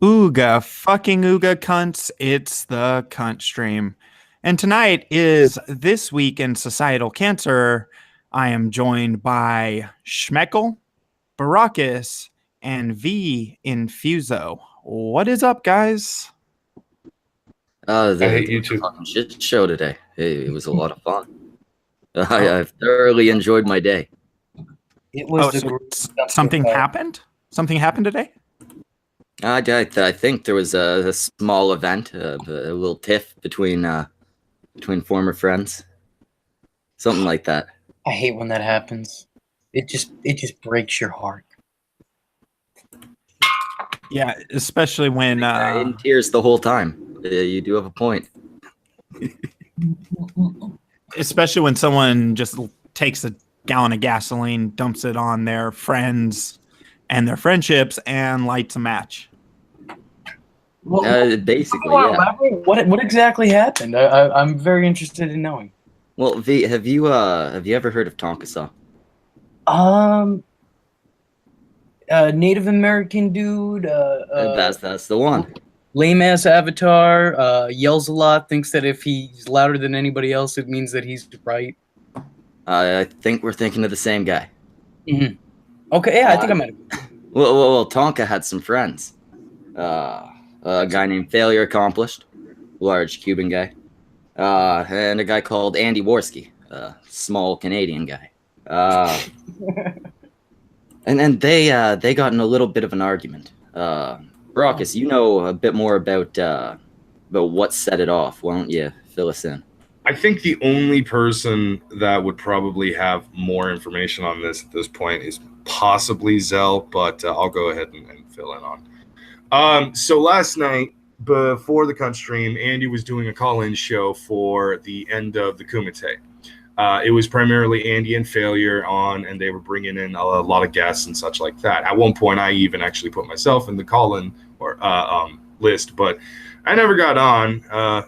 Ooga, fucking ooga cunts. It's the cunt stream. And tonight is This Week in Societal Cancer. I am joined by Schmeckel, Baracus, and V Infuso. What is up, guys? I hate you too. Fucking shit show today. It was a lot of fun. I've thoroughly enjoyed my day. It was something happened? Something happened today? I think there was a small event, a little tiff between former friends, something like that. I hate when that happens. It just breaks your heart. Yeah, especially when in tears the whole time. You do have a point. Especially when someone just takes a gallon of gasoline, dumps it on their friends and their friendships, and lights a match. Well, basically, yeah. What exactly happened? I'm very interested in knowing. Well, V, have you ever heard of Tonka? Native American dude. That's the one. Lame ass avatar. Yells a lot. Thinks that if he's louder than anybody else, it means that he's right. I think we're thinking of the same guy. Mm-hmm. Okay, yeah, I think I might. Well, Tonka had some friends. A guy named Failure Accomplished, large Cuban guy, and a guy called Andy Worski, a small Canadian guy. And they got in a little bit of an argument. Brockus, you know a bit more about what set it off. Why don't you fill us in? I think the only person that would probably have more information on this at this point is possibly Zell, but I'll go ahead and fill in on. So last night, before the cunt stream, Andy was doing a call-in show for the end of the Kumite. It was primarily Andy and Failure on, and they were bringing in a lot of guests and such like that. At one point, I even actually put myself in the call-in or list, but I never got on.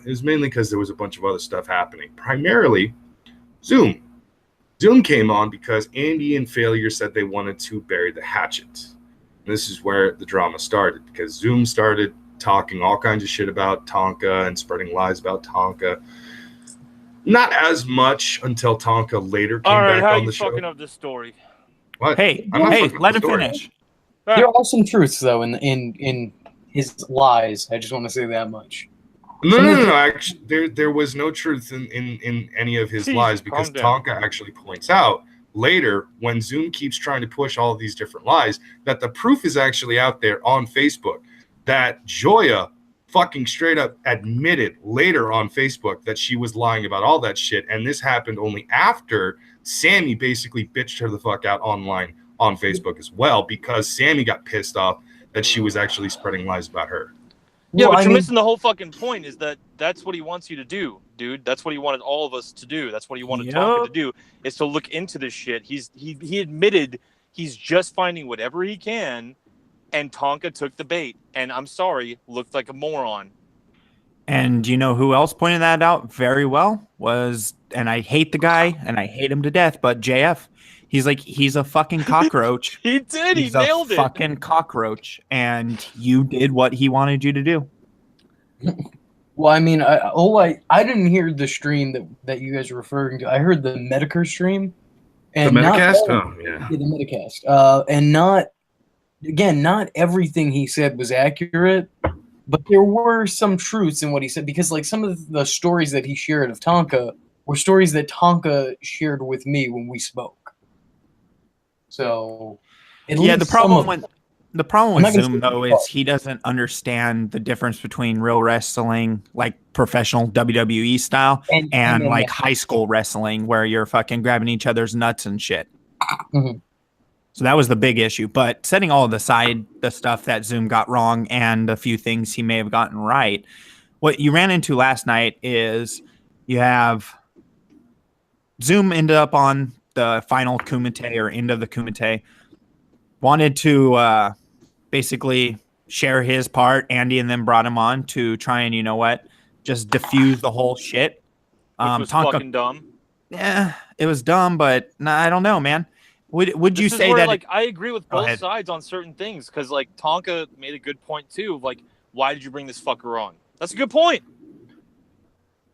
It was mainly because there was a bunch of other stuff happening. Primarily, Zoom. Zoom came on because Andy and Failure said they wanted to bury the hatchet. And this is where the drama started, because Zoom started talking all kinds of shit about Tonka and spreading lies about Tonka. Not as much until Tonka later came back on the show. How are you fucking up this story? What? Hey, let him finish. There are some truths, though, in his lies. I just want to say that much. No. Actually, there was no truth in any of his lies, because Tonka actually points out later, when Zoom keeps trying to push all of these different lies, that the proof is actually out there on Facebook, that Joya fucking straight up admitted later on Facebook that she was lying about all that shit. And this happened only after Sammy basically bitched her the fuck out online on Facebook as well, because Sammy got pissed off that she was actually spreading lies about her. Yeah, but you're missing the whole fucking point, is that that's what he wants you to do, dude. That's what he wanted all of us to do. That's what he wanted Tonka to do, is to look into this shit. He admitted he's just finding whatever he can, and Tonka took the bait. And I'm sorry, looked like a moron. And you know who else pointed that out very well was, and I hate the guy and I hate him to death, but JF. He's a fucking cockroach. He did. He nailed it. Fucking cockroach, and you did what he wanted you to do. Well, I mean, I didn't hear the stream that you guys are referring to. I heard the Medicare stream. And the Medicast? The Medicast. And not everything he said was accurate, but there were some truths in what he said, because like some of the stories that he shared of Tonka were stories that Tonka shared with me when we spoke. So, the problem with Zoom though is he doesn't understand the difference between real wrestling, like professional WWE style, and like high school wrestling where you're fucking grabbing each other's nuts and shit. Mm-hmm. So that was the big issue. But setting all aside the stuff that Zoom got wrong and a few things he may have gotten right, what you ran into last night is you have Zoom ended up on the final Kumite or end of the Kumite, wanted to basically share his part. Andy and them brought him on to try and, just diffuse the whole shit. Which was fucking dumb. Yeah, it was dumb, but I don't know, man. Would you This is say where, that? like, I agree with Go both ahead. sides on certain things because, like, Tonka made a good point too. Like, why did you bring this fucker on? That's a good point.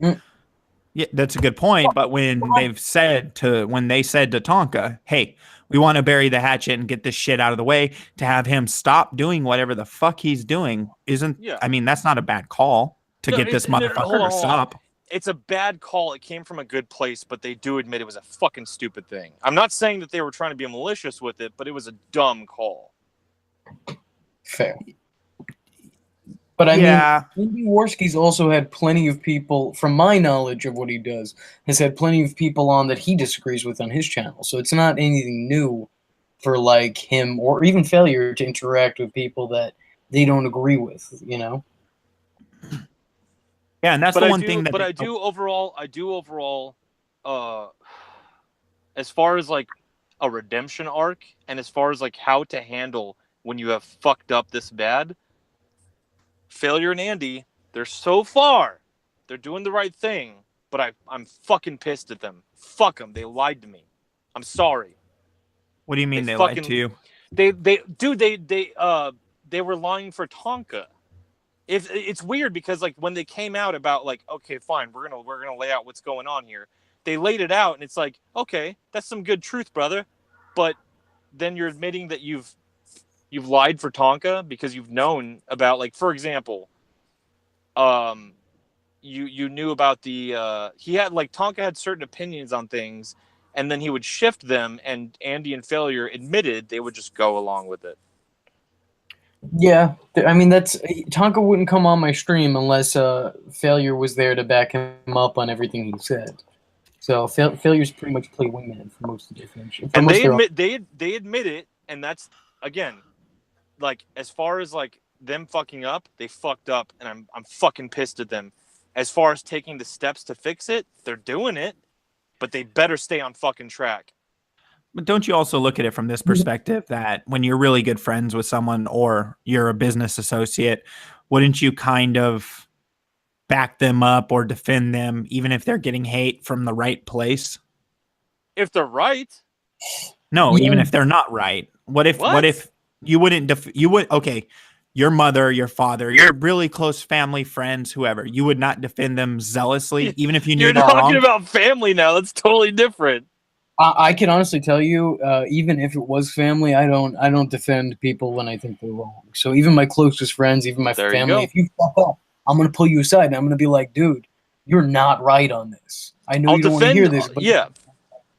Yeah, that's a good point. But when they said to Tonka, "Hey, we want to bury the hatchet and get this shit out of the way," to have him stop doing whatever the fuck he's doing isn't. Yeah. I mean, that's not a bad call to No, get this no, motherfucker hold on, to hold on. stop. It's a bad call. It came from a good place, but they do admit it was a fucking stupid thing. I'm not saying that they were trying to be malicious with it, but it was a dumb call. Fair. But I Yeah. mean, Andy Worski's also had plenty of people, from my knowledge of what he does, has had plenty of people on that he disagrees with on his channel. So it's not anything new for like him or even Failure to interact with people that they don't agree with, you know? Yeah, and that's But the I one do, thing that. but I do overall, as far as like a redemption arc, and as far as like how to handle when you have fucked up this bad, Failure and Andy, they're so far, they're doing the right thing, but I'm fucking pissed at them. Fuck them, they lied to me. I'm sorry. What do you mean They they fucking- lied to you? They were lying for Tonka. It's weird because like when they came out about like, okay, fine, we're gonna lay out what's going on here. They laid it out and it's like, okay, that's some good truth, brother. But then you're admitting that you've lied for Tonka because you've known about, like, for example, you knew about the he had, like, Tonka had certain opinions on things and then he would shift them, and Andy and Failure admitted they would just go along with it. Yeah, I mean that's Tonka wouldn't come on my stream unless Failure was there to back him up on everything he said. So Failure's pretty much play wingman for most of the friendship. And they admit it, and that's, again, like, as far as like them fucking up, they fucked up, and I'm fucking pissed at them. As far as taking the steps to fix it, they're doing it, but they better stay on fucking track. But don't you also look at it from this perspective that when you're really good friends with someone or you're a business associate, wouldn't you kind of back them up or defend them even if they're getting hate from the right place? If they're right. No, Yeah. even if they're not right. What if you wouldn't okay, your mother, your father, your really close family, friends, whoever, you would not defend them zealously even if you knew You're they're talking wrong? about family now. That's totally different. I can honestly tell you, even if it was family, I don't defend people when I think they're wrong. So even my closest friends, even my There you family, go. if you fuck up, I'm gonna pull you aside and I'm gonna be like, dude, you're not right on this. I know I'll you don't want to hear defend. this, but Yeah,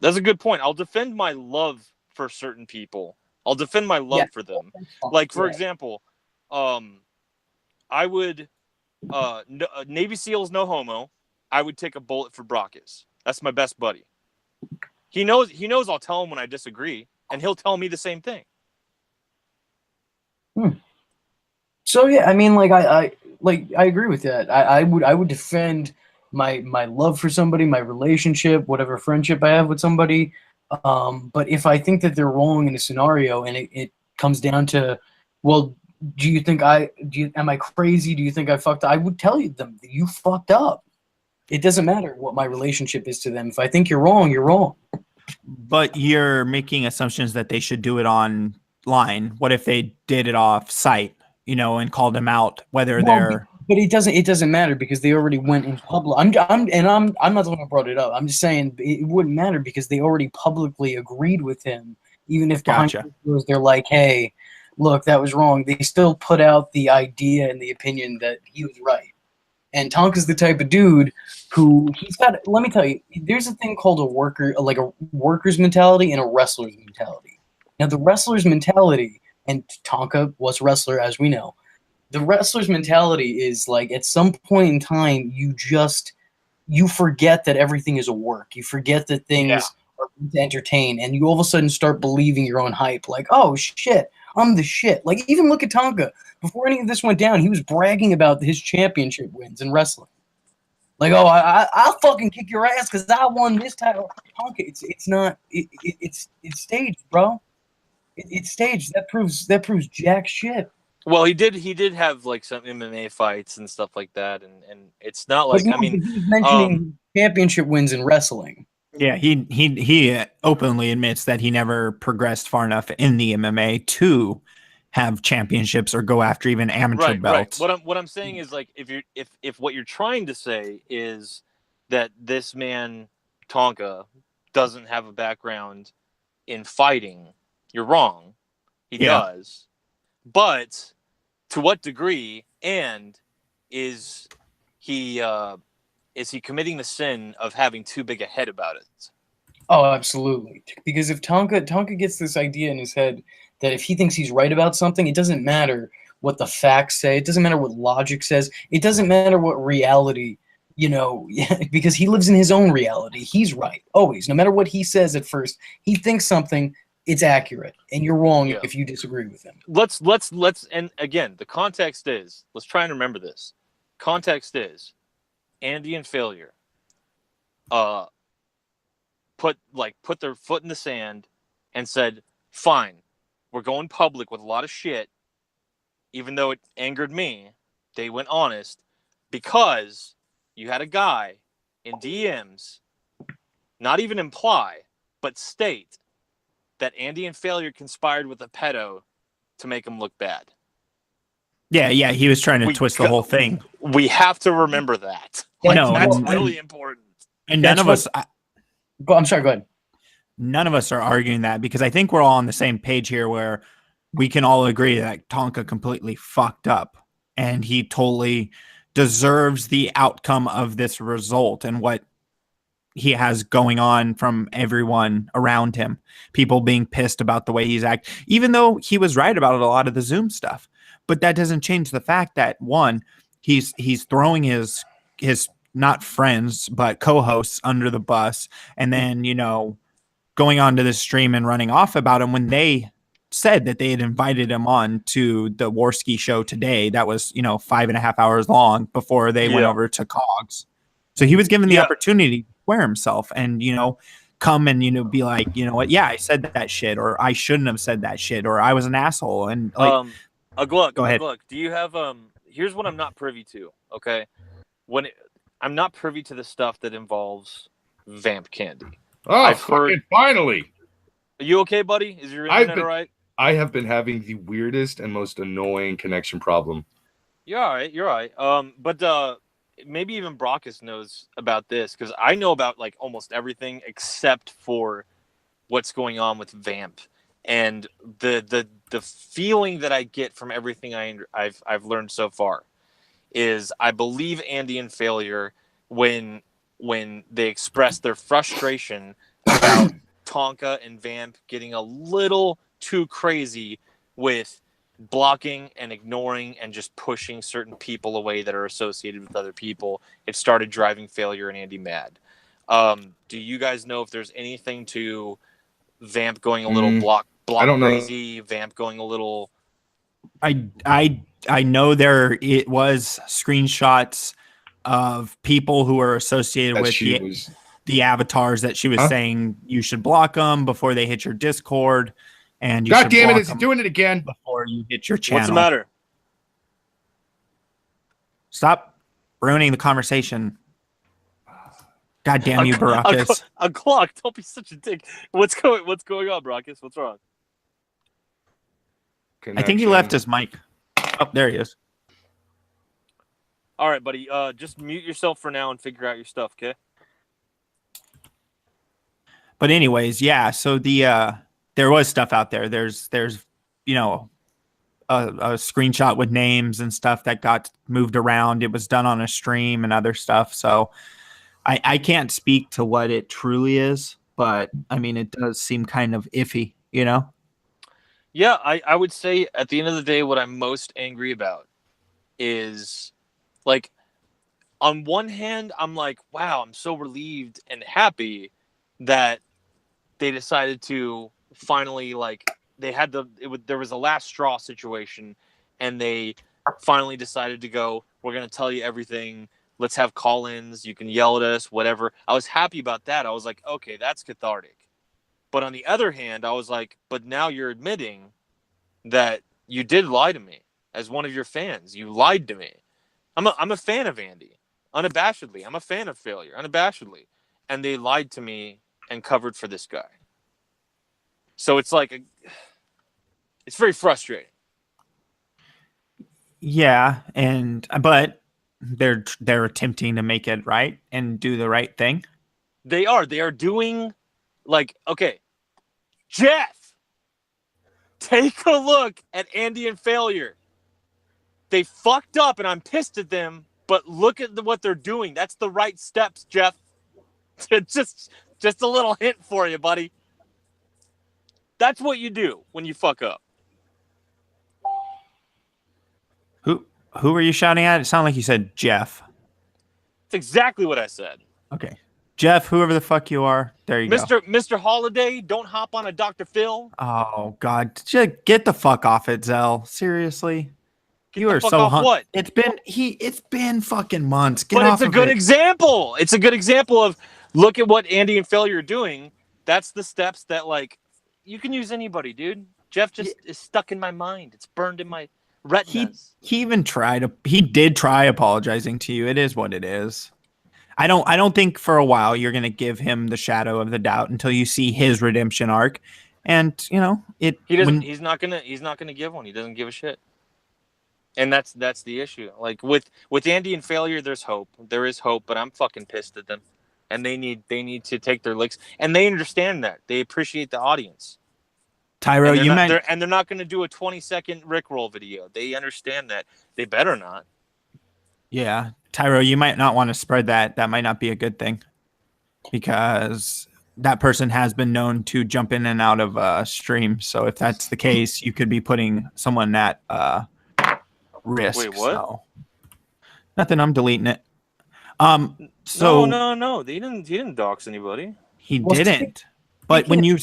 that's a good point. I'll defend my love for certain people. I'll defend my love Yeah. for them. Like, for Yeah. example, I would Navy SEALs no homo. I would take a bullet for Brockus. That's my best buddy. He knows I'll tell him when I disagree, and he'll tell me the same thing. So yeah, I mean, like I agree with that. I would defend my love for somebody, my relationship, whatever friendship I have with somebody. But if I think that they're wrong in a scenario, and it comes down to, well, am I crazy? Do you think I fucked up? I would tell them that you fucked up. It doesn't matter what my relationship is to them. If I think you're wrong, you're wrong. But you're making assumptions that they should do it online. What if they did it off site, and called them out, whether they're. But it doesn't matter because they already went in public. I'm not the one who brought it up. I'm just saying it wouldn't matter because they already publicly agreed with him. Even if behind Gotcha. closed doors they're like, hey, look, that was wrong. They still put out the idea and the opinion that he was right. And Tonka's the type of dude who he's got. Let me tell you, there's a thing called a worker's mentality and a wrestler's mentality. Now, the wrestler's mentality, and Tonka was a wrestler, as we know. The wrestler's mentality is like at some point in time, you forget that everything is a work. You forget that things are to entertain, and you all of a sudden start believing your own hype. Like, oh shit, I'm the shit. Like, even look at Tonka. Before any of this went down, he was bragging about his championship wins in wrestling. Like, oh, I'll fucking kick your ass because I won this title. Tonka, it's staged, bro. It's staged. That proves jack shit. Well, he did have like some MMA fights and stuff like that, and it's not like, But no, I mean, he was mentioning championship wins in wrestling. Yeah, he openly admits that he never progressed far enough in the MMA to have championships or go after even amateur Right, right. belts. What I'm saying is like if what you're trying to say is that this man Tonka doesn't have a background in fighting, you're wrong. He Yeah. does. But to what degree, and is he committing the sin of having too big a head about it? Oh, absolutely. Because if Tonka gets this idea in his head that if he thinks he's right about something, it doesn't matter what the facts say. It doesn't matter what logic says. It doesn't matter what reality, because he lives in his own reality. He's right always. No matter what he says at first, he thinks something, it's accurate, and you're wrong Yeah. if you disagree with him. Let's and again, the context is, let's try and remember this. Context is Andy and Failure put their foot in the sand and said, fine, we're going public with a lot of shit, even though it angered me. They went honest because you had a guy in DMs not even imply but state that Andy and Failure conspired with a pedo to make him look bad. Yeah, he was trying to twist the whole thing. We have to remember that. That's really important. And none of us I'm sorry, go ahead. None of us are arguing that, because I think we're all on the same page here where we can all agree that Tonka completely fucked up and he totally deserves the outcome of this result and what he has going on from everyone around him. People being pissed about the way he's acting, even though he was right about a lot of the Zoom stuff. But that doesn't change the fact that, one, he's throwing his not friends, but co-hosts under the bus, and then, going onto the stream and running off about him when they said that they had invited him on to the Warski show today. That was, 5.5 hours long before they went over to Cogs. So he was given the opportunity to swear himself and, come and, be like, you know what? Yeah, I said that shit, or I shouldn't have said that shit, or I was an asshole. And like, a Gluck, go ahead. Do you have, here's what I'm not privy to. Okay. I'm not privy to the stuff that involves Vamp Candy. Oh, I've heard. Finally. Are you okay, buddy? Is your internet all right? I have been having the weirdest and most annoying connection problem. You're all right. You're all right. But maybe even Brockus knows about this, because I know about like almost everything except for what's going on with Vamp, and the feeling that I get from everything I've learned so far is I believe Andy and Failure when they expressed their frustration about Tonka and Vamp getting a little too crazy with blocking and ignoring and just pushing certain people away that are associated with other people. It started driving Failure and Andy mad. Do you guys know if there's anything to Vamp going a little block I don't crazy, know. Vamp going a little... I know it was screenshots of people who were associated with the avatars that she was saying you should block them before they hit your Discord, and you God damn it, it's doing it again before you hit your channel. What's the matter? Stop ruining the conversation. God damn you, Baracus. A clock. Don't be such a dick. What's going on, Brockus? What's wrong? I think he left his mic. Oh, there he is. All right, buddy. Just mute yourself for now and figure out your stuff, okay? But anyways, yeah. So there was stuff out there. There's a screenshot with names and stuff that got moved around. It was done on a stream and other stuff. So I can't speak to what it truly is, but I mean, it does seem kind of iffy, Yeah, I would say at the end of the day, what I'm most angry about is, like, on one hand, I'm like, wow, I'm so relieved and happy that they decided to finally, like, there was a last straw situation, and they finally decided to go, we're going to tell you everything. Let's have call-ins. You can yell at us, whatever. I was happy about that. I was like, okay, that's cathartic. But on the other hand, I was like, but now you're admitting that you did lie to me as one of your fans. You lied to me. I'm a fan of Andy, unabashedly. I'm a fan of Failure, unabashedly. and they lied to me and covered for this guy. So it's like it's very frustrating. Yeah, but they're attempting to make it right and do the right thing. They are doing like, okay, Jeff, take a look at Andy and Failure. They fucked up and I'm pissed at them, but look at what they're doing. That's the right steps, Jeff. just a little hint for you, buddy. That's what you do when you fuck up. Who were you shouting at? It sounded like you said Jeff. It's exactly what I said. Okay. Jeff, whoever the fuck you are, there you go. Mr. Holiday, don't hop on a Dr. Phil. Oh, God. Just get the fuck off it, Zell. Seriously? You are so what? It's been fucking months. Get but off it's a of good it. example. It's a good example of look at what Andy and Failure are doing. That's the steps that, like, you can use anybody, dude. Jeff just is stuck in my mind. It's burned in my retinas. He did try apologizing to you. It is what it is. I don't think for a while you're gonna give him the shadow of the doubt until you see his redemption arc. And you know, he's not gonna give one. He doesn't give a shit. And that's the issue. Like with Andy and Failure, there's hope. There is hope, but I'm fucking pissed at them. And they need to take their licks. And they understand that. They appreciate the audience. Tyro, they're not going to do a 20-second Rickroll video. They understand that. They better not. Yeah, Tyro, you might not want to spread that. That might not be a good thing, because that person has been known to jump in and out of stream. So if that's the case, you could be putting someone at risk. Wait, what? So. Nothing. I'm deleting it. So no. He didn't dox anybody. He didn't. But when you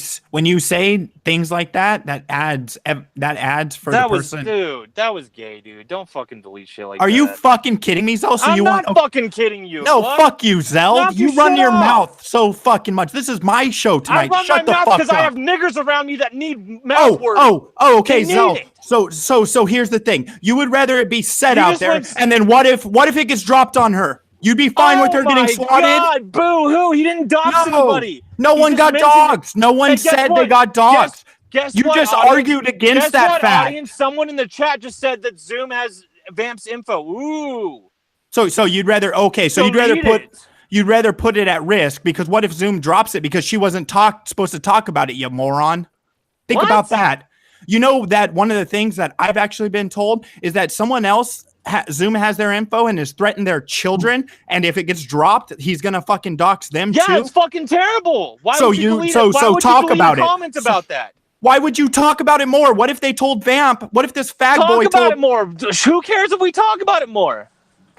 say things like that adds for the person. Dude, that was gay, dude. Don't fucking delete shit like that. Are you fucking kidding me, Zell? I'm not fucking kidding you. No, what? fuck you, Zell. You run your mouth so fucking much. This is my show tonight. Shut the fuck up. Because I have niggers around me that need mouth work. Okay, Zell. So here's the thing. You would rather it be said out there, and then what if it gets dropped on her? You'd be fine with her getting swatted? God, boo-hoo. He didn't dox anybody. No one got doxed. No one said they got doxed. Guess you what, just audience? argued against that fact. Audience? Someone in the chat just said that Zoom has Vamp's info. Ooh. So you'd rather you'd rather put it at risk, because what if Zoom drops it because she wasn't supposed to talk about it, you moron? Think about that. You know that one of the things that I've actually been told is that someone else Zoom has their info and has threatened their children, and if it gets dropped, he's gonna fucking dox them too. Yeah, it's fucking terrible. Why so would you delete it? So talk about it. Comment about that. Why would you talk about it more? What if they told Vamp? What if this fag boy told? Talk about it more. Who cares if we talk about it more?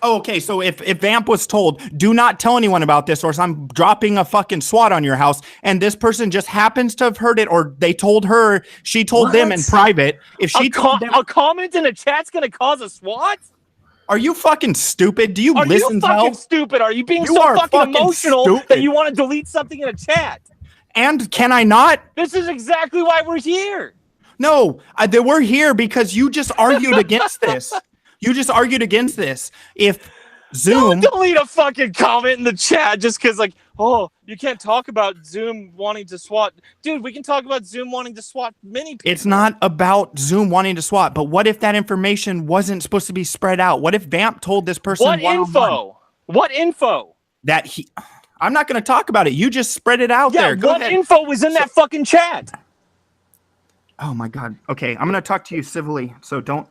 Oh, okay, so if Vamp was told, do not tell anyone about this, or I'm dropping a fucking SWAT on your house, and this person just happens to have heard it, or they told her, she told them in private. If she told them, a comment in a chat's gonna cause a SWAT? Are you fucking stupid? Do you listen? Are you fucking stupid? Are you being so fucking emotional that you want to delete something in a chat? And can I not? This is exactly why we're here. No, we're here because you just argued against this. You just argued against this. If Zoom... Don't delete a fucking comment in the chat just because, like, oh, you can't talk about Zoom wanting to SWAT. Dude, we can talk about Zoom wanting to SWAT many people. It's not about Zoom wanting to SWAT, but what if that information wasn't supposed to be spread out? What if Vamp told this person... What info? What info? That he... I'm not going to talk about it. You just spread it out there. Go ahead. Info was in that fucking chat? Oh my God. Okay, I'm gonna talk to you civilly, so don't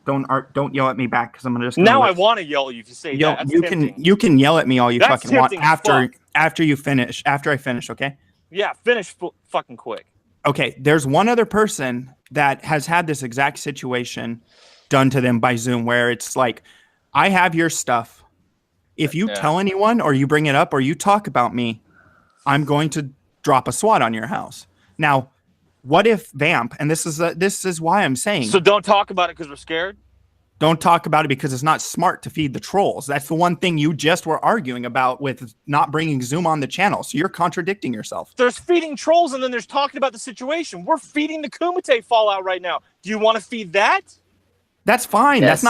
yell at me back, because I'm gonna just. Now I want to yell at you if you say that. You can yell at me all you fucking want after I finish. Okay. Yeah, finish fucking quick. Okay, there's one other person that has had this exact situation done to them by Zoom, where it's like, I have your stuff. If you tell anyone, or you bring it up, or you talk about me, I'm going to drop a SWAT on your house. Now, what if Vamp, and this is why I'm saying. So don't talk about it because we're scared? Don't talk about it because it's not smart to feed the trolls. That's the one thing you just were arguing about with not bringing Zoom on the channel. So you're contradicting yourself. There's feeding trolls, and then there's talking about the situation. We're feeding the Kumite fallout right now. Do you want to feed that? That's fine. Yes. That's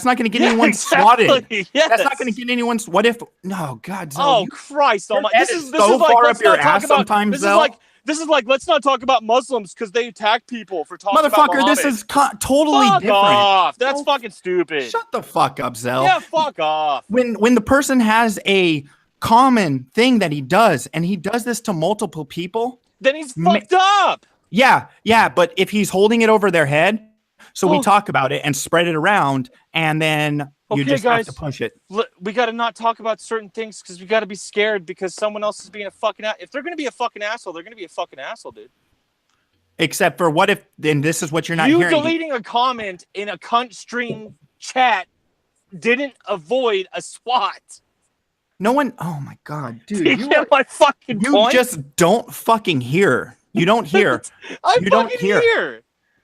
not gonna get anyone swatted. Yes. That's not gonna get anyone. What if? No, God. Zell, Oh Christ! your Almighty! head This is is this so is like far let's up your not talk ass about. sometimes, This is Zell. like let's not talk about Muslims because they attack people for talking about Motherfucker, this Muhammad. is totally Fuck different. off! That's Oh, fucking stupid. Shut the fuck up, Zell. Yeah, fuck off. When the person has a common thing that he does, and he does this to multiple people, Then he's fucked up. yeah, but if he's holding it over their head, so we Oh. talk about it and spread it around, and then you Okay, just guys. have to push it. We got to not talk about certain things because we got to be scared because someone else is being a fucking If they're gonna be a fucking asshole, they're gonna be a fucking asshole, dude. Except for what if? Then this is what you're not You hearing. deleting a comment in a cunt stream chat didn't avoid a SWAT. No one. Oh my god, dude! You get my fucking You point? just don't fucking hear. You don't hear. I you don't fucking hear. hear.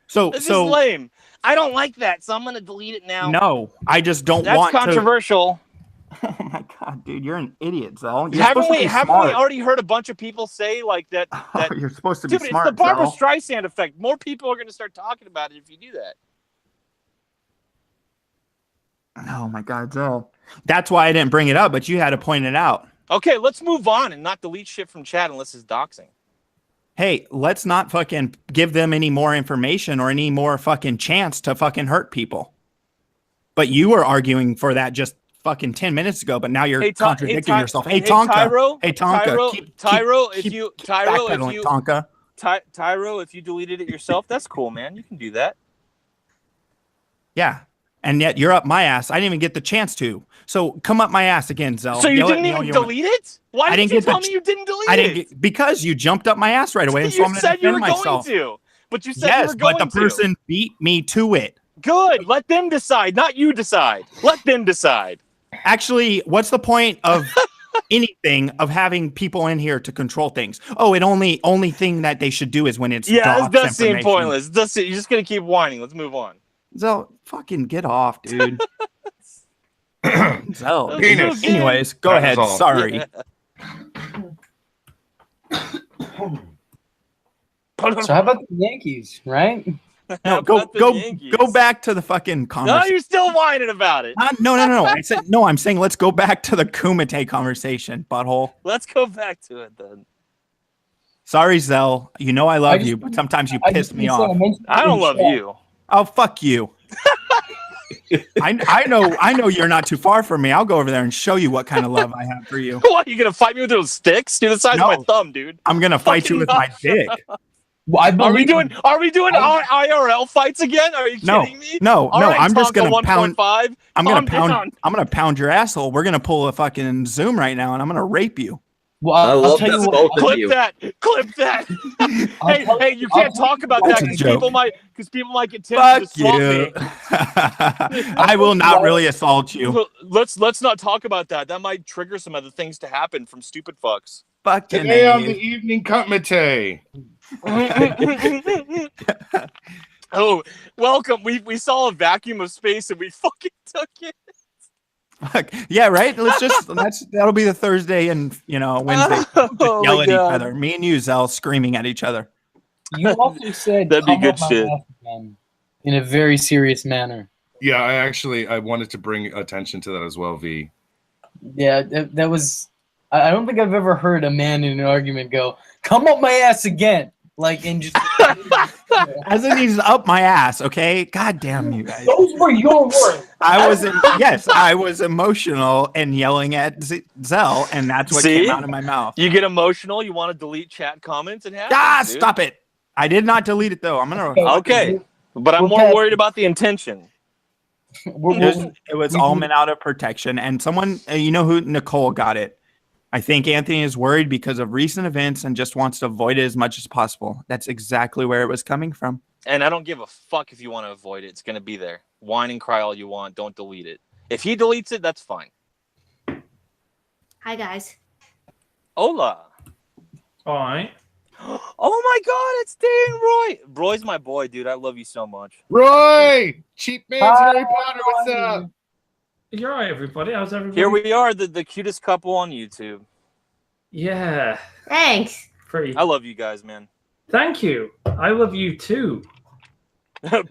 So This so is lame. I don't like that, so I'm gonna delete it now. no, I just don't That's want controversial. to. Oh my god, dude, you're an idiot, Zell. Haven't we already heard a bunch of people say like that? That You're supposed to be dude, smart, it's the Barbara Zell. Streisand effect. More people are gonna start talking about it if you do that. Oh my god, Zell. That's why I didn't bring it up, but you had to point it out. Okay, let's move on and not delete shit from chat unless it's doxing. Hey, let's not fucking give them any more information or any more fucking chance to fucking hurt people. But you were arguing for that just fucking 10 minutes ago, but now you're contradicting yourself. Hey, Tonka. Tyro, Hey, Tonka. Tyro, if backpedaling, you Tonka. Tyro, if you deleted it yourself, that's cool, man. You can do that. Yeah. And yet you're up my ass. I didn't even get the chance to. So come up my ass again, Zell. So you Yell at didn't me all even you want. delete it? Why I didn't didn't you get the tell me you didn't delete I it? didn't get, because you jumped up my ass right away. And so I'm You gonna said you defend were myself. going to. But you said you Yes, were going but the person beat me to it. Good. Let them decide, not you decide. Let them decide. Actually, what's the point of anything of having people in here to control things? Oh, it only thing that they should do is when it's Yeah, it docs does seem information. pointless. You're just gonna keep whining. Let's move on. Zell, fucking get off, dude. Zell. Penis. Anyways, go That ahead. is all. Sorry. So how about the Yankees, right? No, go back to the fucking No, conversation. you're still whining about it. No. I said no. I'm saying let's go back to the Kumite conversation, butthole. Let's go back to it then. Sorry, Zell. You know I love you, but sometimes you piss me off. I don't love you. Oh, fuck you. I know you're not too far from me. I'll go over there and show you what kind of love I have for you. What, you gonna fight me with those sticks? You're the size No. of my thumb, dude. I'm gonna fight you with my dick. Well, Are we doing IRL fights again? Are you kidding me? No. All right, I'm just Tonka gonna pound. 1.5, I'm gonna calm pound. down. I'm gonna pound your asshole. We're gonna pull a fucking Zoom right now, and I'm gonna rape you. Well, I I'll love tell you that what. both of Clip you. that. Clip that. hey, you can't talk about that That's a because joke. people might get tempted to Fuck swap you. me. I will not really assault you. Let's not talk about that. That might trigger some other things to happen from stupid fucks. Fucking Today on the A. evening Kumite. Oh, welcome. We saw a vacuum of space and we fucking took it. Fuck. Yeah, right. That'll be the Thursday and Wednesday. Just Oh yell my at each God. other. Me and you, Zell, screaming at each other. You also said That'd be "Come good up my shit." ass again," in a very serious manner. Yeah, I wanted to bring attention to that as well, V. Yeah, that was. I don't think I've ever heard a man in an argument go, "Come up my ass again," and just. As in he's up my ass, okay? God damn you guys. Those were your words. I was emotional and yelling at Zell, and that's what See? came out of my mouth. You get emotional. You want to delete chat comments and have. Stop it. I did not delete it though. I'm gonna Okay, but I'm We're more past worried it. about the intention. it was all meant out of protection. And someone, you know who Nicole got it. I think Anthony is worried because of recent events and just wants to avoid it as much as possible. That's exactly where it was coming from. And I don't give a fuck if you want to avoid it. It's going to be there. Whine and cry all you want. Don't delete it. If he deletes it, that's fine. Hi, guys. Hola. All right. Oh my God, it's Dan Roy. Roy's my boy, dude. I love you so much. Roy! Cheap man's Harry Potter, what's up? You're all right, everybody. How's everybody? Here we are, the cutest couple on YouTube. Yeah. Thanks. Pretty. I love you guys, man. Thank you. I love you too.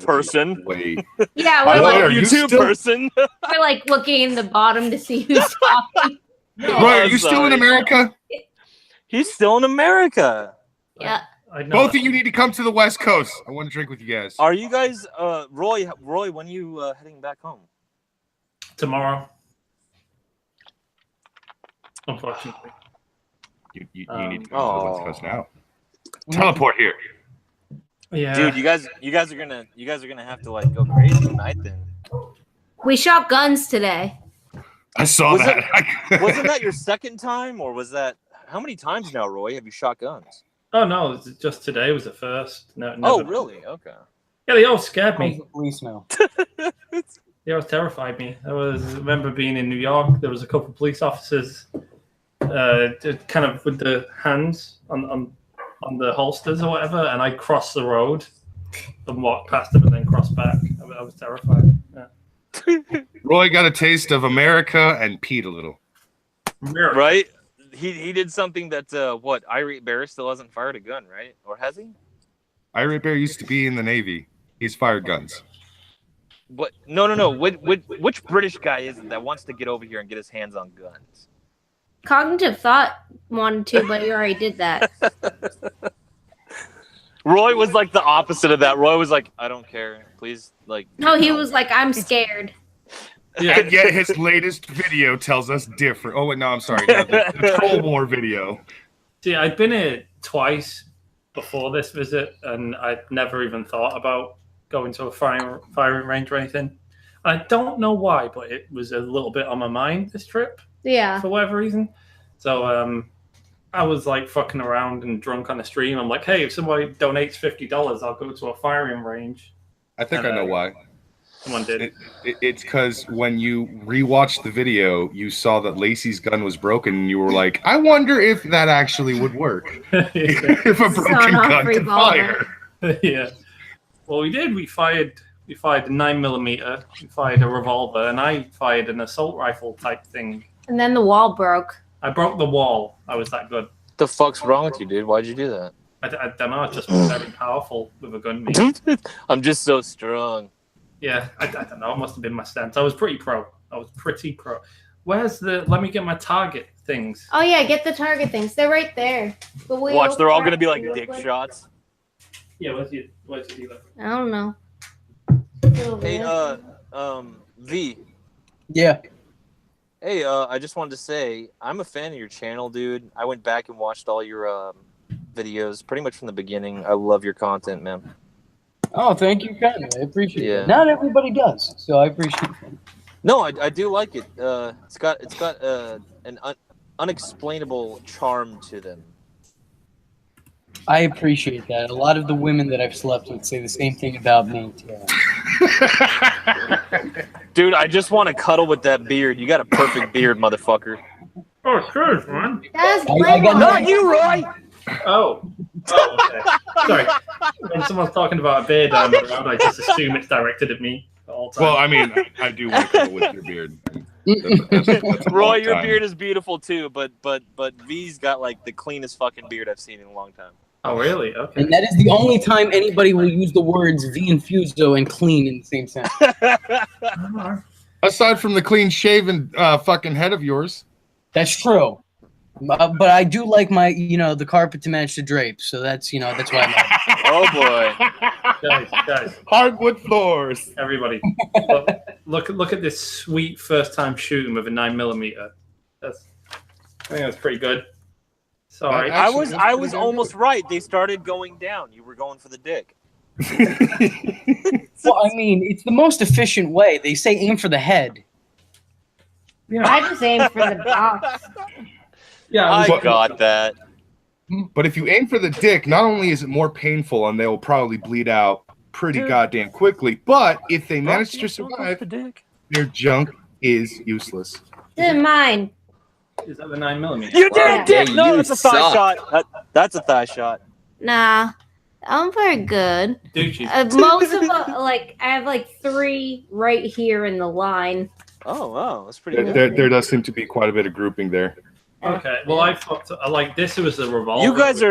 Person. Wait. Yeah, I we're love like, you You too, still- person. we're like looking in the bottom to see who's talking. Roy, are you I'm still in sorry. America? He's still in America. Yeah. I know. Both of you need to come to the West Coast. I want to drink with you guys. Are you guys, Roy, when are you heading back home? Tomorrow. Unfortunately. You need to Um, come to the West Coast now. We Teleport here. Yeah. Dude, you guys are gonna have to like go crazy tonight then. We shot guns today. I saw Was that. Wasn't that your second time, or was that how many times now, Roy? Have you shot guns? Oh no, it's just today was the first. No, Oh, never- really? Okay. Yeah, they all scared Calls me. the police now. They always terrified me. I remember being in New York. There was a couple of police officers, kind of with the hands on the holsters or whatever, and I crossed the road and walked past them and then crossed back. I was terrified. Yeah. Roy got a taste of America and peed a little. Right? He did something that what Irate Bear still hasn't fired a gun, right? Or has he? Irate Bear used to be in the Navy. He's fired guns. What? No. Which British guy is it that wants to get over here and get his hands on guns? Cognitive thought wanted to, but you already did that. Roy was like the opposite of that. Roy was like, I don't care. Please, like. No, he was like, I'm scared. Yeah. And yet his latest video tells us different. Oh, wait, no, I'm sorry. No, the Troll War video. See, I'd been here twice before this visit, and I'd never even thought about going to a firing range or anything. I don't know why, but it was a little bit on my mind this trip Yeah. for whatever reason. So I was like fucking around and drunk on the stream. I'm like, hey, if somebody donates $50, I'll go to a firing range. I think I know why. Someone did. It's because when you rewatched the video, you saw that Lacey's gun was broken, and you were like, I wonder if that actually would work. If a broken off gun could revolver. fire. Yeah. Well, we did. We fired a 9mm. We fired a revolver, and I fired an assault rifle type thing. And then the wall broke. I broke the wall. I was that good. The fuck's wrong with you, dude? Why'd you do that? I don't know. I just was very powerful with a gun. Me. I'm just so strong. Yeah, I don't know. It must have been my stance. I was pretty pro. Where's the? Let me get my target things. Oh yeah, get the target things. They're right there. The wheel, Watch, they're all gonna be like dick liquid. shots. Yeah, where's your dealer? I don't know. Hey, V. Yeah. Hey, I just wanted to say I'm a fan of your channel, dude. I went back and watched all your videos pretty much from the beginning. I love your content, man. Oh, thank you, kindly. I appreciate Yeah. it. Not everybody does, so I appreciate it. No, I do like it. It's got an unexplainable charm to them. I appreciate that. A lot of the women that I've slept with say the same thing about me, too. Dude, I just want to cuddle with that beard. You got a perfect beard, motherfucker. Oh, sure, man. That's I got Not you, Roy! Oh, okay. Sorry. When someone's talking about a beard down the road, I just assume it's directed at me at all times. Well, I mean, I do want to go with your beard. That's a Roy, long your time. beard is beautiful too, but V's got like the cleanest fucking beard I've seen in a long time. Oh, really? Okay. And that is the only time anybody will use the words V and Fuso and clean in the same sentence. Aside from the clean shaven fucking head of yours. That's true. But I do like my, the carpet to match the drapes. So that's why I'm Oh boy. Guys, Hardwood floors. everybody, look at this sweet first time shooting with a 9mm. I think that's pretty good. Sorry. I- I was almost right. They started going down. You were going for the dick. Well, I mean, it's the most efficient way. They say aim for the head. I just aimed for the box. Yeah, I got that. But if you aim for the dick, not only is it more painful and they will probably bleed out pretty goddamn quickly, but if they manage to survive, the dick. their junk is useless. This is mine. is that the 9mm? You Yeah. did dick. No, You that's a thigh suck. shot. That's a thigh shot. Nah, I'm very good. Dude, you Most of I have like 3 right here in the line. Oh wow, that's pretty good. There does seem to be quite a bit of grouping there. Okay, well, I thought like this was a revolver.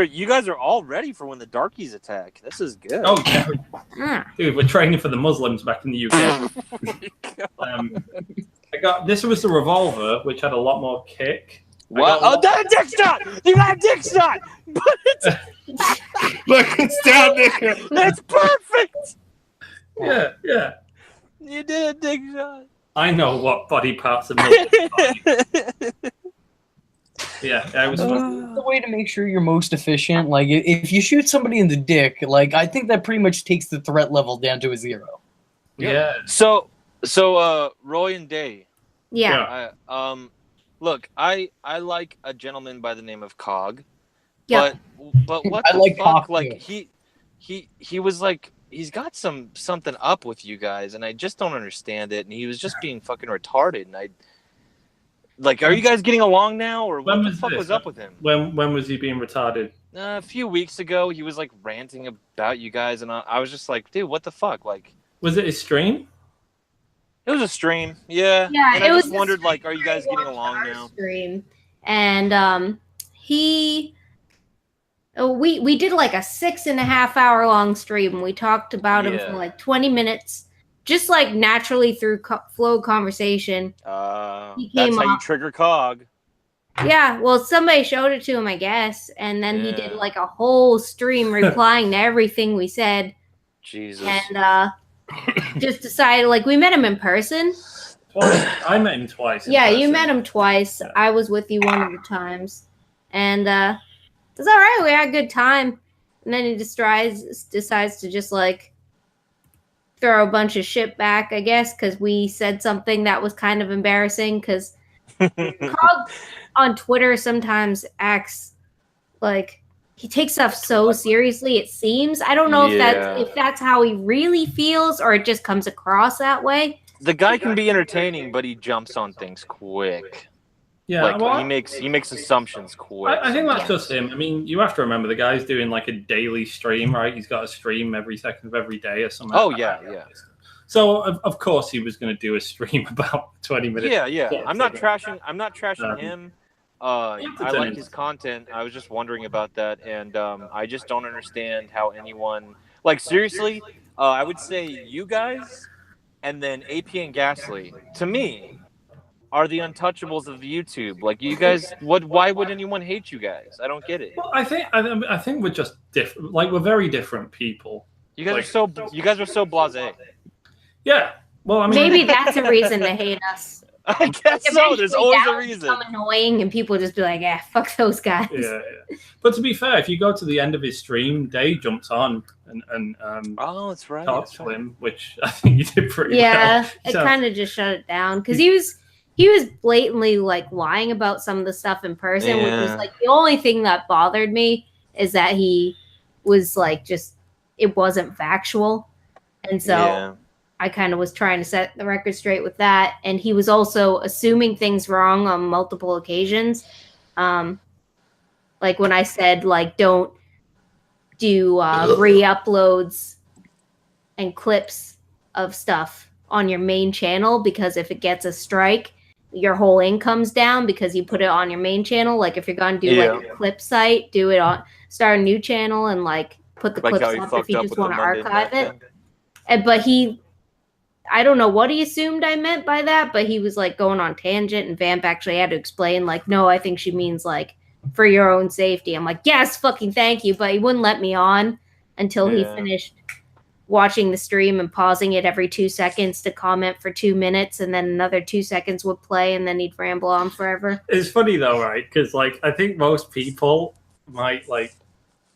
You guys are all ready for when the darkies attack. This is good. Oh yeah, dude, we're training for the Muslims back in the UK. This was the revolver, which had a lot more kick. What? Oh, that's a dick shot! You got a dick shot! Look, it's down there. That's perfect! Yeah. You did a dick shot. I know what body parts are Muslims. Yeah, it was fun. The way to make sure you're most efficient, like if you shoot somebody in the dick, like I think that pretty much takes the threat level down to a 0. Yeah. So, Roy and Day. Yeah. Look, I like a gentleman by the name of Cog. Yeah. But what I the like fuck? Cog, Like too. he was like, he's got something up with you guys, and I just don't understand it. And he was just being fucking retarded. And are you guys getting along now, or what the fuck was up with him? When was he being retarded? A few weeks ago, he was like ranting about you guys, and I was just like, dude, what the fuck? Like, Was it his stream? it was a stream, yeah. Yeah, and it I was just the wondered, like, stream are you where guys he getting watched along our now? Stream. And we did like a 6.5 hour long stream. And we talked about him for like 20 minutes, just like naturally through flow conversation. He That's came how you up. trigger Cog. Yeah, well, somebody showed it to him, I guess, and then he did like a whole stream replying to everything we said. Jesus. And just decided, like, we met him in person. Twice. I met him twice. Yeah, you met him twice. Yeah. I was with you one of the times. And it was all right. We had a good time. And then he decides to just, like, throw a bunch of shit back, I guess, because we said something that was kind of embarrassing. Because Cog on Twitter sometimes acts like he takes stuff so seriously, it seems. I don't know if that's how he really feels or it just comes across that way. The guy can be entertaining, but he jumps on things quick. Yeah, Like, well, he makes assumptions quick. I think that's Yeah. just him. I mean, you have to remember the guy's doing like a daily stream, right? He's got a stream every second of every day or something. Oh, yeah. So of course he was going to do a stream about 20 minutes. Yeah. I'm not trashing him. I done like it. his content. I was just wondering about that, and I just don't understand how anyone, like, seriously, I would say you guys and then AP and Ghastly, to me, are the untouchables of YouTube. Like, you guys, why would anyone hate you guys? I don't get it. Well, I think we're just different. Like, we're very different people. You guys Like- you guys are so blasé. Yeah. Well, I mean, Maybe that's a reason to hate us. I guess so. There's Eventually always that a will reason. become annoying, and people just be like, fuck those guys." yeah. But to be fair, if you go to the end of his stream, Day jumps on and Oh, that's right. talks to him, which I think you did pretty Yeah, well. it So- kind of just shut it down because he was blatantly like lying about some of the stuff in person, which was Yeah. like the only thing that bothered me is that he was like just it wasn't factual, and so Yeah. I kind of was trying to set the record straight with that, and he was also assuming things wrong on multiple occasions, like when I said like don't do re-uploads and clips of stuff on your main channel because if it gets a strike, your whole income's down because you put it on your main channel. Like if you're gonna do like a clip site, do it on start a new channel and like put the Like clips how he up if fucked you up just with the want to Monday archive night it. thing. But I don't know what he assumed I meant by that, but he was like going on tangent, and Vamp actually had to explain, like, no, I think she means like for your own safety. I'm like, yes, fucking thank you, but he wouldn't let me on until he finished watching the stream and pausing it every 2 seconds to comment for 2 minutes, and then another 2 seconds would play, and then he'd ramble on forever. It's funny though, right? Because like I think most people might like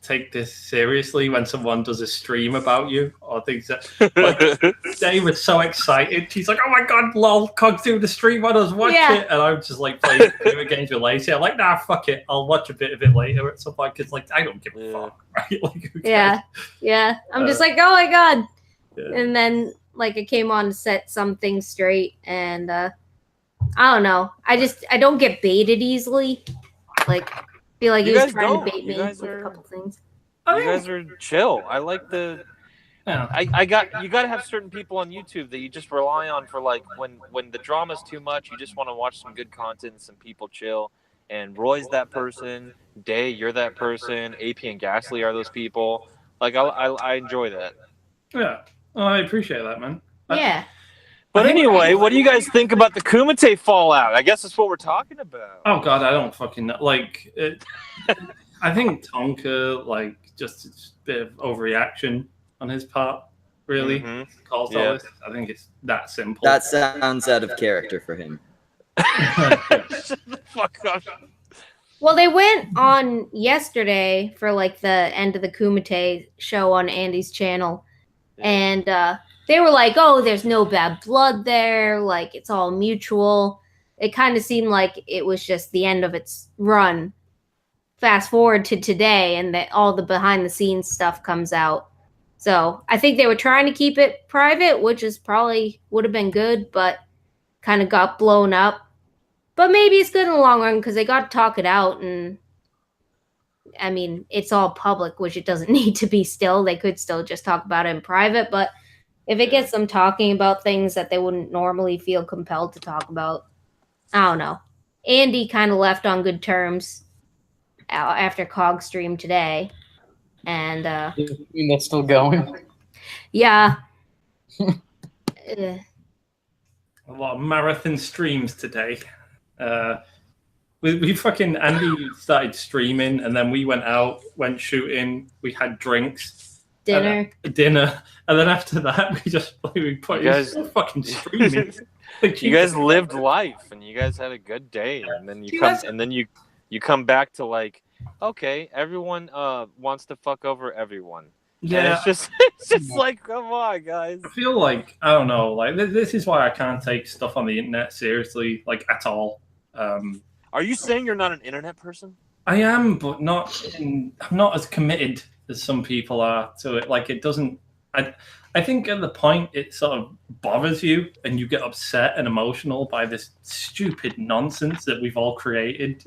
take this seriously when someone does a stream about you or things that. Like, Dave was so excited. She's like, "Oh my god, lol, Cog's doing the stream on us, watch it." And I'm just like playing video games with Lacey. I'm like, "Nah, fuck it. I'll watch a bit of it later at some point." Because like I don't give a fuck, right? Like, who cares? Yeah. I'm just like, oh my god. Yeah. And then like I came on to set some things straight, and I don't know. I don't get baited easily. Like feel like You he was guys trying don't. to bait You me guys with are- a couple things. You guys are chill. I like the. Yeah. You got to have certain people on YouTube that you just rely on for like when the drama's too much, you just want to watch some good content and some people chill. and Roy's that person. Day, you're that person. AP and Gasly are those people. Like I enjoy that. Yeah. Oh, I appreciate that, man. Yeah. But anyway, what do you guys think about the Kumite fallout? I guess that's what we're talking about. Oh God, I don't fucking know. Like, I think Tonka, like, just a bit of overreaction on his part. Really, caused all this. I think it's that simple. That sounds out of character for him. Shut the fuck up. Well, they went on yesterday for like the end of the Kumite show on Andy's channel, and they were like, "Oh, there's no bad blood there. Like it's all mutual." It kind of seemed like it was just the end of its run. Fast forward to today, and all the behind the scenes stuff comes out. So I think they were trying to keep it private, which is probably would have been good, but kind of got blown up. But maybe it's good in the long run because they got to talk it out. And I mean, it's all public, which it doesn't need to be still. They could still just talk about it in private. But if it gets them talking about things that they wouldn't normally feel compelled to talk about, I don't know. Andy kind of left on good terms after Cog stream today. And You mean that's still going? yeah. A lot of marathon streams today. We fucking Andy started streaming, and then we went out, went shooting. We had drinks, Dinner, and then after that, we put you guys fucking streaming. Like, you guys lived life, and you guys had a good day, and then you come back to like, okay, everyone wants to fuck over everyone. Yeah, and it's just like, come on, guys. I feel like, I don't know, like this is why I can't take stuff on the internet seriously, like at all. Are you saying you're not an internet person? I am, but I'm not as committed as some people are to it. Like it doesn't. I think at the point it sort of bothers you, and you get upset and emotional by this stupid nonsense that we've all created.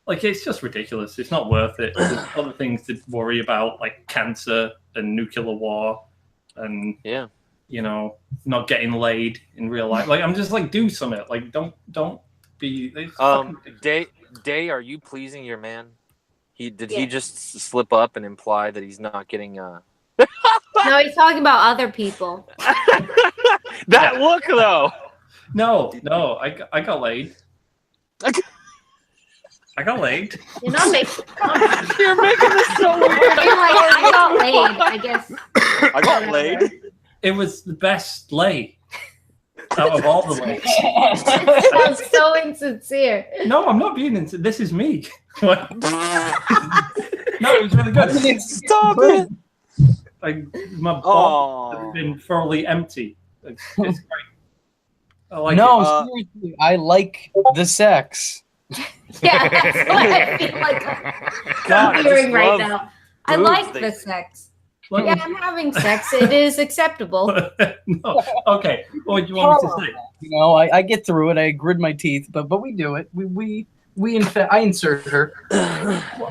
Like, it's just ridiculous. It's not worth it. There's other things to worry about, like cancer and nuclear war, and not getting laid in real life. Like, I'm just like, do something. Like, don't be. Day, are you pleasing your man? He just slip up and imply that he's not getting No, he's talking about other people. That look though. No, I got laid. I got laid. You're not making. You're making this so weird. You're like, I got laid. I guess. I got laid. It was the best lay out of all the lays. Sounds so insincere. No, I'm not being insincere. This is me. No, it was really good. Stop it. Like my balls have been thoroughly empty. It's great. I like it. Seriously, I like the sex. Yeah, that's what I feel like I'm hearing right now. I like the sex. Yeah, I'm having sex. It is acceptable. No. Okay. What do you want me to say? You know, I get through it. I grit my teeth, but we do it. I insert her.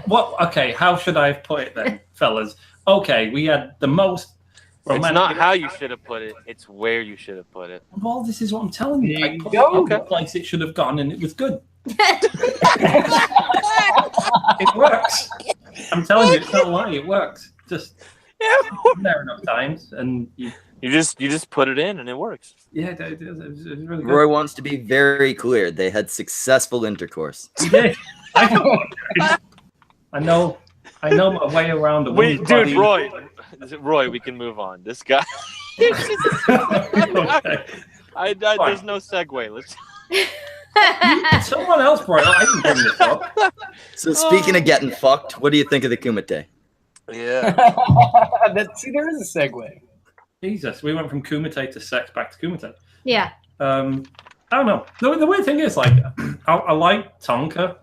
What? Okay. How should I have put it then, fellas? Okay, we had the most romantic. It's not how you should have put it. It's where you should have put it. Well, this is what I'm telling you. There I you put go. it in the place it should have gone, and it was good. It works. I'm telling you, it's not a lie. It works. Just there enough times, and you just put it in, and it works. Yeah, it was really good. Roy wants to be very clear. They had successful intercourse. We did. I know my way around the Wait, body. dude, Roy, we can move on. This guy. Okay. There's no segue. Let's. Someone else brought it up. I didn't bring this up. So speaking of getting fucked, what do you think of the Kumite? Yeah. See, there is a segue. Jesus, we went from Kumite to sex back to Kumite. Yeah. I don't know. The weird thing is, like, I like Tonka.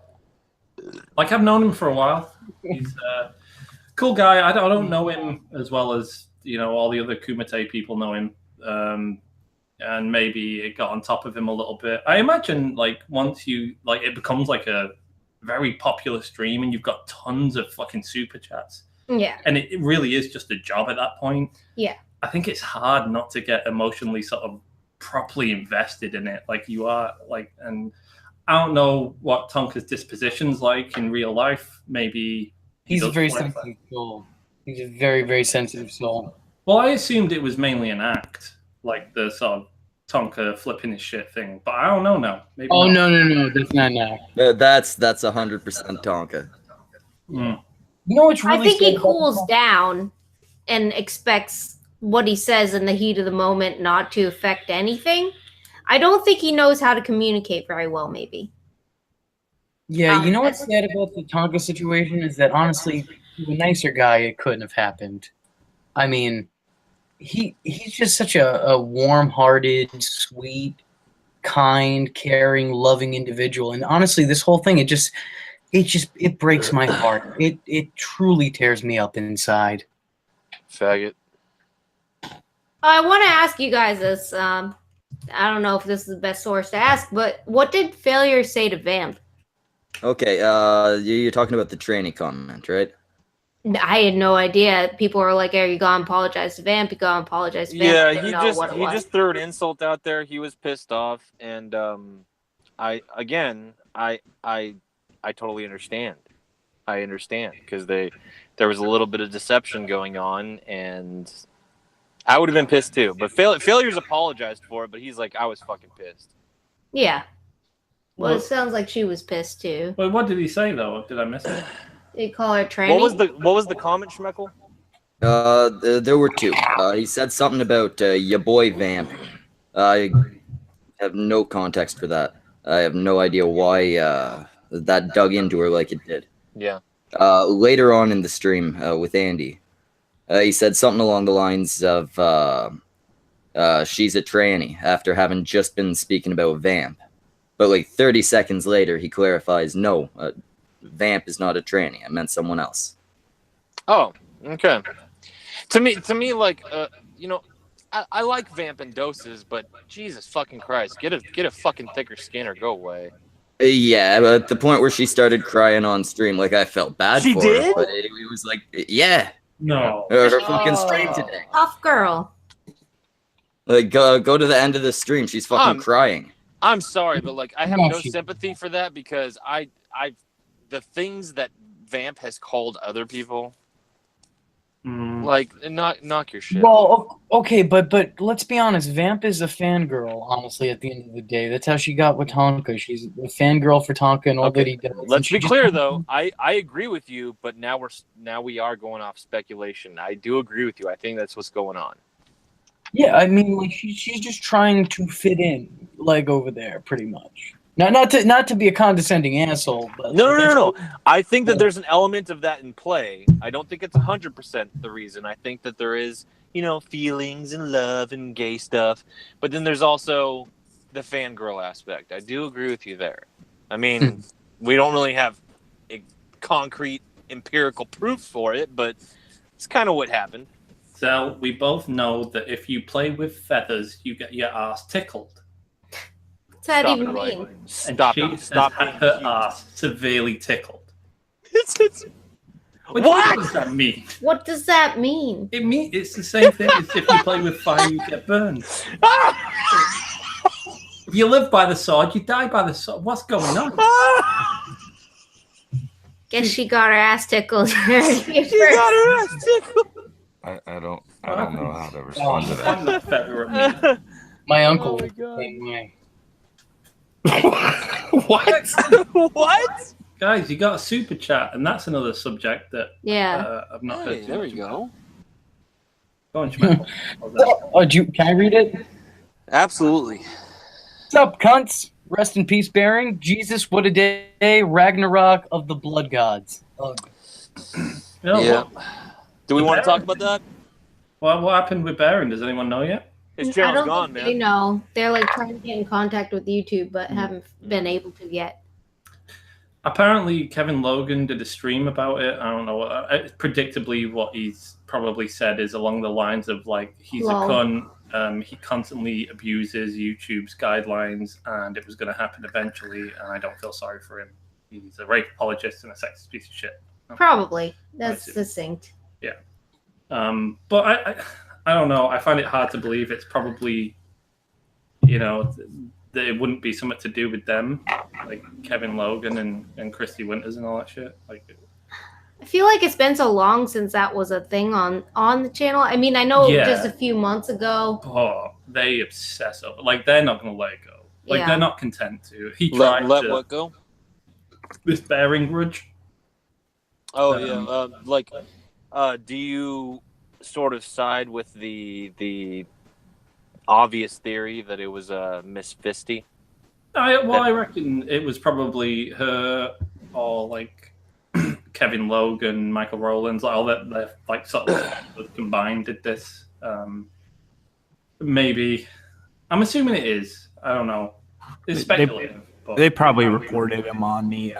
Like, I've known him for a while. He's a cool guy. I don't know him as well as, all the other Kumite people know him. And maybe it got on top of him a little bit. I imagine, like, once it becomes like a very popular stream and you've got tons of fucking super chats. Yeah. And it really is just a job at that point. Yeah. I think it's hard not to get emotionally sort of properly invested in it. Like you are, like, and I don't know what Tonka's disposition's like in real life. Maybe He's a does very flex that. sensitive soul. He's a very, very sensitive soul. Well, I assumed it was mainly an act, like the sort of Tonka flipping his shit thing. But I don't know now. Maybe Oh, not. no. That's not now. That's 100% Tonka. Mm. You know what's I really think he sad about cools this? down and expects what he says in the heat of the moment not to affect anything. I don't think he knows how to communicate very well, maybe. Yeah, you know what's sad about the Tonka situation is that honestly, to a nicer guy, it couldn't have happened. I mean, he's just such a warm-hearted, sweet, kind, caring, loving individual. And honestly, this whole thing, it breaks my heart. It truly tears me up inside. Faggot. I want to ask you guys this. I don't know if this is the best source to ask, but what did Failure say to Vamp? Okay, you're talking about the tranny comment, right? I had no idea. People were like, "Are you gonna apologize to Vamp? You gonna apologize to Vamp?" I Yeah, didn't he know what it was. just threw an insult out there. He was pissed off, and I totally understand. I understand because there was a little bit of deception going on, and I would have been pissed too. But Failure's apologized for it, but he's like, I was fucking pissed. Yeah. Well, it Well- sounds like she was pissed too. Well, what did he say though? Did I miss it? Did he call her tranny? What was the comment, Schmeckle? There were two. He said something about your boy Vamp. I have no context for that. I have no idea why that dug into her like it did. Yeah. Later on in the stream with Andy, he said something along the lines of she's a tranny after having just been speaking about Vamp. But like 30 seconds later, he clarifies, no, Vamp is not a tranny. I meant someone else. Oh, okay. To me, like, I like Vamp in doses, but Jesus fucking Christ, get a fucking thicker skin or go away. Yeah, but at the point where she started crying on stream, like I felt bad She for did? her. But it was like, yeah, No. her fucking stream today. Tough girl. Like, go to the end of the stream. She's fucking crying. I'm sorry, but like I have No, no she- sympathy for that because the things that Vamp has called other people, like knock your shit. Well, okay, but let's be honest. Vamp is a fangirl, honestly, at the end of the day. That's how she got with Tonka. She's a fangirl for Tonka and all that he does. Let's And she be just- clear though. I agree with you, but now we are going off speculation. I do agree with you. I think that's what's going on. Yeah, I mean, like she's just trying to fit in, like over there, pretty much. Not to be a condescending asshole, but No. I think that there's an element of that in play. I don't think it's 100% the reason. I think that there is, feelings and love and gay stuff, but then there's also the fangirl aspect. I do agree with you there. I mean, we don't really have a concrete empirical proof for it, but it's kind of what happened. So we both know that if you play with feathers, you get your ass tickled. What's that Stop even it, Roy. mean? Stop and she it. Stop has being had her cute. ass severely tickled. What? What does that mean? What does that mean? It's the same thing as if you play with fire, you get burned. If you live by the sword, you die by the sword. What's going on? Guess she got her ass tickled. She got her ass tickled. I don't know how to respond to that. Point that feather at me. my uncle Oh my was the God. same way. What? What? Guys, you got a super chat, and that's another subject that Yeah. I've not Hey, heard. there we go. Go on, Schmeckle. Oh, can I read it? Absolutely. What's up, cunts? Rest in peace, Bearing. Jesus, what a day! Ragnarok of the blood gods. Ugh. No, Yeah. what, Do we want to talk about that? what happened with Baron? Does anyone know yet? His I channel's don't gone, think they man. know. They're like trying to get in contact with YouTube, but haven't been able to yet. Apparently, Kevin Logan did a stream about it. I don't know. Predictably, what he's probably said is along the lines of like, he's Lol. a cunt. He constantly abuses YouTube's guidelines, and it was going to happen eventually. And I don't feel sorry for him. He's a rape apologist and a sexist piece of shit. Probably. That's see. succinct. But I don't know. I find it hard to believe it's probably, that it wouldn't be something to do with them, like Kevin Logan and Christy Winters and all that shit. Like, I feel like it's been so long since that was a thing on the channel. I mean, I know Yeah. just a few months ago. oh, they obsess over. Like, they're not gonna let it go. Like, Yeah. they're not content to. He tried Let to, what go? this bearing grudge. Oh yeah, do you sort of side with the obvious theory that it was Miss Fisty? I reckon it was probably her or like Kevin Logan, Michael Rowlands, all that they're like sort of combined did this. Maybe. I'm assuming it is. I don't know. It's speculative. But They probably reported him on the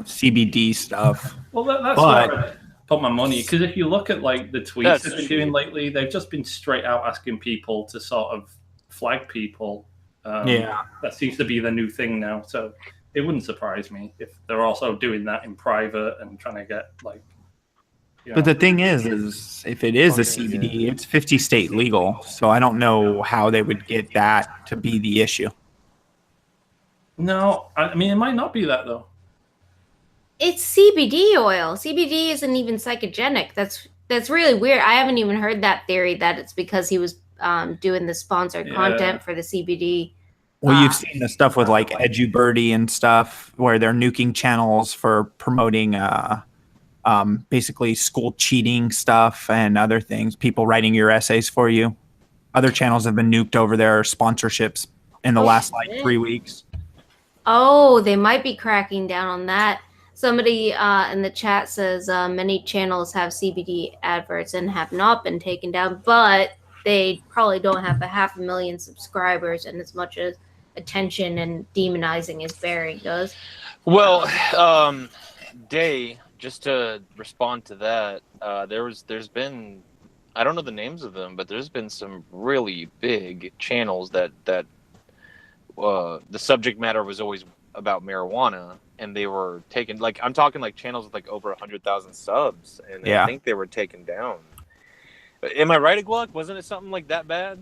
CBD stuff. well, that's but- where I put my money. Because if you look at like the tweets That's they've been true. doing lately, they've just been straight out asking people to sort of flag people. Yeah. That seems to be the new thing now. So it wouldn't surprise me if they're also doing that in private and trying to get like. You know, But the thing is if it is a CBD, it's 50 state legal. So I don't know how they would get that to be the issue. no, I mean it might not be that though. It's CBD oil. CBD isn't even psychogenic. That's really weird. I haven't even heard that theory that it's because he was doing the sponsored Yeah. content for the CBD. Well, you've seen the stuff with like EduBirdie and stuff where they're nuking channels for promoting basically school cheating stuff and other things. People writing your essays for you. Other channels have been nuked over their sponsorships in the last like shit. 3 weeks. Oh, they might be cracking down on that. Somebody in the chat says many channels have CBD adverts and have not been taken down, but they probably don't have 500,000 subscribers and as much as attention and demonizing as Barry does. Well, Day, just to respond to that, there's been, I don't know the names of them, but there's been some really big channels that the subject matter was always about marijuana, and they were taken, like, I'm talking like channels with like over 100,000 subs, and Yeah. I think they were taken down. Am I right, Agluck? Wasn't it something like that bad?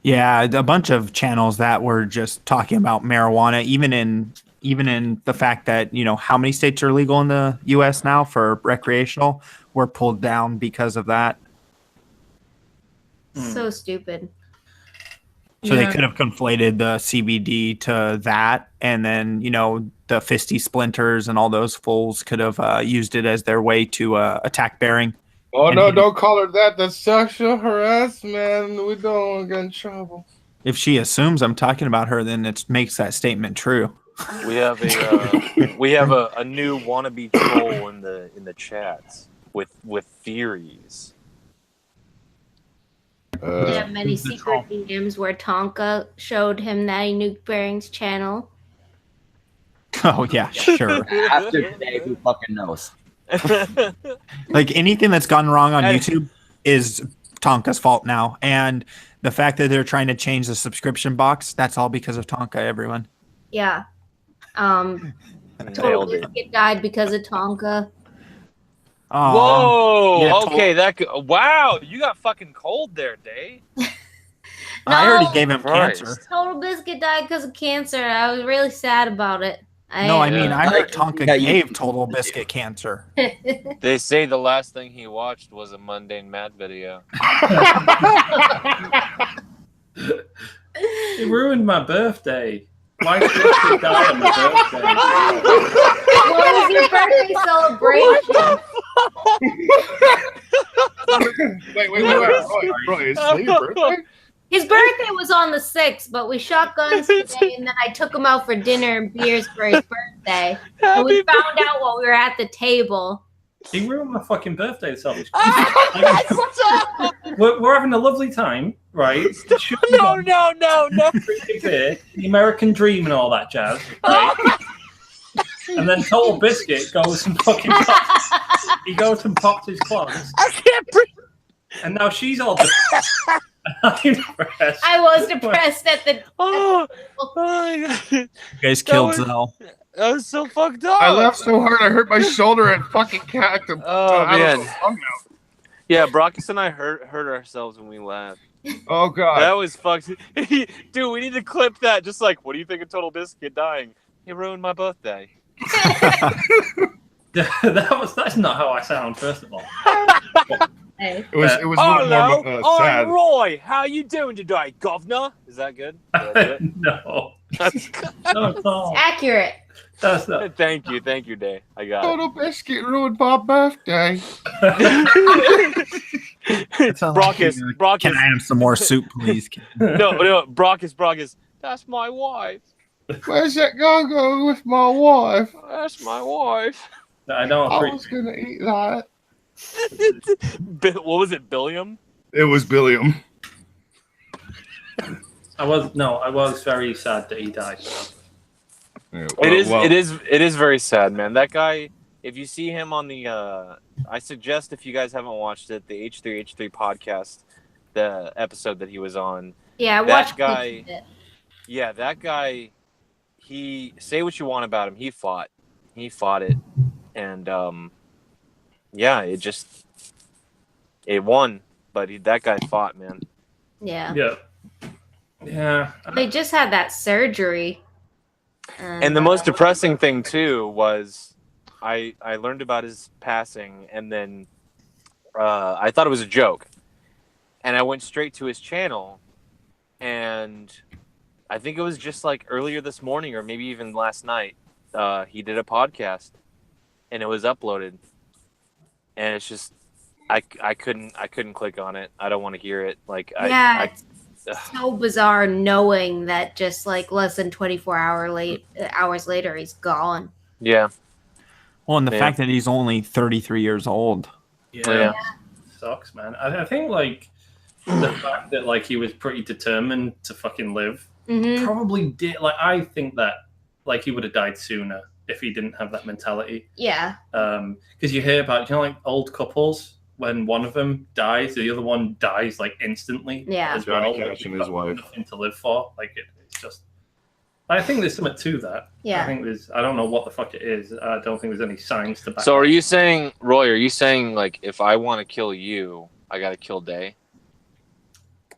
Yeah, a bunch of channels that were just talking about marijuana, even in the fact that, you know, how many states are legal in the US now for recreational were pulled down because of that. So stupid. So they could have conflated the CBD to that, and then, you know, the Fisty Splinters and all those fools could have used it as their way to attack Bering. Oh And no! he- Don't call her that. That's sexual harassment. We don't want to get in trouble. If she assumes I'm talking about her, then it makes that statement true. We have a new wannabe troll in the chats with theories. We have many secret DMs where Tonka showed him that he nuked Bering's channel. Oh yeah, sure. After today, who fucking knows? Like anything that's gone wrong on YouTube is Tonka's fault now, and the fact that they're trying to change the subscription box, that's all because of Tonka, everyone. Yeah. Total Nailed it. Biscuit died because of Tonka. Aw. Whoa! Yeah, Okay, wow, you got fucking cold there, Day. I already No. gave him Christ. cancer. Total Biscuit died because of cancer. I was really sad about it. No, I mean, I heard Tonka Yeah, you- gave Total Biscuit cancer. They say the last thing he watched was a Mundane Mad video. It ruined my birthday. Why did it die on my birthday? What was your birthday celebration? Wait. Bro, is today your birthday? His birthday was on the 6th, but we shot guns today, and then I took him out for dinner and beers for his birthday. And we found out while we were at the table. He ruined my fucking birthday celebration. What's up? We're having a lovely time, right? No. Drinking beer, the American dream and all that jazz. Right? And then Total Biscuit goes and fucking pops. He goes and pops his clogs. I can't breathe. And now she's all depressed. I'm depressed. I was depressed at the. Oh my God. You guys killed was- Zell. That was so fucked up. I laughed so hard I hurt my shoulder and fucking cacked him. Oh man. Yeah, Brockus and I hurt ourselves when we laughed. Oh God. That was fucked. Dude, we need to clip that. Just like, what do you think of Total Biscuit dying? He ruined my birthday. That's not how I sound. First of all, Hey. It was a little more sad. I'm Roy. How you doing today, governor? Is that good? Is that no, it? not at all. Accurate. That's not. Thank you, Dave. I got Total Biscuit ruined my birthday. it. Brockus. Can I have some more soup, please? No, Brockus. That's my wife. Where's that go with my wife? That's my wife. I don't I appreciate. was gonna eat that. What was it, Billiam? It was Billiam. I was very sad that he died. Yeah, It is very sad, man. That guy. If you see him on the, I suggest if you guys haven't watched it, the H3H3 podcast, the episode that he was on. Yeah, I That watched guy- clips of it. Yeah, that guy. He say what you want about him. He fought it, and yeah, it won. But that guy fought, man. Yeah. Yeah. They just had that surgery. And the most depressing thing too was I learned about his passing, and then I thought it was a joke, and I went straight to his channel, and I think it was just like earlier this morning or maybe even last night. He did a podcast, and it was uploaded, and it's just I couldn't click on it. I don't want to hear it. Like it's so bizarre knowing that just like less than 24 hours later he's gone. yeah. Well, and the Yeah. fact that he's only 33 years old. Yeah. Sucks, man. I think like the fact that like he was pretty determined to fucking live Hmm. probably did. Like I think that like he would have died sooner if he didn't have that mentality. Yeah. Because you hear about like old couples when one of them dies, the other one dies like instantly. Yeah. As Johnny well. Cash and They've his got wife. Nothing to live for. Like it's just. I think there's something to that. Yeah. I think there's. I don't know what the fuck it is. I don't think there's any signs to back. So are it. you saying, Roy? Are you saying like if I want to kill you, I gotta kill Day?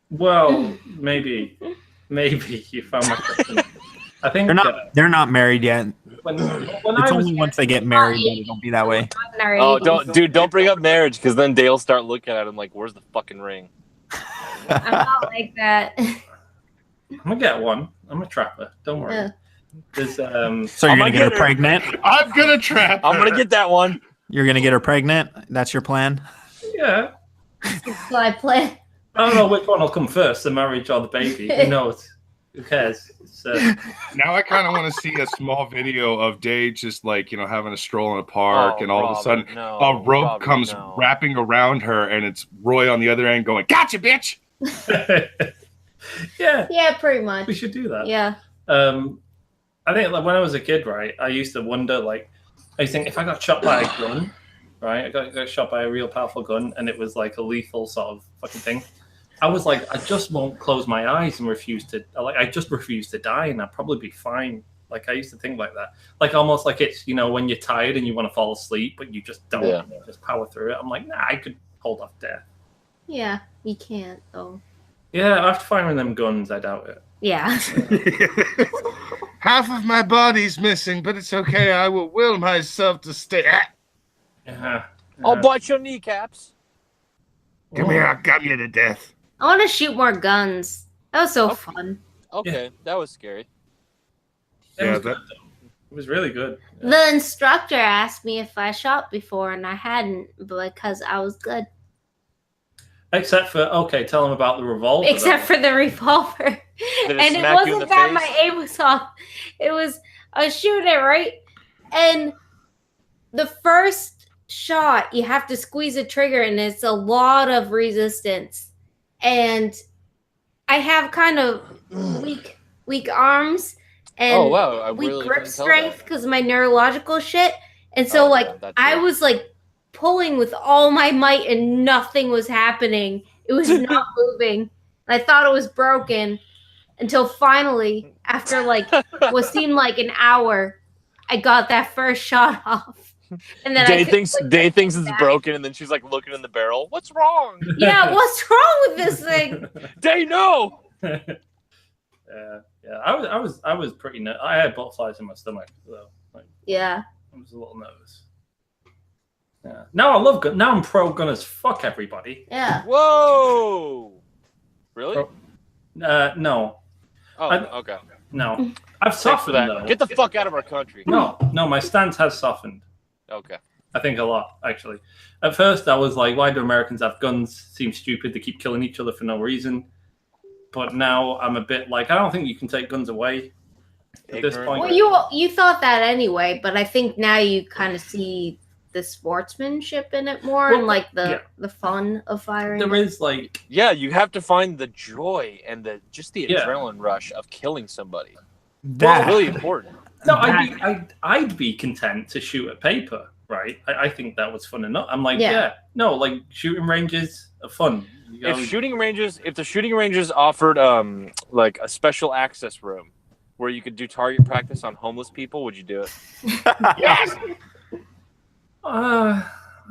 Well, maybe you found my question. I think They're not married yet. when It's I was only once they get married that it'll be that way. Oh, don't bring up marriage, because then Dale start looking at him like, "Where's the fucking ring?" I'm not like that. I'm gonna get one. I'm a trapper. Don't worry. Yeah. There's So you're I'm gonna gonna get her get her. pregnant? I'm gonna trap. I'm gonna get that one. You're gonna get her pregnant? That's your plan? yeah. So I play. I don't know which one will come first, the marriage or the baby. Who knows? Who cares? It's, Now I kind of want to see a small video of Day just like having a stroll in a park, Oh, and all of a Robin, sudden no, a rope Robin, comes no. wrapping around her, and it's Roy on the other end going, "Gotcha, bitch!" yeah, Yeah, pretty much. we should do that. Yeah. I think like when I was a kid, right, I used to wonder, like, I used to think if I got shot by a gun, right, I got shot by a real powerful gun, and it was like a lethal sort of fucking thing. I was like, I just won't close my eyes and I just refuse to die, and I'd probably be fine. Like I used to think like that, like almost like it's when you're tired and you want to fall asleep, but you just don't, Yeah. you just power through it. I'm like, nah, I could hold off death. Yeah, you can't though. Yeah, after firing them guns, I doubt it. Yeah. Half of my body's missing, but it's okay. I will will myself to stay. Yeah. I'll bite your kneecaps. Come here, I'll gum you to death. I want to shoot more guns. That was so Okay. fun. Okay, that was scary. It Yeah, was good, though. It was really good. The instructor asked me if I shot before, and I hadn't because I was good. Except for tell them about the revolver. Except for the revolver. Did it And it smack you in wasn't the that face? my aim was off. It was I was shooting it right, and the first shot you have to squeeze a trigger, and it's a lot of resistance. And I have kind of weak arms and Oh wow, I weak really grip couldn't tell strength that. because of my neurological shit. And so Oh, like yeah, that's I it. was like pulling with all my might and nothing was happening. It was not moving. I thought it was broken until finally, after like what seemed like an hour, I got that first shot off. And then Day thinks it's broken, and then she's like looking in the barrel. What's wrong? Yeah, what's wrong with this thing? Day, no. Yeah. I was pretty. I had butterflies in my stomach, so like, Yeah. I was a little nervous. Yeah. Now I love gun. Now I'm pro gun as fuck everybody. Yeah. Whoa. Really? No. Oh, okay. No. I've Thanks for softened that. though. Get the fuck out of our country. No, my stance has softened. Okay. I think a lot, actually. At first, I was like, why do Americans have guns? Seems stupid. They keep killing each other for no reason. But now I'm a bit like, I don't think you can take guns away at this point. Well, you thought that anyway, but I think now you kind of see the sportsmanship in it more, and like the fun of firing. There is like, you have to find the joy and the adrenaline rush of killing somebody. That's really important. No, I'd be content to shoot at paper, right? I think that was fun enough. I'm like, like shooting ranges are fun. If the shooting ranges offered like a special access room where you could do target practice on homeless people, would you do it? Yes. I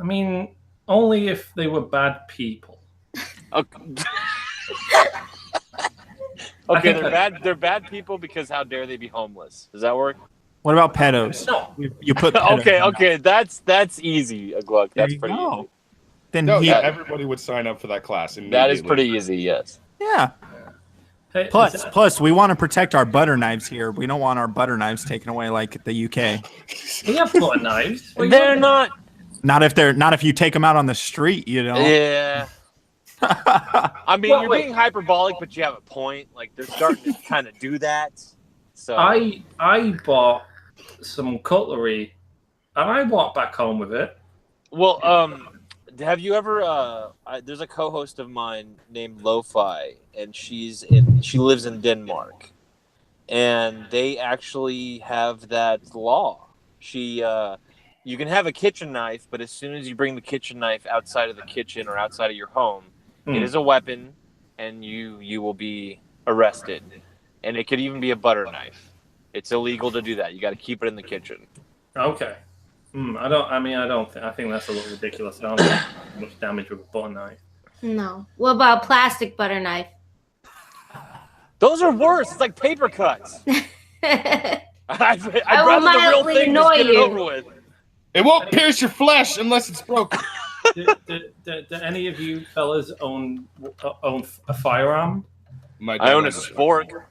mean, only if they were bad people. Okay, they're bad people because how dare they be homeless? Does that work? What about pedos? No. You put pedos okay, that's easy, Gluck. That's pretty go. easy. Then everybody would sign up for that class. That is pretty easy, yes. Yeah. Hey, Plus, we want to protect our butter knives here. We don't want our butter knives taken away like the UK. we have butter knives. They're not. Not if you take them out on the street, you know. Yeah. I mean, you're being hyperbolic, but you have a point. Like they're starting to kind of do that. So I bought some cutlery, and I walked back home with it. Well, have you ever? There's a co-host of mine named Lo-Fi, and she lives in Denmark, and they actually have that law. You can have a kitchen knife, but as soon as you bring the kitchen knife outside of the kitchen or outside of your home, it is a weapon, and you will be arrested. And it could even be a butter knife. It's illegal to do that. You got to keep it in the kitchen. Okay. I think that's a little ridiculous. I don't think much damage with a butter knife. No. What about plastic butter knife? Those are worse. It's like paper cuts. I'd rather the real thing just get it over with. It won't pierce your flesh unless it's broken. do any of you fellas own a firearm? I own a spork.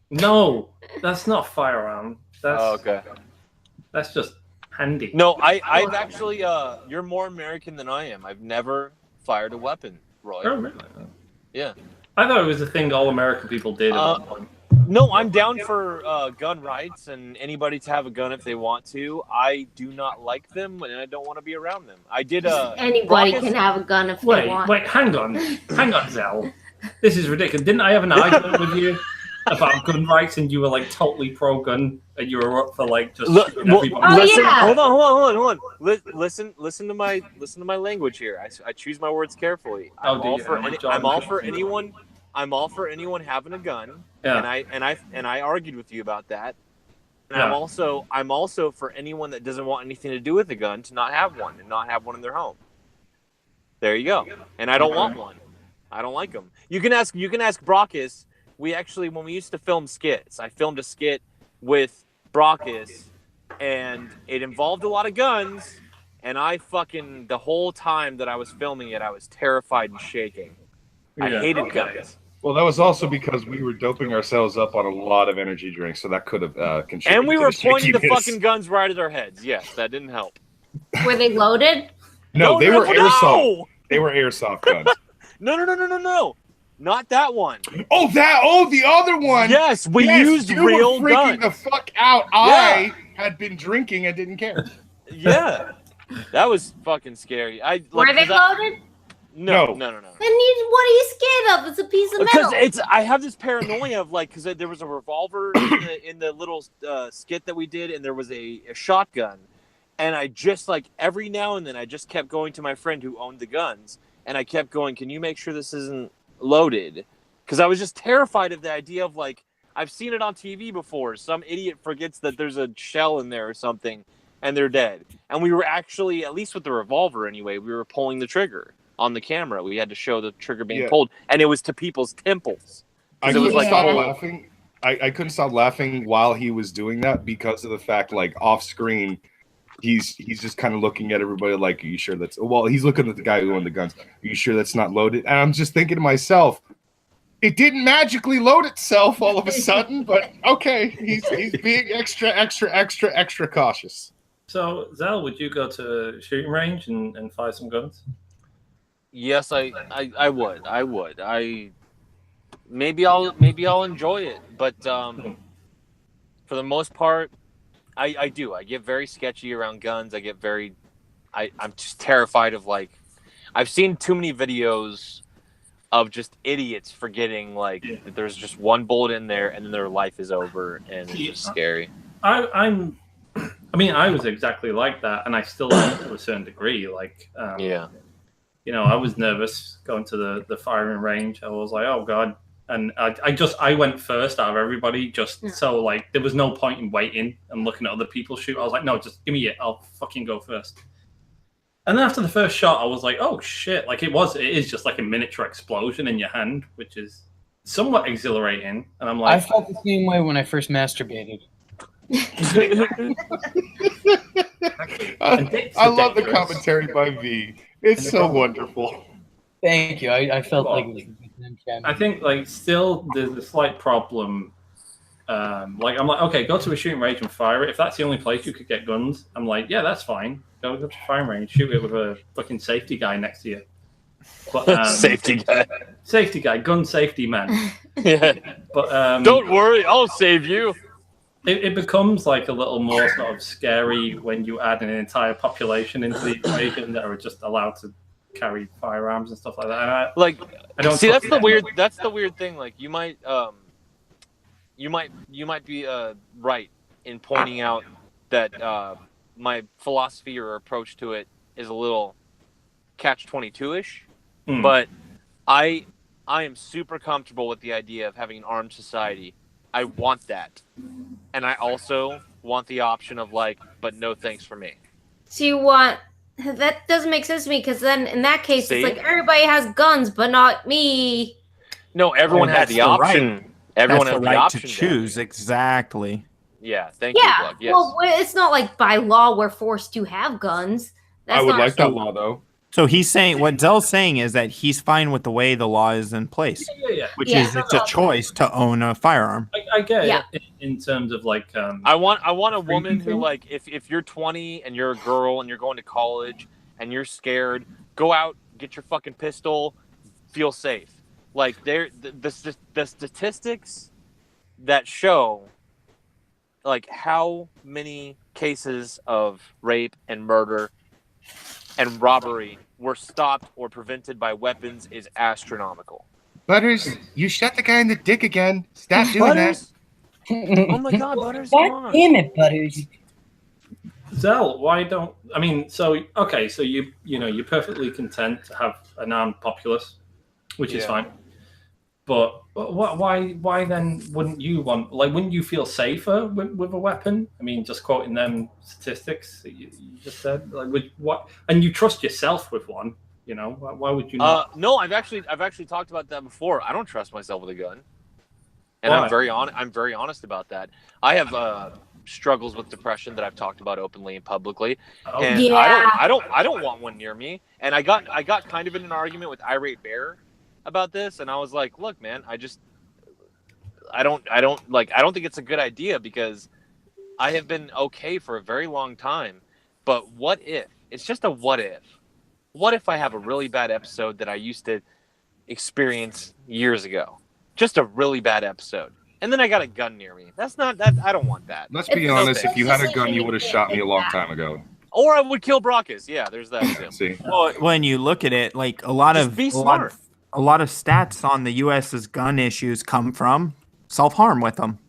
No, that's not a firearm. Okay. That's just handy. No, I've actually. You're more American than I am. I've never fired a weapon, Roy. Oh, really? Yeah. I thought it was a thing all American people did at one point. No, I'm down for gun rights and anybody to have a gun if they want to. I do not like them and I don't want to be around them. I did anybody can have a gun if they want. Wait, hang on, Zell. This is ridiculous. Didn't I have an argument with you about gun rights and you were like totally pro-gun and you were up for like just everybody? Hold on. Listen to my language here. I choose my words carefully. I'm all for anyone having a gun. Yeah. And I argued with you about that. And yeah. I'm also for anyone that doesn't want anything to do with a gun to not have one and not have one in their home. There you go. And I don't want one. I don't like them. You can ask Brockus. We actually, when we used to film skits, I filmed a skit with Brockus, and it involved a lot of guns. And the whole time that I was filming it, I was terrified and shaking. I hated guns. Well, that was also because we were doping ourselves up on a lot of energy drinks, so that could have contributed. And we were pointing the fucking guns right at our heads. Yes, that didn't help. Were they loaded? No, they were airsoft. They were airsoft guns. No. Not that one. Oh, the other one. Yes, we used real were freaking the fuck out. Yeah. I had been drinking and didn't care. Yeah. That was fucking scary. Were they loaded? No. Then what are you scared of? It's a piece of metal. Because I have this paranoia of because there was a revolver in the little skit that we did, and there was a shotgun, and I just every now and then I just kept going to my friend who owned the guns, and I kept going, "Can you make sure this isn't loaded?" Because I was just terrified of the idea of I've seen it on TV before. Some idiot forgets that there's a shell in there or something, and they're dead. And we were actually, at least with the revolver anyway, we were pulling the trigger on the camera. We had to show the trigger being pulled, and it was to people's temples. I It was couldn't like stop a whole- laughing. I couldn't stop laughing while he was doing that because of the fact, like, off screen, he's just kind of looking at everybody like, "Are you sure that's?" Well, he's looking at the guy who owned the guns. Are you sure that's not loaded? And I'm just thinking to myself, it didn't magically load itself all of a sudden, but okay, he's being extra cautious. So, Zell, would you go to a shooting range and fire some guns? Yes, I would. Maybe I'll enjoy it, but for the most part, I do. I get very sketchy around guns. I'm just terrified of, like, I've seen too many videos of just idiots forgetting, like, that there's just one bullet in there and then their life is over, and it's just scary. I was exactly like that, and I still am to a certain degree. Like, Yeah. you know, I was nervous going to the firing range. I was like, oh God. And I went first out of everybody, just so, like, there was no point in waiting and looking at other people shoot. I was like, no, just give me it. I'll fucking go first. And then after the first shot, I was like, oh shit. Like, it is just like a miniature explosion in your hand, which is somewhat exhilarating. And I'm like, I felt the same way when I first masturbated. I love the commentary by V. It's so wonderful. Thank you. I felt like it was I think, like, still there's a slight problem. Like, I'm like, okay, go to a shooting range and fire it. If that's the only place you could get guns, I'm like, yeah, that's fine. Go to a firing range, shoot it with a fucking safety guy next to you. But, Safety guy, gun safety man. Yeah. But don't worry, I'll save you. It becomes like a little more sort of scary when you add an entire population into the equation that are just allowed to carry firearms and stuff like that. And I don't see. That's the weird thing. Like, you might be right in pointing out that my philosophy or approach to it is a little catch-22-ish, but I am super comfortable with the idea of having an armed society. I want that, and I also want the option of, like, but no thanks for me. So you want that doesn't make sense to me, because then in that case See? it's like everybody has guns but not me. No, everyone had the option. Right. Everyone That's had the the right option to choose. Exactly. Yeah, thank you, Doug. Yes. Well, it's not like by law we're forced to have guns. That's I would not like that law, though. So he's saying what Zell's saying is that he's fine with the way the law is in place, which is it's a choice to own a firearm. I get it in terms of, like, I want a woman who, like, if you're 20 and you're a girl and you're going to college and you're scared, go out, get your fucking pistol, feel safe. Like, the statistics that show, like, how many cases of rape and murder and robbery were stopped or prevented by weapons is astronomical. Butters, you shot the guy in the dick again. Stop doing that. Oh my God, Butters! Come God on. damn it, Butters. Zell, why don't I mean? So okay, so you're perfectly content to have an armed populace, which is fine. But why then wouldn't you wouldn't you feel safer with a weapon? I mean, just quoting them statistics that you just said, like, and you trust yourself with one, you know, why would you not? No, I've actually talked about that before. I don't trust myself with a gun. And Why? I'm very honest about that. I have struggles with depression that I've talked about openly and publicly. And I don't want one near me. And I got kind of in an argument with Irate Bear about this, and I was like, look, man, I don't think it's a good idea, because I have been okay for a very long time. But what if? It's just a what if. What if I have a really bad episode that I used to experience years ago? Just a really bad episode. And then I got a gun near me. I don't want that. Let's be honest, if you had a gun, you would have shot me a long time ago. Or I would kill Brockus. Yeah, there's that too. See? Well, when you look at it, like a lot of stats on the U.S.'s gun issues come from self-harm with them.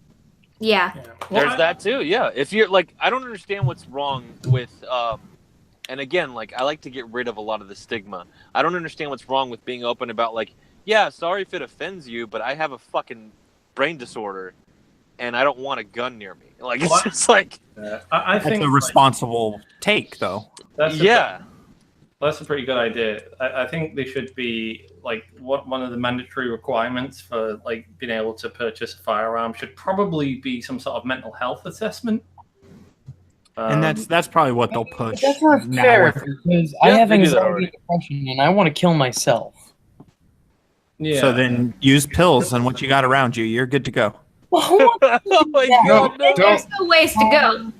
Yeah. There's that too. Yeah. If you're like, I don't understand what's wrong with, and again, like, I like to get rid of a lot of the stigma. I don't understand what's wrong with being open about, like, yeah, sorry if it offends you, but I have a fucking brain disorder, and I don't want a gun near me. Like it's just like I That's think a responsible take, though. that's yeah. That's a pretty good idea. I think they should be like one of the mandatory requirements for like being able to purchase a firearm should probably be some sort of mental health assessment. And that's probably what they'll But push. that's not now fair with- because I Yeah, have they do that anxiety already. and depression, and I want to kill myself. Yeah. So then use pills and what you got around you. You're good to go. Well, who wants Oh my Yeah. god, no. There's still ways to go.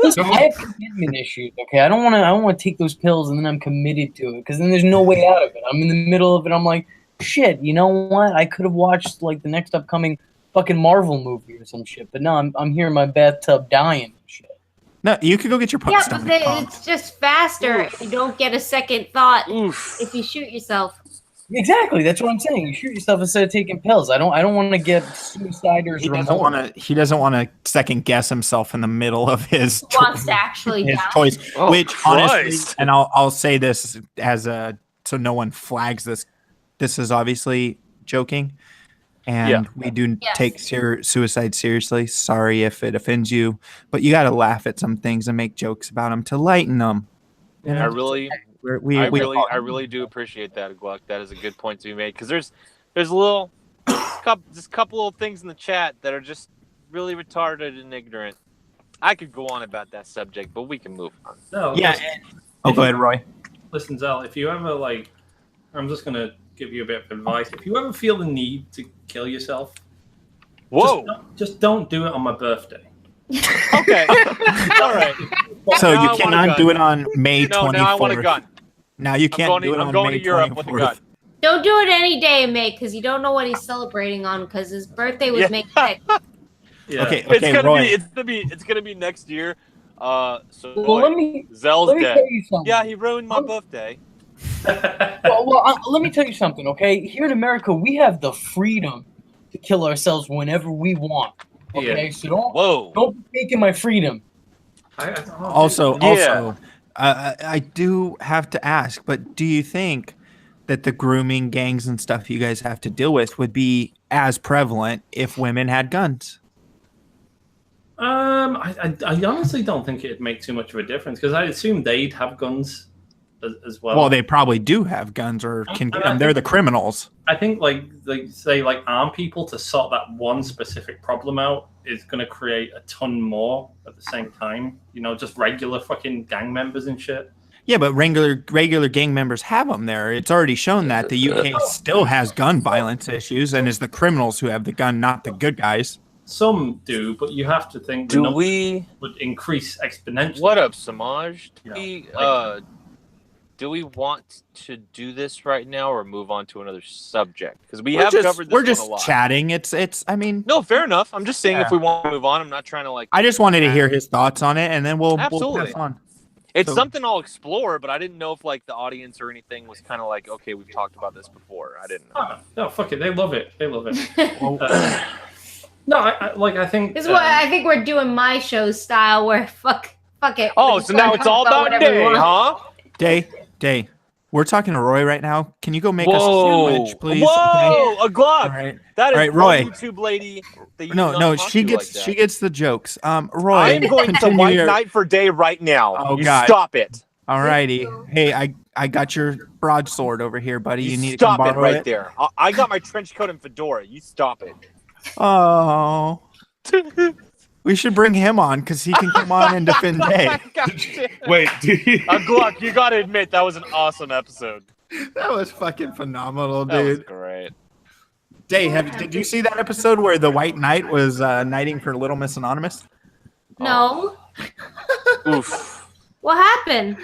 Listen, I have commitment issues. Okay, I don't want to take those pills and then I'm committed to it because then there's no way out of it. I'm in the middle of it. I'm like, shit. You know what? I could have watched like the next upcoming fucking Marvel movie or some shit, but no, I'm here in my bathtub dying and shit. No, you could go get your Yeah, stomach but pumped. it's just faster. Oof. You don't get a second thought Oof. if you shoot yourself. Exactly. That's what I'm saying. You shoot yourself instead of taking pills. I don't want to get suiciders. He doesn't want to. He doesn't want to second guess himself in the middle of his Wants to actually his die. choice. Oh, which honestly, Christ. and I'll say this as a so no one flags this. This is obviously joking, and Yeah. we do Yes. take suicide seriously. Sorry if it offends you, but you got to laugh at some things and make jokes about them to lighten them. I really We I really do appreciate that, Gluck. That is a good point to be made because there's a little couple of things in the chat that are just really retarded and ignorant. I could go on about that subject, but we can move on. No, yeah. Oh, go ahead, Roy. Listen, Zell, if you ever like, I'm just gonna give you a bit of advice. If you ever feel the need to kill yourself, Whoa. just don't do it on my birthday. Okay. All right. So Now I you want a cannot gun. do it on May 24th. No, now I want a gun. Now you can't do it I'm on going May to Europe with a 24th. gun. Don't do it any day, mate, because you don't know what he's celebrating on. Because his birthday was Yeah. May 6th. Yeah. Okay, Roy. It's gonna be next year. So Well, Zell's let me dead. tell you something. Yeah, he ruined my birthday. Let me tell you something, okay? Here in America, we have the freedom to kill ourselves whenever we want. Okay, Yeah. so Whoa. don't be taking my freedom. Also, Yeah. I do have to ask, but do you think that the grooming gangs and stuff you guys have to deal with would be as prevalent if women had guns? I honestly don't think it'd make too much of a difference because I assume they'd have guns as well. Well, they probably do have guns or can get them. They're the criminals. I think like say like arm people to sort that one specific problem out is going to create a ton more at the same time. You know, just regular fucking gang members and shit. Yeah, but regular gang members have them there. It's already shown that the UK still has gun violence issues and is the criminals who have the gun, not the good guys. Some do, but you have to think the Do number we? would increase exponentially. What up, Samaj? Yeah. Do we want to do this right now or move on to another subject? Because we We're have just, covered this we're one just a lot. chatting. It's. I mean, No, fair enough. I'm just saying Yeah. if we want to move on, I'm not trying to like. I just wanted to hear his thoughts on it, and then we'll Absolutely. pass on. It's So- something I'll explore, but I didn't know if like the audience or anything was kind of like, okay, we've talked about this before. I didn't know. Oh, no, fuck it. They love it. They love it. Well, No, I think. This is what I think we're doing my show style, where fuck it. Oh, We so just now wanna it's talk all about whatever we Day, want. huh? Day. We're talking to Roy right now. Can you go make us a Whoa! sandwich, please? Whoa! Okay. A Glock. All right. That is All right, Roy. one YouTube lady. That you No, don't no, talk she to gets like she that. gets the jokes. Roy, I'm going to continue White your- Night for Day right now. Oh, you God. stop it. All righty. Hey, I got your broadsword over here, buddy. You need to stop come it borrow right it. there. I got my trench coat and fedora. You stop it. Oh, we should bring him on because he can come on and defend Day. Wait, do you, Gluck, you got to admit that was an awesome episode. That was fucking phenomenal, That was dude. great. Day, did you see that episode where the White Knight was knighting for Little Miss Anonymous? No. Oof. What happened?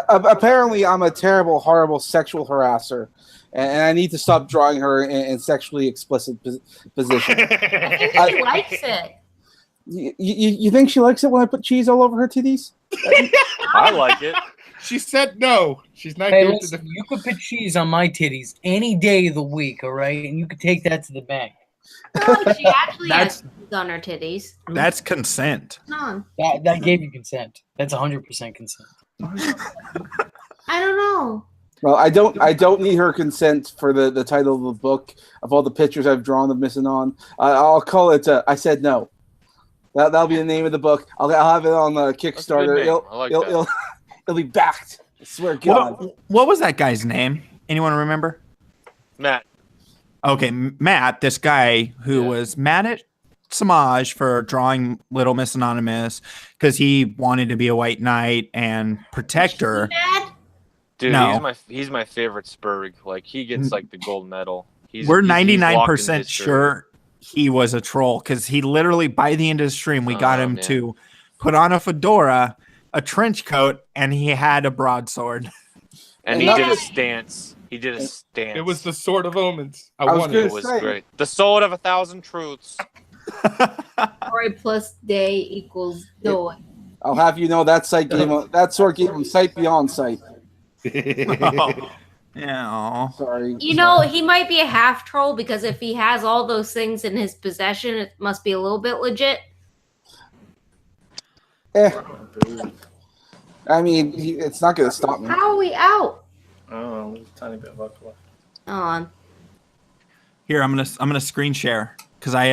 Apparently, I'm a terrible, horrible sexual harasser, and I need to stop drawing her in sexually explicit positions. I think she likes it. You think she likes it when I put cheese all over her titties? I like it. She said no. She's not Hey, going to listen, the. you could put cheese on my titties any day of the week, all right? And you could take that to the bank. Oh, she actually That's- has cheese on her titties. That's consent. No, That gave you consent. That's 100% consent. I don't know. Well, I don't need her consent for the title of the book of all the pictures I've drawn of Miss Anon. I'll call it. I said no. That'll be the name of the book. I'll have it on Kickstarter. It'll be backed. I swear to God. What was that guy's name? Anyone remember? Matt. Okay, Matt. This guy who was mad at Samaj for drawing Little Miss Anonymous because he wanted to be a white knight and protect her. Mad? Dude, No. he's my favorite Spurg. Like he gets like the gold medal. We're 99% sure he was a troll because he literally by the end of the stream we got him to put on a fedora, a trench coat, and he had a broadsword. And he did a stance. He did a stance. It was the Sword of Omens. It was great. The Sword of 1,000 Truths. Roy plus day equals Doy. I'll have you know that sword gave him sight beyond sight. Yeah. Sorry. You know, he might be a half troll because if he has all those things in his possession, it must be a little bit legit. I mean, it's not going to stop me. How are we out? Oh, there's a tiny bit of vodka left. On. Here, I'm gonna screen share because I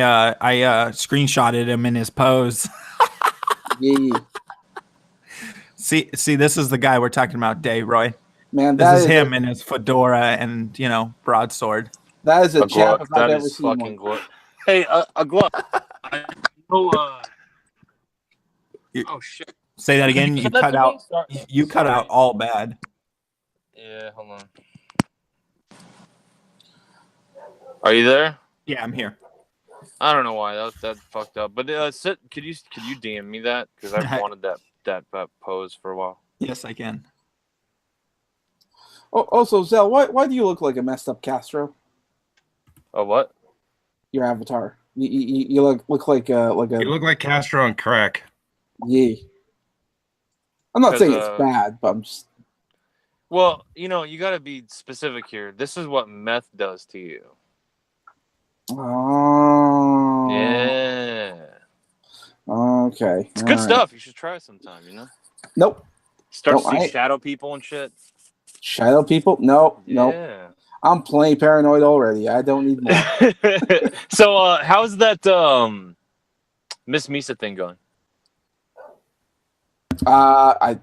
screenshotted him in his pose. Yeah. See, this is the guy we're talking about, Dave Roy. Man, this is him in his fedora and broadsword. That is a chap if I've ever seen fucking one. Hey, a glove. Oh shit. Say that again. You cut out. You cut out all bad. Yeah, hold on. Are you there? Yeah, I'm here. I don't know why that fucked up. But could you DM me that because I've wanted that pose for a while. Yes, I can. Oh, also, Zell, why do you look like a messed up Castro? Oh, what? Your avatar. You look like a. You look like Castro on crack. Yeah. I'm not saying it's bad, but I'm just. Well, you got to be specific here. This is what meth does to you. Oh. Yeah. Okay. It's good stuff. You should try it sometime, Nope. Start to see shadow people and shit. Shadow people? Nope. Yeah. Nope. I'm plenty paranoid already. I don't need more. So, how's that Miss Misa thing going? I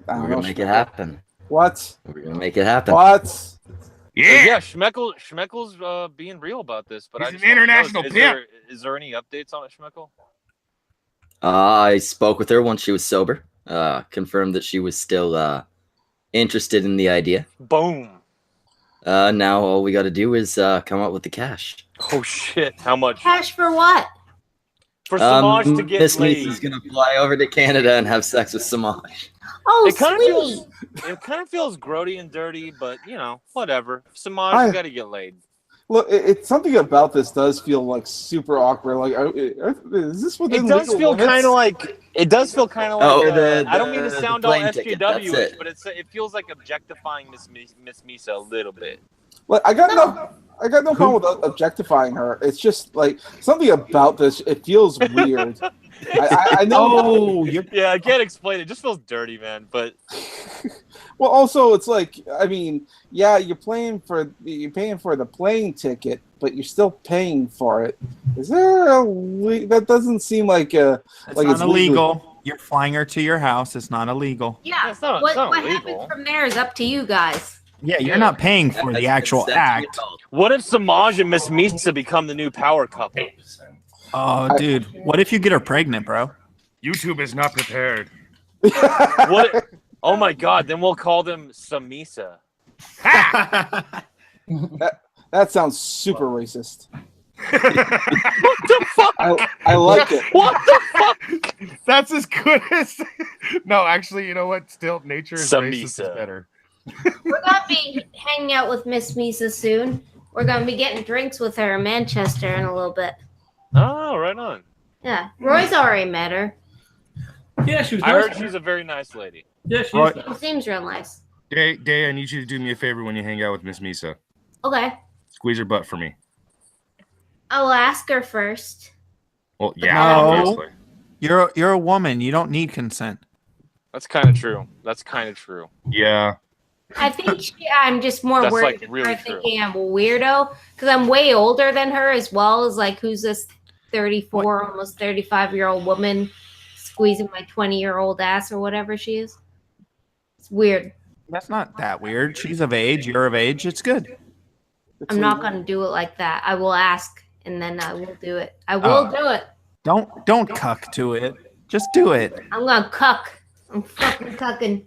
We're don't gonna know. make it happen. What? We're gonna make it happen. What? Yeah, Schmeckel's being real about this, but He's an international pimp. Is there any updates on it, Schmeckel? I spoke with her once she was sober. Confirmed that she was still interested in the idea. Boom. Now all we got to do is come up with the cash. Oh shit! How much? Cash for what? For Samaj to get Miss laid. Misa's gonna fly over to Canada and have sex with Samaj. Oh, It kind sweet. of feels grody and dirty, but whatever. Samaj got to get laid. Look, it's something about this does feel like super awkward. Like, is this within It does legal feel limits? kind of like. It does feel kind of like. I don't mean to the sound all plane ticket, that's SJW-ish, it. but it feels like objectifying Miss Misa a little bit. Like, I got no problem with objectifying her. It's just like something about this. It feels weird. I know. Yeah, I can't explain it. It just feels dirty, man. But Well, also, it's like, I mean, yeah, you're paying for the plane ticket, but you're still paying for it. Is there that doesn't seem like It's like not it's illegal. You're flying her to your house. It's not illegal. Yeah. it's not What illegal. happens from there is up to you guys. Yeah, you're not paying for the actual act. What if Samaj and Miss Misa become the new power couple? 8%. Oh, dude. What if you get her pregnant, bro? YouTube is not prepared. What? Oh my God! Then we'll call them Samisa. that sounds super racist. What the fuck? I like it. What the fuck? That's as good as. No, actually, you know what? Still, nature is racist is Samisa. better. We're gonna be hanging out with Miss Misa soon. We're gonna be getting drinks with her in Manchester in a little bit. Oh, right on. Yeah, Roy's already met her. Yeah, she was I nice. heard she's a very nice lady. Yeah, she's Right. nice. She seems real nice. Day, I need you to do me a favor when you hang out with Miss Misa. Okay, Squeeze her butt for me. I'll ask her first. Well, yeah, No. obviously. You're a woman. You don't need consent. That's kind of true. Yeah. I think I'm just more That's, worried like, really about her true. thinking I'm a weirdo because I'm way older than her as well as like who's this 34, almost 35-year-old woman squeezing my 20-year-old ass or whatever she is. It's weird. That's not that weird. She's of age. You're of age. It's good. I'm not gonna do it like that. I will ask and then I will do it. I will do it. Don't cuck to it. Just do it. I'm gonna cuck. I'm fucking cucking.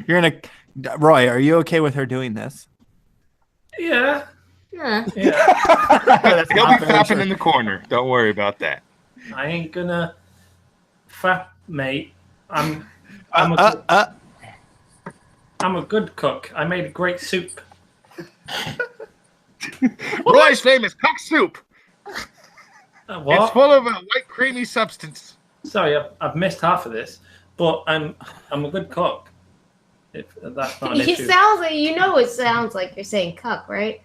You're gonna. Roy, are you okay with her doing this? Yeah. Yeah. That's He'll not be very fapping true. in the corner. Don't worry about that. I ain't gonna fap, mate. I'm a good cook. I made a great soup. Roy's famous cock soup. What? It's full of a white creamy substance. Sorry, I've missed half of this, but I'm a good cook. If that's not an It issue. sounds like it sounds like you're saying cuck, right?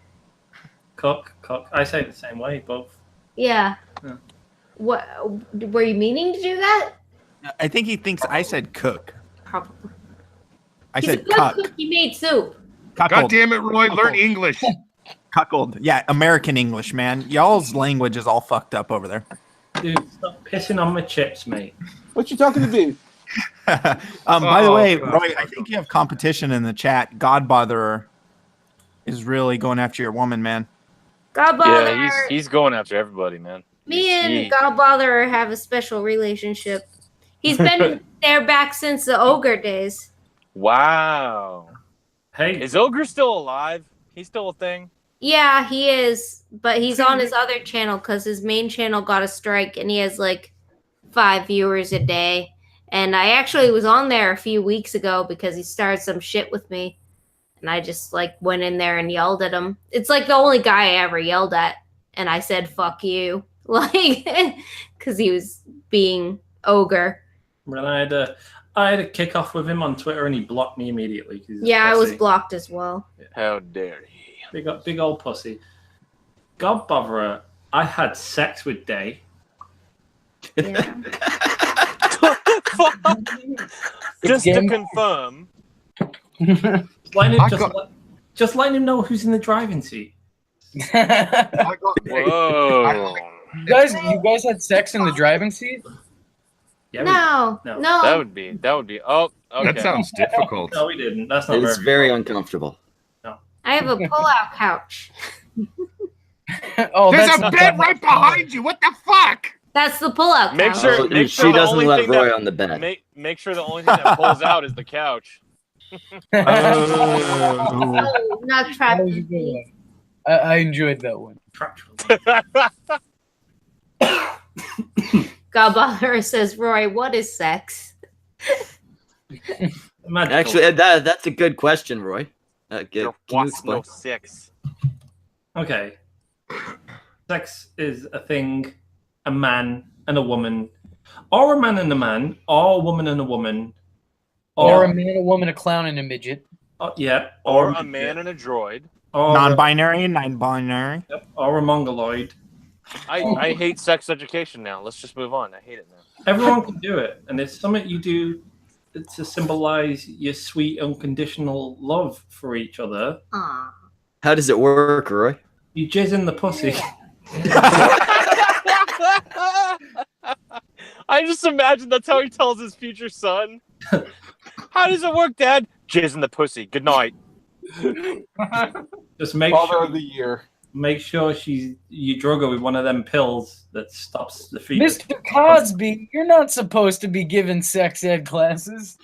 Cook. I say it the same way, both. Yeah. Yeah. What were you meaning to do that? I think he thinks I said cook. Probably. I He's a said good cuck. cook. He made soup. God Cuckold. damn it, Roy, learn English. Cuckold. Yeah, American English, man. Y'all's language is all fucked up over there. Dude, stop pissing on my chips, mate. What you talking to me? By the way, God. Roy, I think you have competition in the chat. Godbotherer is really going after your woman, man. Godbother. Yeah, he's going after everybody, man. Me and Godbother have a special relationship. He's been there back since the ogre days. Wow. Hey, Is Ogre still alive? He's still a thing? Yeah, he is, but he's on his other channel because his main channel got a strike and he has like 5 viewers a day. And I actually was on there a few weeks ago because he started some shit with me. And I just like went in there and yelled at him. It's like the only guy I ever yelled at. And I said, fuck you. Like, because he was being ogre. well, I had a kickoff with him on Twitter and he blocked me immediately. 'Cause he's a Yeah, I was pussy. blocked as well. How dare he? Big old pussy. God botherer, I had sex with Day. Yeah. Just to game- confirm, Just letting him know who's in the driving seat. I got, whoa. You guys had sex in the driving seat? Yeah, No. That would be, oh, okay. That sounds difficult. No, we didn't. That's not It's very uncomfortable. I have a pull-out couch. Oh, There's that's a bed right behind you. What the fuck? That's the pull-out Make couch. sure- Oh, make she sure the doesn't only let thing Roy that- on the bed. Make sure the only thing that pulls out is the couch. Oh, not That trapped. was a good one. I enjoyed that one. Godbother says, Roy, what is sex? Actually, that's a good question, Roy. Can you explain? No six. Okay. Sex is a thing, a man and a woman, or a man and a man, or a woman and a woman, Or a man, a woman, a clown, and a midget. yeah, Or a man and a droid. or Non-binary, non-binary. or a mongoloid. I hate sex education now. Let's just move on. I hate it now. Everyone can do it, and it's something you do to symbolize your sweet, unconditional love for each other. Aw. How does it work, Roy? You jizz in the pussy. I just imagine that's how he tells his future son. How does it work, Dad? Jizz in the pussy. Good night. Just make Father sure of the year. you drug her with one of them pills that stops the fetus. Mr. Cosby, you're not supposed to be giving sex ed classes.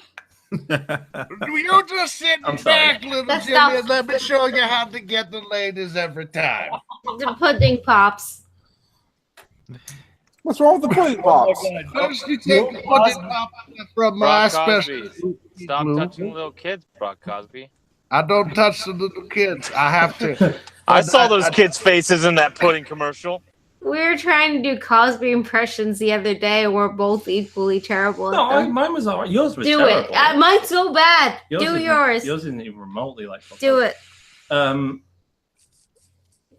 You just sit I'm sorry. back, little That's Jimmy, not- and let me show you how to get the ladies every time. The pudding pops. What's wrong with the pudding pops? Oh my God. First, you take the pudding pop from my Brock Cosby. special. Stop touching little kids, Brock Cosby. I don't touch the little kids. I have to. I saw those kids' faces in that pudding commercial. We were trying to do Cosby impressions the other day, and we're both equally terrible at No, them. mine was alright. Yours was Do terrible. it. Mine's so bad. Do isn't- yours. Yours isn't even remotely like. Do it.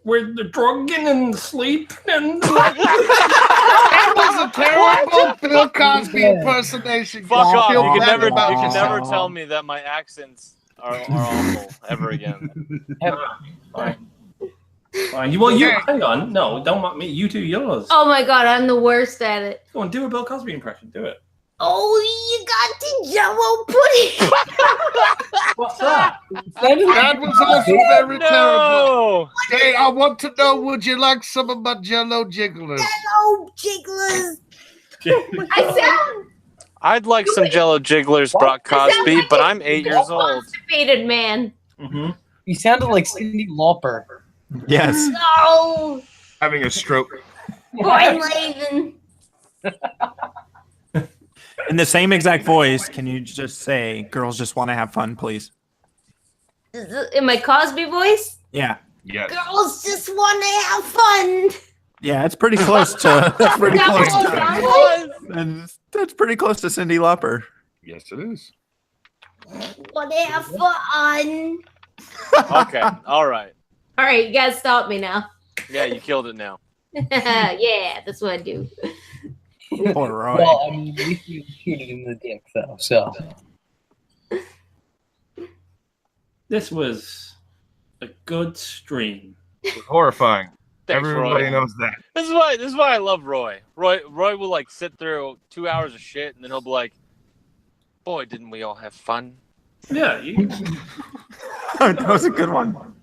With the drugging and the sleep and. That was a terrible Bill Cosby impersonation. Fuck off. Feel You can bad never about you can yourself. never tell me that my accents are awful ever again. Fine. Well, you hang on. No, don't mock me. You do yours. Oh my god, I'm the worst at it. Go on, do a Bill Cosby impression. Do it. Oh, you got the Jello pudding. What's that? That was also very terrible. No. Hey, I want to know, would you like some of my Jello jigglers? Jello jigglers. I sound I'd like some Jello jigglers, Brock Cosby, like but a I'm 8 years old. constipated man. Mm-hmm. You sounded like Cyndi Lauper. Yes. No, Having a stroke. I'm leaving. In the same exact voice, can you just say, girls just want to have fun, please? In my Cosby voice, Yeah. Yes. girls just want to have fun. Yeah, it's pretty close to. That's pretty Is that close what it to. sounds like? And that's pretty close to Cyndi Lauper. Yes, it is. Want to have fun. Okay, all right. All right, you guys stop me now. Yeah, you killed it now. Yeah, that's what I do. Poor Roy. Well, I mean, at least you shoot it in the dick, though. So This was a good stream. It was horrifying. Thanks, Everybody Roy. knows that. This is why I love Roy. Roy will like sit through 2 hours of shit, and then he'll be like, "Boy, didn't we all have fun?" Yeah, That was a good one.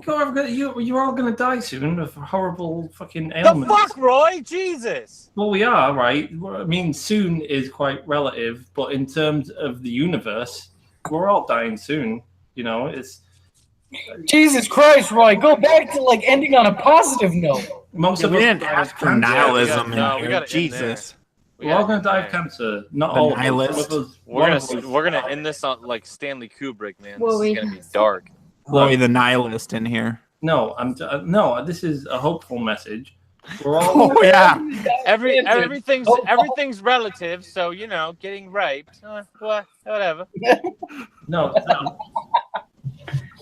you're all gonna die soon of horrible fucking The ailments. fuck, Roy? Jesus. Well, we are, right? I mean, soon is quite relative, but in terms of the universe, we're all dying soon. You know, it's Jesus Christ, Roy, go back to like ending on a positive note. most Yeah, of we us didn't die of ask for cancer. nihilism we gotta in here. end Jesus. We're all gonna die of cancer. Not The all of us. nihilist. Some of us- We're one of us- gonna end this on like Stanley Kubrick, man. Well, This is gonna be dark. Roy the nihilist in here. No, no. This is a hopeful message. We're all. Oh, yeah. Everything's relative, so you know, getting raped, whatever. No.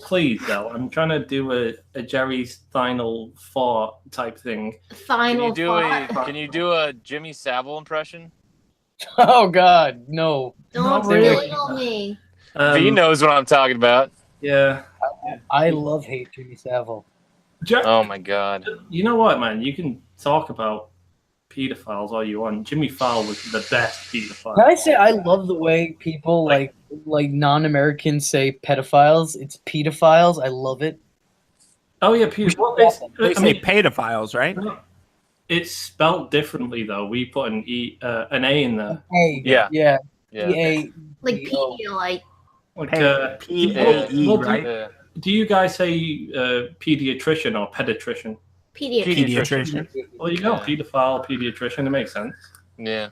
Please, though. I'm trying to do a Jerry's final thought type thing. Final thought. Can you do a Jimmy Savile impression? Oh God, no. Don't really. kill me. He knows what I'm talking about. Yeah. I love hate Jimmy Savile. Oh my god. You know what, man? You can talk about pedophiles all you want. Jimmy Fallon was the best pedophile. Can I say I love the way people like non-Americans say pedophiles? It's pedophiles. I love it. Oh yeah, pedophiles. They say pedophiles, right? It's spelled differently though. We put an A in there. Hey, Yeah. yeah. Yeah. P-A- Like P-O. Pedialyte. Like P-A-E, well, right? Yeah. do you guys say pediatrician or pediatrician? Pediatrician. Well, you know, Yeah. pedophile, pediatrician. It makes sense. Yeah.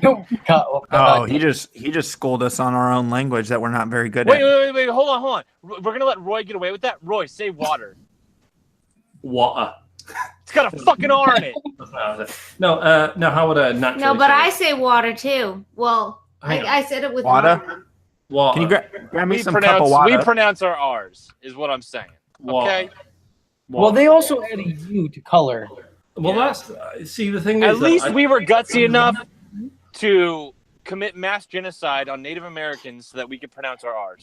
No, God, Oh, he just schooled us on our own language that we're not very good Wait, at. wait. Hold on. We're gonna let Roy get away with that. Roy, say water. Water. It's got a fucking R in it. No, how would I naturally No, but say I it? say water too. Well, Hang on. I said it with Water? water. Water. Can you grab me We some cup of water? pronounce our R's, is what I'm saying. Water. Okay. Well, they also add a U to color. Well, that's see the thing is At least that we were gutsy enough to commit mass genocide on Native Americans so that we could pronounce our R's.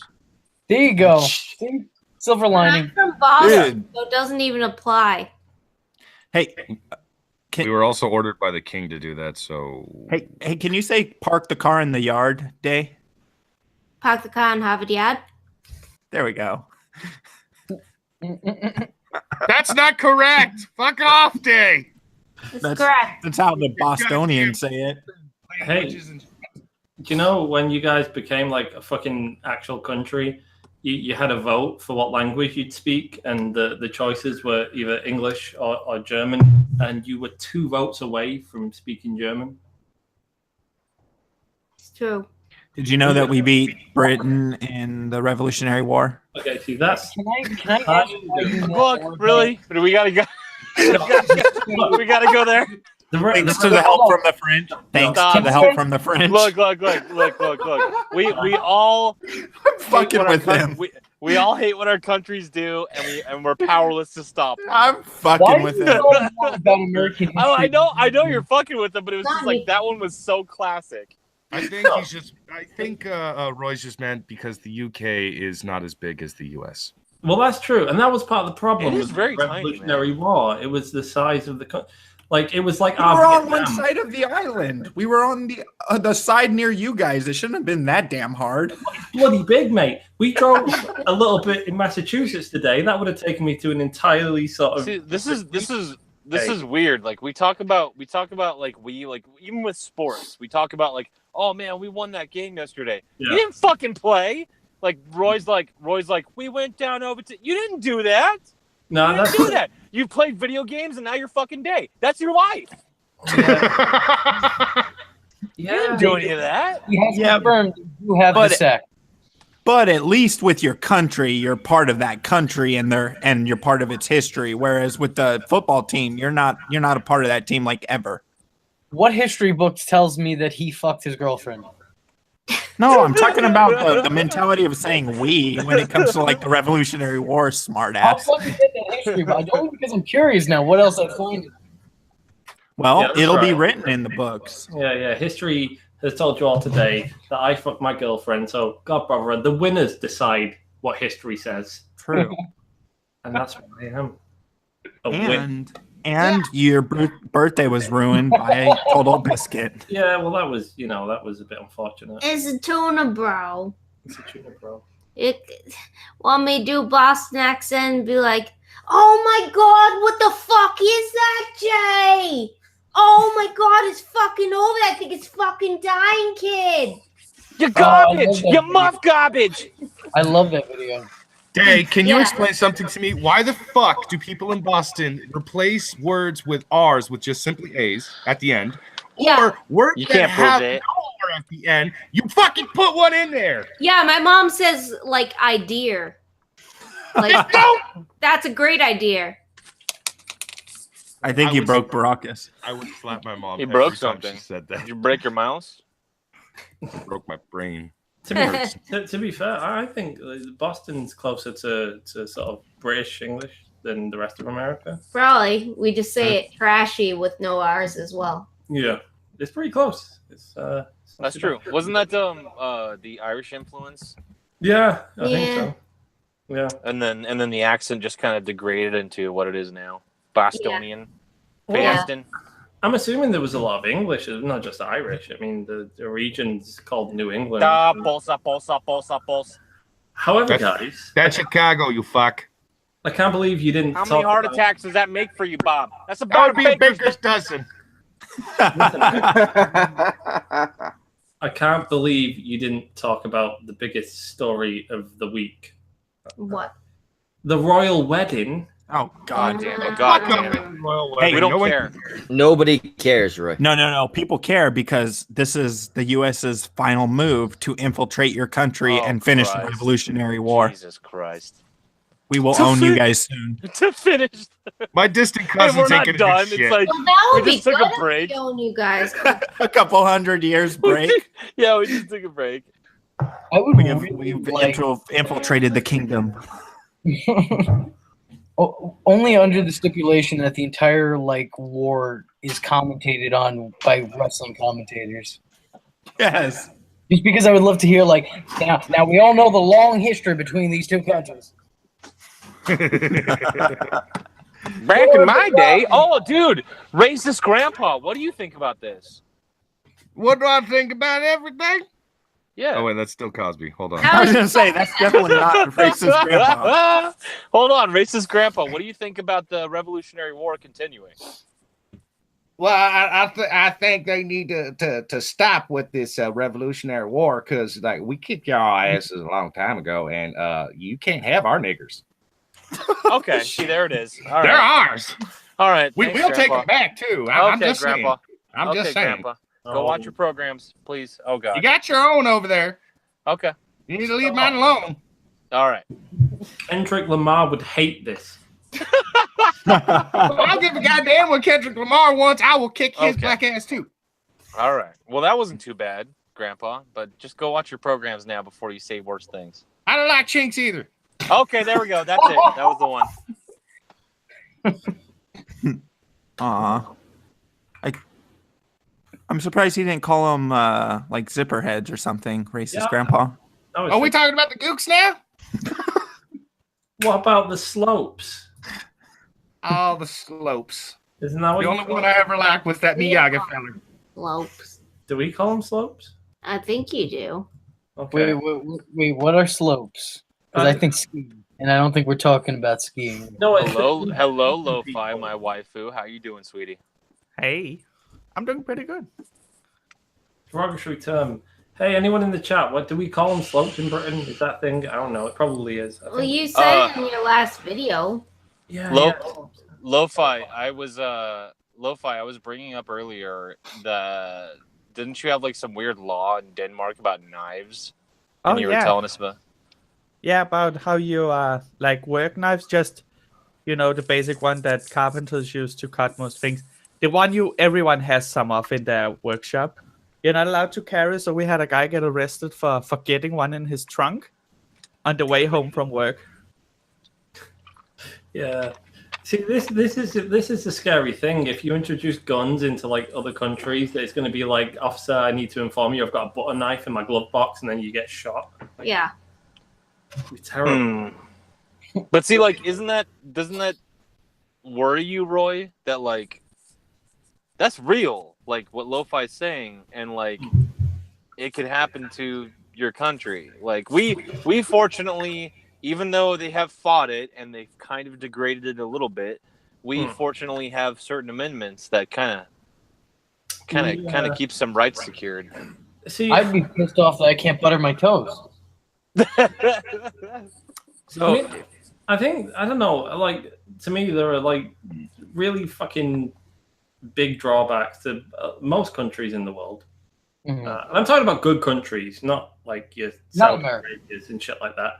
There you go. See? Silver I'm lining. from Boston, Dude. so it doesn't even apply. Hey, We were also ordered by the king to do that, so hey, can you say park the car in the yard day? Park the car in Harvard Yard. There we go. that's not correct. Fuck off, day. That's correct. That's how the Bostonians say it. Hey. Do you know when you guys became like a fucking actual country, you had a vote for what language you'd speak, and the choices were either English or German, and you were 2 votes away from speaking German? It's true. Did you know that we beat Britain in the Revolutionary War? Okay, see, that's... Can I ask why you know Look, more really? We gotta go. We gotta go there. Thanks to the help from the French. Thanks Stop. to the help from the French. Look. We all I'm fucking hate what with our them. we all hate what our countries do, and we're powerless to stop them. I'm Why fucking do with you them. know more about American history? I know you're fucking with them, but it was just like that one was so classic. I think he's just. I think Roy's just meant because the UK is not as big as the US. Well, that's true, and that was part of the problem It is with very the tiny, Revolutionary War. It was the size of the country. Like it was like We were on one side of the island. We were on the side near you guys. It shouldn't have been that damn hard. Bloody big, mate. We drove a little bit in Massachusetts today. That would have taken me to an entirely sort of. See, this is weird. Like we talk about like even with sports, we talk about like, oh man, we won that game yesterday. Yeah. You didn't fucking play. Like Roy's like we went down over to. You didn't do that. No, You didn't do that. You played video games and now you're fucking day. That's your life. You didn't do any of that. He has confirmed you have the sack. But at least with your country, you're part of that country and you're part of its history. Whereas with the football team, you're not a part of that team like ever. What history book tells me that he fucked his girlfriend? No, I'm talking about the mentality of saying we when it comes to like the Revolutionary War, I'll smartass. fucking get that history book. Only because I'm curious now. What else I find? Well, Yeah, that's it'll be right. written in the books. Yeah. History has told you all today that I fucked my girlfriend. So, God, brother, the winners decide what history says. True. And that's what I am. A win. And your birthday was ruined by Total Biscuit. Yeah, well, that was a bit unfortunate. It's a tuna, bro. It's a tuna, bro. Want me to do Boston accent and be like, oh my god, what the fuck is that, Jay? Oh my god, it's fucking over. I think it's fucking dying, kid. You're garbage. You're muff garbage. I love that video. Hey, can you Yeah. explain something to me? Why the fuck do people in Boston replace words with R's with just simply A's at the end? Yeah. Or words You that can't prove have it. no R at the end, you fucking put one in there. Yeah, my mom says, like, idea. Like, that's a great idea. I think I you was- broke Baracus. I would slap my mom. You every broke time something. She said that. Did you break your mouse? Broke my brain. To be fair, I think Boston's closer to sort of British English than the rest of America. Probably. We just say it trashy with no R's as well. Yeah, it's pretty close. It's not That's too true. bad. Wasn't that the Irish influence? Yeah, I think Yeah. so. Yeah. And then the accent just kind of degraded into what it is now. Bostonian. Yeah. Boston. I'm assuming there was a lot of English, not just Irish. I mean, the region's called New England. Pulse. However, That's- guys, That's Chicago, you fuck. I can't believe you didn't How talk many heart about- attacks does that make for you, Bob? That's That about would be a baker's dozen. I can't believe you didn't talk about the biggest story of the week. What? The royal wedding. Oh God damn it. God damn it. Hey, We don't no one- care. Nobody cares, Roy. No. People care because this is the U.S.'s final move to infiltrate your country Oh, and finish the Christ. Revolutionary War. Jesus Christ. We will To own you fin- guys soon. To finish. My distant Hey, cousins we're ain't not gonna done. do It's shit. like Well, that would we be just took good a if break. we own you guys. A couple hundred years break. Yeah, we just took a break. I would We've like, infiltrated the kingdom. only under the stipulation that the entire war is commentated on by wrestling commentators. Yes. Just because I would love to hear now we all know the long history between these two countries. Back in my day, dude, racist grandpa. What do you think about this? What do I think about everything? Yeah. Oh wait, that's still Cosby. Hold on. I was gonna say that's definitely not racist grandpa. Hold on, racist grandpa. What do you think about the Revolutionary War continuing? Well, I think they need to stop with this Revolutionary War because we kicked y'all asses a long time ago, and you can't have our niggers. Okay, see, there it is. All They're right. ours. All right. We thanks, will take Grandpa. them back too. I'm Okay, just Grandpa. saying. I'm just saying. Grandpa. Go watch your programs, please. Oh God. You got your own over there. Okay. You need to leave mine alone. All right. Kendrick Lamar would hate this. I don't give a goddamn what Kendrick Lamar wants. I will kick his Okay. black ass too. All right. Well, that wasn't too bad, Grandpa. But just go watch your programs now before you say worse things. I don't like chinks either. Okay, there we go. That's it. That was the one. I'm surprised he didn't call them like zipper heads or something. Racist grandpa. Are we talking about the gooks now? What about the slopes? Oh, the slopes. Isn't that what The you only call one them? I ever liked was that Miyagi fella. Slopes. Do we call them slopes? I think you do. Okay. Wait, what are slopes? Because I think skiing, and I don't think we're talking about skiing. No, it's Hello, Lo-Fi, my waifu. How you doing, sweetie? Hey. I'm doing pretty good. derogatory term. Hey, anyone in the chat? What do we call them? Slopes in Britain? Is that thing? I don't know. It probably is. Well, you said in your last video. Yeah. Lo-Fi, I was bringing up earlier the. Didn't you have like some weird law in Denmark about knives? And you were telling us about. Yeah, about how you like work knives, just the basic one that carpenters use to cut most things. The one everyone has some of in their workshop. You're not allowed to carry, so we had a guy get arrested for forgetting one in his trunk on the way home from work. Yeah. See, this is the scary thing. If you introduce guns into like other countries, it's going to be like, officer, I need to inform you, I've got a butter knife in my glove box, and then you get shot. Like, yeah. It's terrible. But see, like, doesn't that worry you, Roy? That like, that's real. Like what Lo-Fi is saying, and like, it could happen to your country. Like we fortunately, even though they have fought it and they've kind of degraded it a little bit, we fortunately have certain amendments that kind of keep some rights secured. See, I'd be pissed off that I can't butter my toast. So I don't know. Like, to me, there are like really fucking big drawbacks to most countries in the world. And I'm talking about good countries, not like your South Americans and shit like that.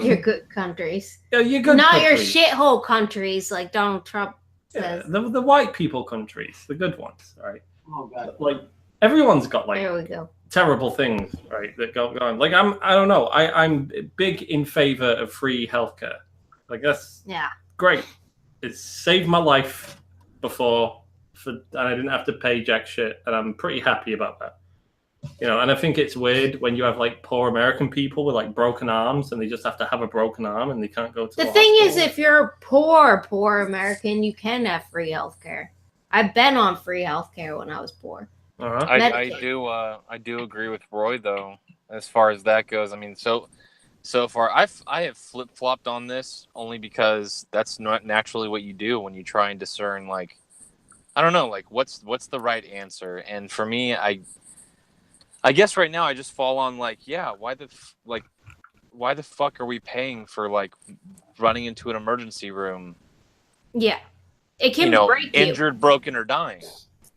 Your good countries. Yeah, your good not countries. your shithole countries like Donald Trump says. Yeah, the white people countries, the good ones, right? Oh god. Like everyone's got like there we go. terrible things, right? That go on. Like I don't know. I'm big in favor of free healthcare. Like that's great. It saved my life before, and I didn't have to pay jack shit, and I'm pretty happy about that. And I think it's weird when you have like poor American people with like broken arms, and they just have to have a broken arm, and they can't go to the hospital. thing is, if you're a poor American, you can have free healthcare. I've been on free healthcare when I was poor. I do agree with Roy though, as far as that goes. I mean, so far I have flip flopped on this only because that's not naturally what you do when you try and discern like, I don't know, like what's the right answer. And for me, I guess right now I just fall on like, yeah, why the fuck are we paying for like running into an emergency room? Yeah, it can break you. Injured, broken, or dying.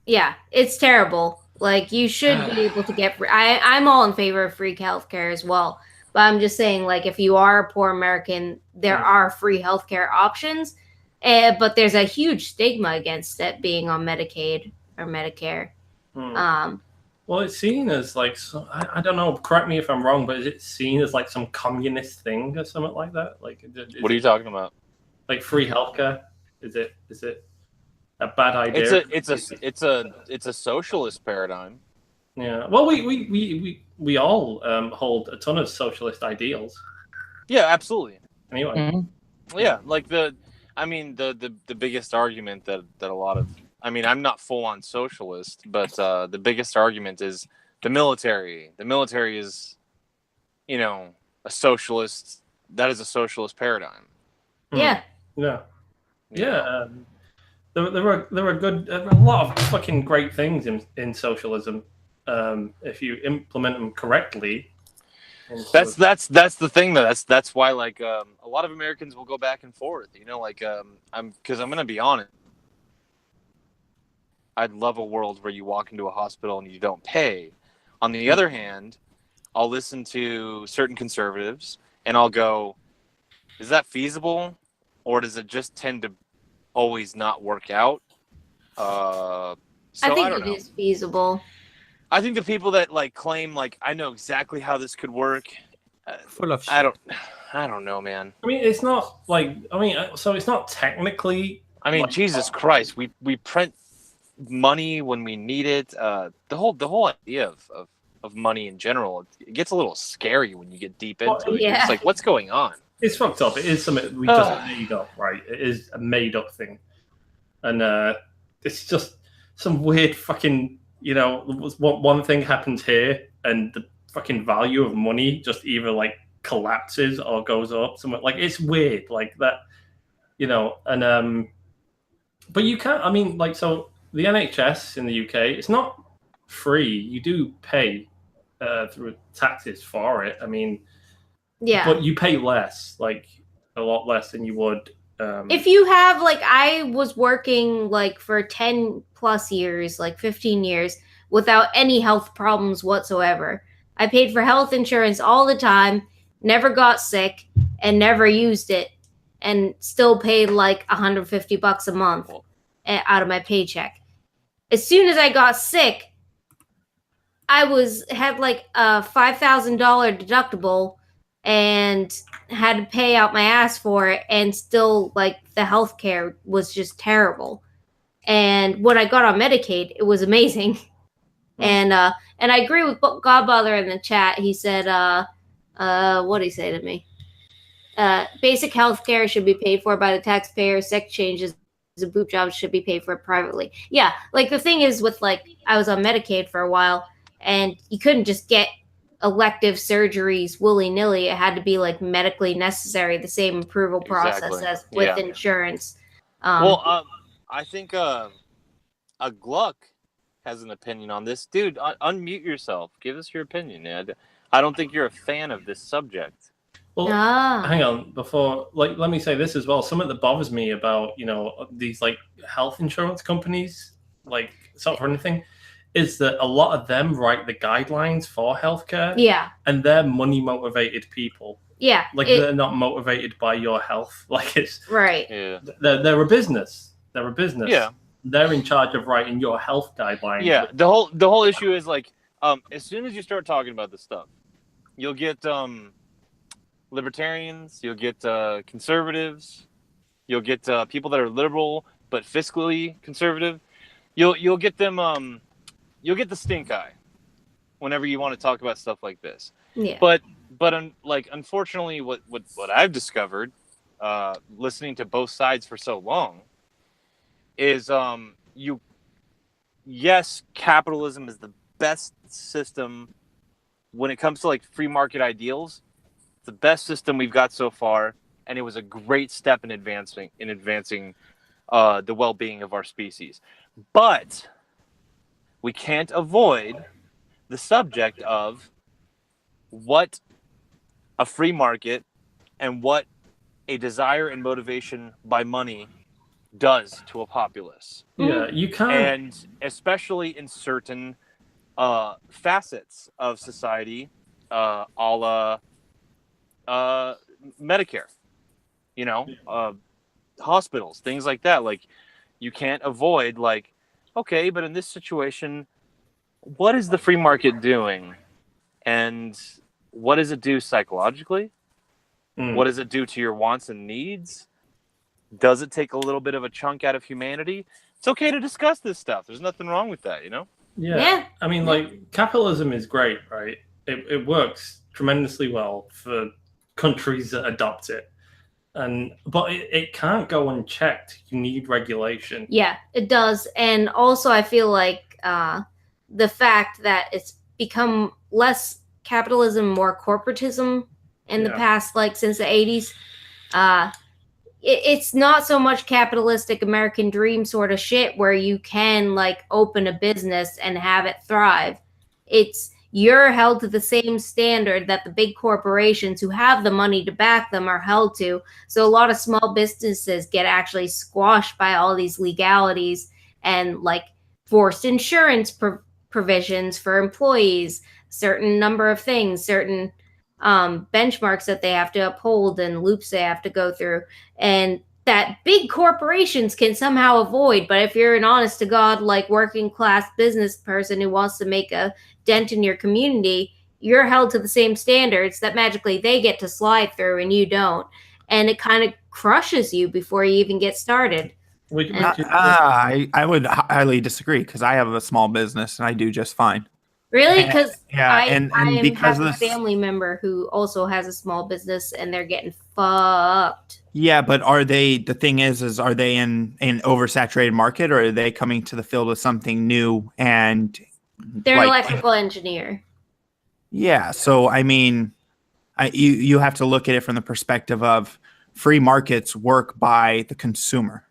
Yeah, it's terrible. Like you should be able to get free. I'm all in favor of free healthcare as well. But I'm just saying, like, if you are a poor American, there are free healthcare options. But there's a huge stigma against it being on Medicaid or Medicare. Well, it's seen as like, I don't know, correct me if I'm wrong, but is it seen as like some communist thing or something like that? Like, what are you talking about? Like free healthcare? Is it a bad idea? It's a socialist paradigm. Yeah. Well, we all hold a ton of socialist ideals. Yeah, absolutely. Anyway. Yeah, like the biggest argument that a lot of, I mean, I'm not full on socialist, but the biggest argument is the military. The military is, a socialist. That is a socialist paradigm. Yeah. Yeah. Yeah. There are a lot of fucking great things in socialism if you implement them correctly. That's the thing though. That's why like a lot of Americans will go back and forth. I'm gonna be honest. I'd love a world where you walk into a hospital and you don't pay. On the other hand, I'll listen to certain conservatives and I'll go, is that feasible? Or does it just tend to always not work out? I think it is feasible. I think the people that like claim like I know exactly how this could work, full of shit. I don't know, man. I mean, it's not like so it's not technically. I mean, like, Jesus Christ, we print money when we need it. The whole idea of money in general, it gets a little scary when you get deep into it. Yeah. It's like, what's going on? It's fucked up. It is something we just made up, right? It is a made up thing, and it's just some weird fucking. One thing happens here, and the fucking value of money just either like collapses or goes up. Somewhere like it's weird, like that, and but you can't. I mean, like so the NHS in the UK, it's not free. You do pay through taxes for it. I mean. Yeah. But you pay less, like a lot less than you would. If you have, like, I was working like for 10 plus years, like 15 years, without any health problems whatsoever. I paid for health insurance all the time, never got sick, and never used it, and still paid like $150 a month out of my paycheck. As soon as I got sick, I had like a $5,000 deductible and had to pay out my ass for it, and still like the healthcare was just terrible. And when I got on Medicaid, it was amazing. And I agree with Godfather in the chat. He said, what did he say to me? Basic healthcare should be paid for by the taxpayer. Sex changes and boob jobs should be paid for privately. Yeah, like the thing is with like I was on Medicaid for a while, and you couldn't just get elective surgeries willy-nilly. It had to be like medically necessary, the same approval process as with insurance. I think a Gluck has an opinion on this. Dude, unmute yourself. Give us your opinion. I don't think you're a fan of this subject. Well, hang on. Before, like, let me say this as well. Something that bothers me about, these like health insurance companies, like sort of anything, is that a lot of them write the guidelines for healthcare. Yeah. And they're money motivated people. Yeah. Like they're not motivated by your health. Like it's right. Yeah. They're a business. They're a business. Yeah. They're in charge of writing your health guidelines. Yeah. The whole issue is like, as soon as you start talking about this stuff, you'll get libertarians, you'll get conservatives, you'll get people that are liberal but fiscally conservative. You'll get them. You'll get the stink eye whenever you want to talk about stuff like this. Yeah. But unfortunately, what I've discovered, listening to both sides for so long, is yes, capitalism is the best system when it comes to like free market ideals. It's the best system we've got so far, and it was a great step in advancing the well-being of our species. But we can't avoid the subject of what a free market and what a desire and motivation by money does to a populace. Yeah, you can't. And especially in certain facets of society, a la Medicare, hospitals, things like that. Like, you can't avoid, like, okay, but in this situation, what is the free market doing? And what does it do psychologically? What does it do to your wants and needs? Does it take a little bit of a chunk out of humanity? It's okay to discuss this stuff. There's nothing wrong with that, Yeah. I mean, like, capitalism is great, right? It works tremendously well for countries that adopt it. But it can't go unchecked. You need regulation. Yeah, it does. And also I feel like the fact that it's become less capitalism, more corporatism in the past, like since the 80s, it's not so much capitalistic American dream sort of shit where you can like open a business and have it thrive. It's you're held to the same standard that the big corporations who have the money to back them are held to. So a lot of small businesses get actually squashed by all these legalities and like forced insurance provisions for employees, certain number of things, certain benchmarks that they have to uphold and loops they have to go through. And that big corporations can somehow avoid. But if you're an honest to God, like working class business person who wants to make a dent in your community, you're held to the same standards that magically they get to slide through and you don't. And it kind of crushes you before you even get started. I would highly disagree because I have a small business and I do just fine. Really? Because and I because have of a this, family member who also has a small business and they're getting fucked. yeah, but are they? The thing is are they in an oversaturated market, or are they coming to the field with something new and they're an electrical engineer? Yeah, so I mean, you have to look at it from the perspective of free markets work by the consumer.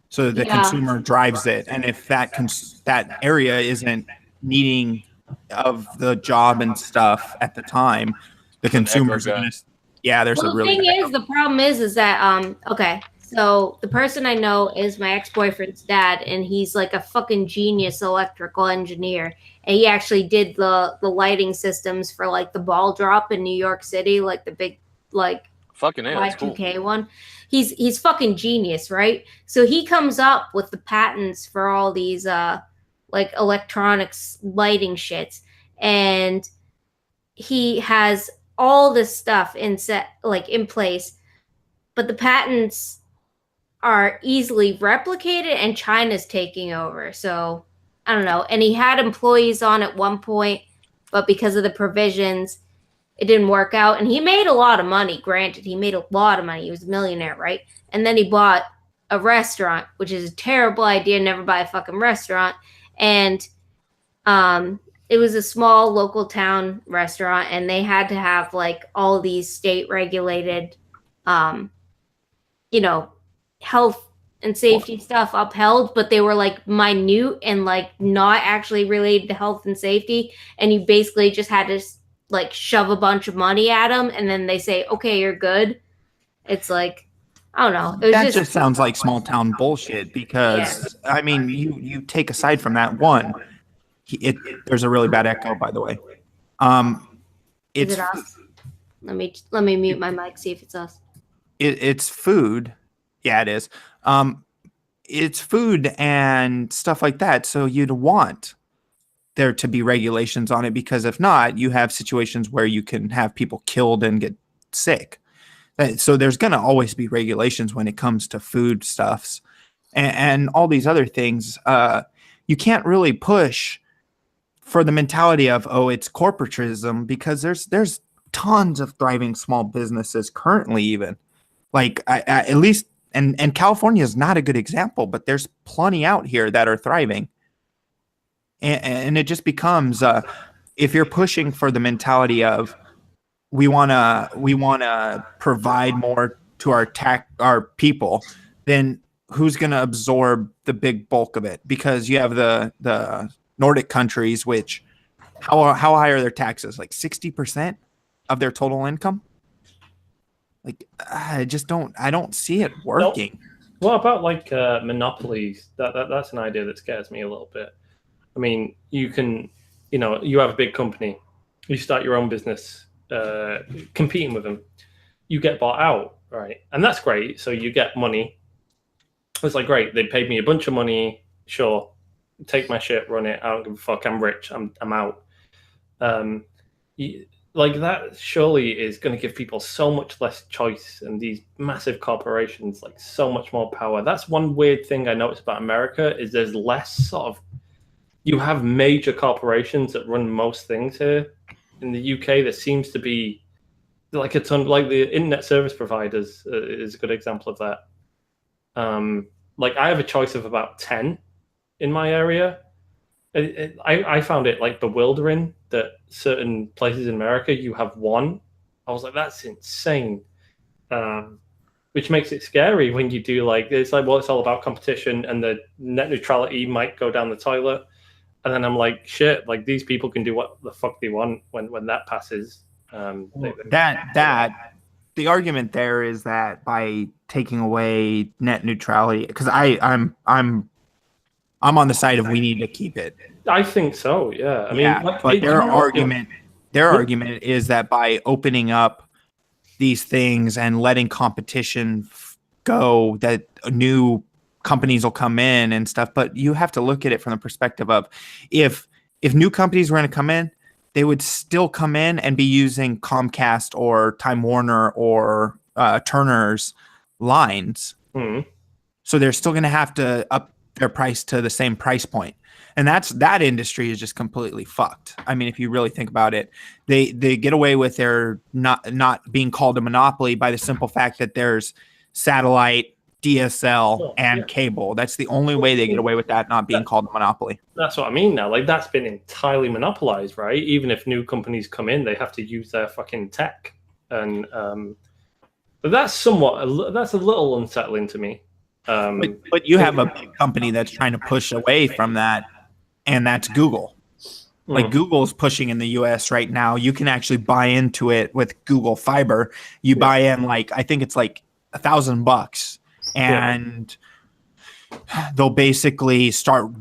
So the consumer drives it, and if that area isn't needing of the job and stuff at the time, the consumers are going to. Yeah, there's well, a really. The problem is that okay, so the person I know is my ex-boyfriend's dad, and he's like a fucking genius electrical engineer, and he actually did the lighting systems for like the ball drop in New York City, like the big fucking Y2K cool. one. He's fucking genius, right? So he comes up with the patents for all these like electronics lighting shits, and he has all this stuff in place, but the patents are easily replicated and China's taking over. So I don't know. And he had employees on at one point, but because of the provisions, it didn't work out. And he made a lot of money. Granted, he made a lot of money. He was a millionaire, right? And then he bought a restaurant, which is a terrible idea. Never buy a fucking restaurant. And it was a small local town restaurant, and they had to have like all these state regulated, health and safety stuff upheld, but they were like minute and like not actually related to health and safety. And you basically just had to like shove a bunch of money at them, and then they say, "Okay, you're good." It's like, I don't know. It was just sounds like small town bullshit because I mean, you take aside from that one. There's a really bad echo, by the way. Is it us? Let me mute my mic, see if it's us. It's food. Yeah, it is. It's food and stuff like that. So you'd want there to be regulations on it, because if not, you have situations where you can have people killed and get sick. So there's going to always be regulations when it comes to food stuffs and all these other things. You can't really push for the mentality of, oh, it's corporatism, because there's tons of thriving small businesses currently, even like at least, and California is not a good example, but there's plenty out here that are thriving. And it just becomes, if you're pushing for the mentality of we want to provide more to our people, then who's going to absorb the big bulk of it? Because you have the Nordic countries, which how high are their taxes? Like 60% of their total income. Like I don't see it working. What about like monopolies? That's an idea that scares me a little bit. I mean, you can, you have a big company, you start your own business, competing with them, you get bought out, right? And that's great. So you get money. It's like, great, they paid me a bunch of money. Sure, take my shit, run it. I don't give a fuck. I'm rich. I'm out. Like that surely is going to give people so much less choice, and these massive corporations like so much more power. That's one weird thing I noticed about America is there's less sort of, you have major corporations that run most things here. In the UK, there seems to be like a ton, like the internet service providers is a good example of that. Like I have a choice of about 10 in my area. I found it like bewildering that certain places in America you have one. I was like, that's insane. Which makes it scary when you do like, it's like, well, it's all about competition and the net neutrality might go down the toilet. And then I'm like, shit, like these people can do what the fuck they want when that passes. The argument there is that by taking away net neutrality, because I'm on the side of we need to keep it. I think so, yeah. I mean, but their argument is that by opening up these things and letting competition go, that new companies will come in and stuff. But you have to look at it from the perspective of if new companies were going to come in, they would still come in and be using Comcast or Time Warner or Turner's lines. Mm-hmm. So they're still going to have to up their price to the same price point. And that industry is just completely fucked. I mean, if you really think about it, they get away with their not being called a monopoly by the simple fact that there's satellite, DSL, and cable. That's the only way they get away with that not being called a monopoly. That's what I mean now. Like, that's been entirely monopolized, right? Even if new companies come in, they have to use their fucking tech. And but that's a little unsettling to me. But you have a big company that's trying to push away from that, and that's Google. Like Google's pushing in the US right now. You can actually buy into it with Google Fiber. You buy in I think it's like $1,000, and they'll basically start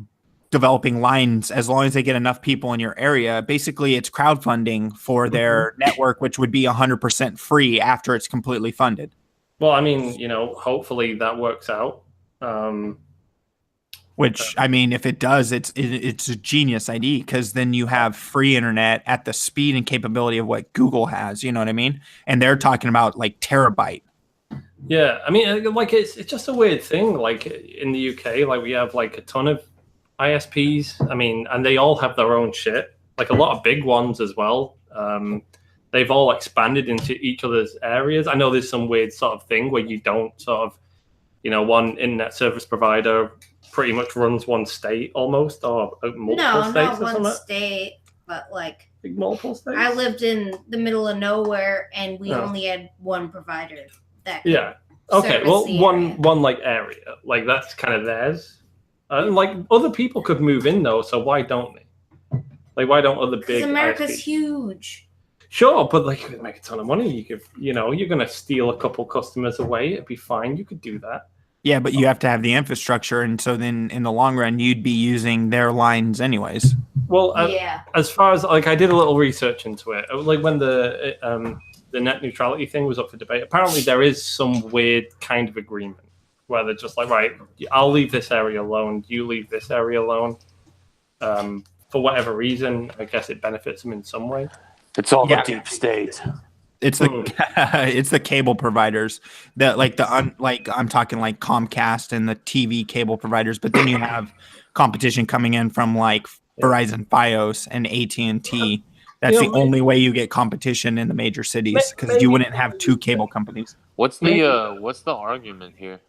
developing lines as long as they get enough people in your area. Basically, it's crowdfunding for their network, which would be 100% free after it's completely funded. Well, I mean, hopefully that works out. Which, I mean, if it does, it's a genius idea, because then you have free internet at the speed and capability of what Google has. You know what I mean? And they're talking about terabyte. Yeah, I mean, it's just a weird thing. Like in the UK, we have a ton of ISPs. I mean, and they all have their own shit. Like a lot of big ones as well. They've all expanded into each other's areas. I know there's some weird sort of thing where you don't sort of, one internet service provider pretty much runs one state almost, or multiple states. Not one state, but multiple states. I lived in the middle of nowhere, and we only had one provider. Okay. Well, one area, that's kind of theirs. Other people could move in though, so why don't they? Why don't other big? Because America's ISPs? Huge. Sure, but you could make a ton of money. You could, you're going to steal a couple customers away. It'd be fine. You could do that. Yeah, but you have to have the infrastructure, and so then in the long run, you'd be using their lines anyways. Well, as far as I did a little research into it. When the net neutrality thing was up for debate, apparently there is some weird kind of agreement where they're just right, I'll leave this area alone, you leave this area alone. For whatever reason, I guess it benefits them in some way. It's all the deep state. It's the it's the cable providers that I'm talking Comcast and the TV cable providers, but then you have competition coming in from Verizon, FiOS, and AT&T. That's the only way you get competition in the major cities, because you wouldn't have two cable companies. What's the argument here?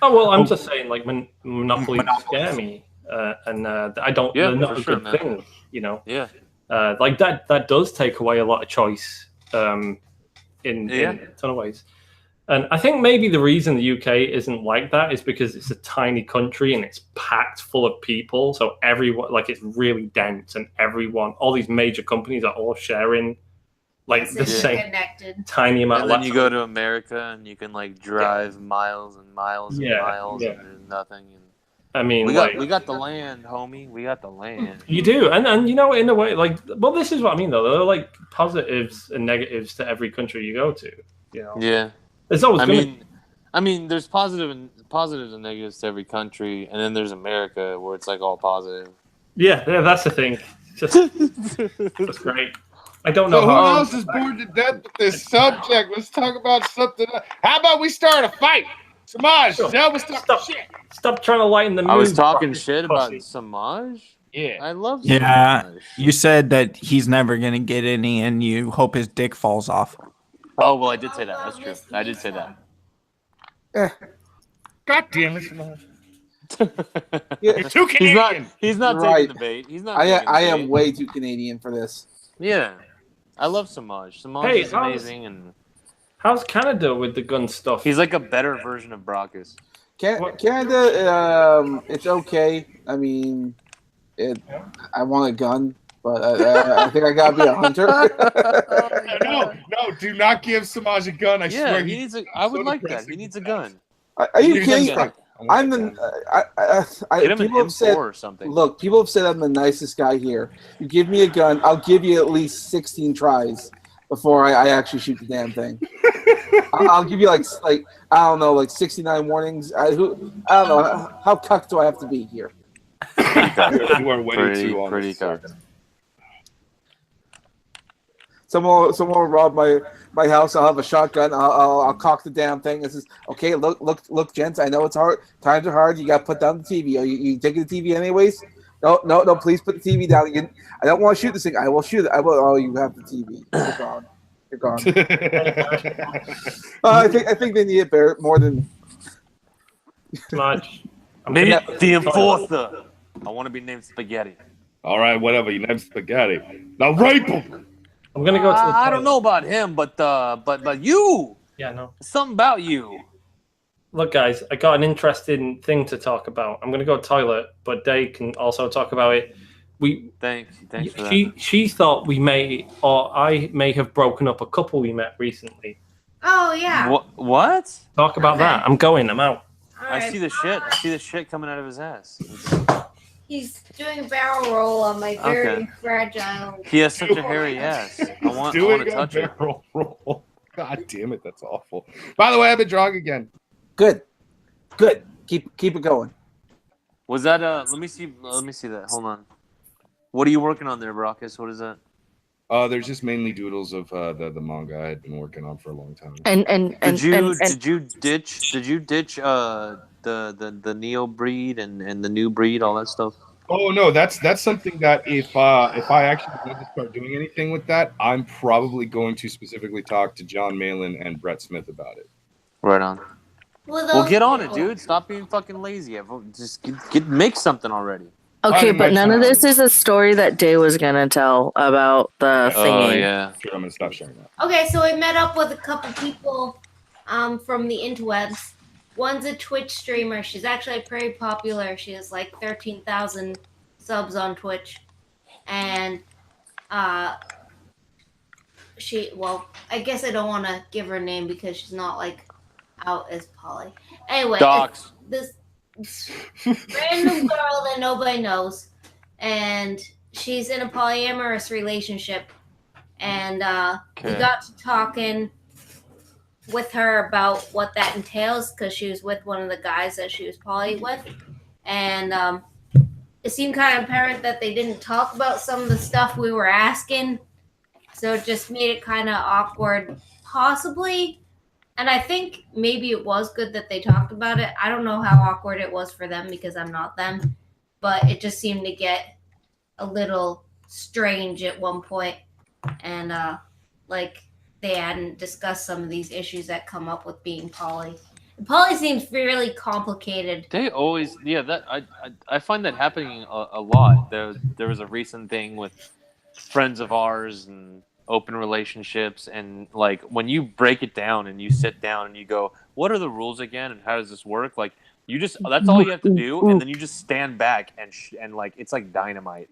Oh well, I'm just saying monopolies scare me, and I don't. They're not a good thing, Yeah. That does take away a lot of choice in a ton of ways. And I think maybe the reason the UK isn't like that is because it's a tiny country and it's packed full of people. So everyone, it's really dense, and all these major companies are all sharing the same tiny amount. And then you go to America and you can drive miles and miles and miles and there's nothing. I mean, we got the land, homie. We got the land. You do, and in a way, this is what I mean though. There are positives and negatives to every country you go to. Yeah. It's always. I mean, there's positives and negatives to every country, and then there's America where it's all positive. Yeah, that's the thing. That's great. I don't know. So who else is bored to death with this subject? Let's talk about something else. How about we start a fight? Samaj, stop trying to lighten the mood. I was talking shit about Samaj. Yeah, I love Samaj. Yeah, you said that he's never gonna get any, and you hope his dick falls off. Oh well, I did say that. That's true. I did say that. God damn it, Samaj. You're too Canadian. He's not taking the bait. He's not. I am way too Canadian for this. Yeah, I love Samaj. Samaj is amazing, and how's Canada with the gun stuff? He's like a better version of Brockus. Canada, it's okay. I mean, I want a gun, but I think I gotta be a hunter. No, do not give Samaj a gun. I swear. He needs I would like that. He needs a gun. Are you kidding? I'm the. Get him an people have said, or something. Look, people have said I'm the nicest guy here. You give me a gun, I'll give you at least 16 tries before I actually shoot the damn thing. I'll give you I don't know, 69 warnings. I don't know. How cucked do I have to be here? You are way too pretty cucked. someone will rob my house. I'll have a shotgun. I'll cock the damn thing. This is okay. Look, gents. I know it's hard. Times are hard. You got to put down the TV. Are you taking the TV anyways? No. Please put the TV down. I don't want to shoot this thing. I will shoot it. I will. Oh, you have the TV. You're gone. You're gone. I think they need it more than much. Maybe the enforcer. I want to be named Spaghetti. All right, whatever. You named Spaghetti. Now rape him. I'm gonna go to the I don't know about him, but you. Yeah, no. Something about you. Look, guys, I got an interesting thing to talk about. I'm gonna go to the toilet, but Day can also talk about it. Thanks for that. She thought we may, or I may have broken up a couple we met recently. Oh yeah. What? Talk about that. I'm out. I see the shit. I see the shit coming out of his ass. He's doing a barrel roll on my very fragile. He has such a hairy ass. I want to touch it. Barrel roll. God damn it, that's awful. By the way, I've been drunk again. Good. Keep it going. Was that let me see that. Hold on. What are you working on there, Brockus? What is that? There's just mainly doodles of the manga I had been working on for a long time. Did you ditch the Neo breed and the new breed, all that stuff? Oh no, that's something that if I actually need to start doing anything with that, I'm probably going to specifically talk to John Malin and Brett Smith about it. Right on. Well, get on it, dude. Stop being fucking lazy. Just make something already. Okay, but none of this is a story that Day was gonna tell about the thingy. Oh yeah. Sure, I'm gonna stop sharing that. Okay, so I met up with a couple people from the interwebs. One's a Twitch streamer. She's actually pretty popular. She has like 13,000 subs on Twitch. And I guess I don't want to give her name because she's not like out as poly. Anyway, Docs. This random girl that nobody knows, and she's in a polyamorous relationship, and we got to talking with her about what that entails because she was with one of the guys that she was poly with, and it seemed kind of apparent that they didn't talk about some of the stuff we were asking, so it just made it kind of awkward, possibly. And I think maybe it was good that they talked about it. I don't know how awkward it was for them because I'm not them. But it just seemed to get a little strange at one point. And like they hadn't discussed some of these issues that come up with being poly. Poly seems really complicated. They always, I find that happening a lot. There was a recent thing with friends of ours and open relationships, and like when you break it down and you sit down and you go, what are the rules again and how does this work, like you just, that's all you have to do, and then you just stand back and like it's like dynamite.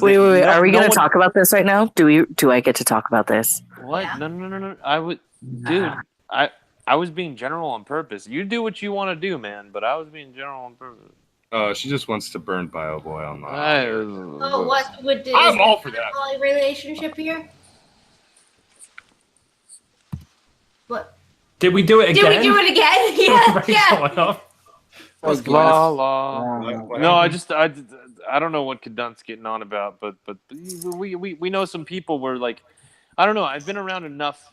Wait, are we gonna talk about this right now? Do I get to talk about this? What? Yeah. No. I would, dude. I was being general on purpose. You do what you want to do, man, but I was being general on purpose. She just wants to burn Bioboy on that. What would do? I'm all for that. Poly relationship here. What? Did we do it again? Did we do it again? Yeah. No, I don't know what Kadun's getting on about, but we know some people where, like, I don't know. I've been around enough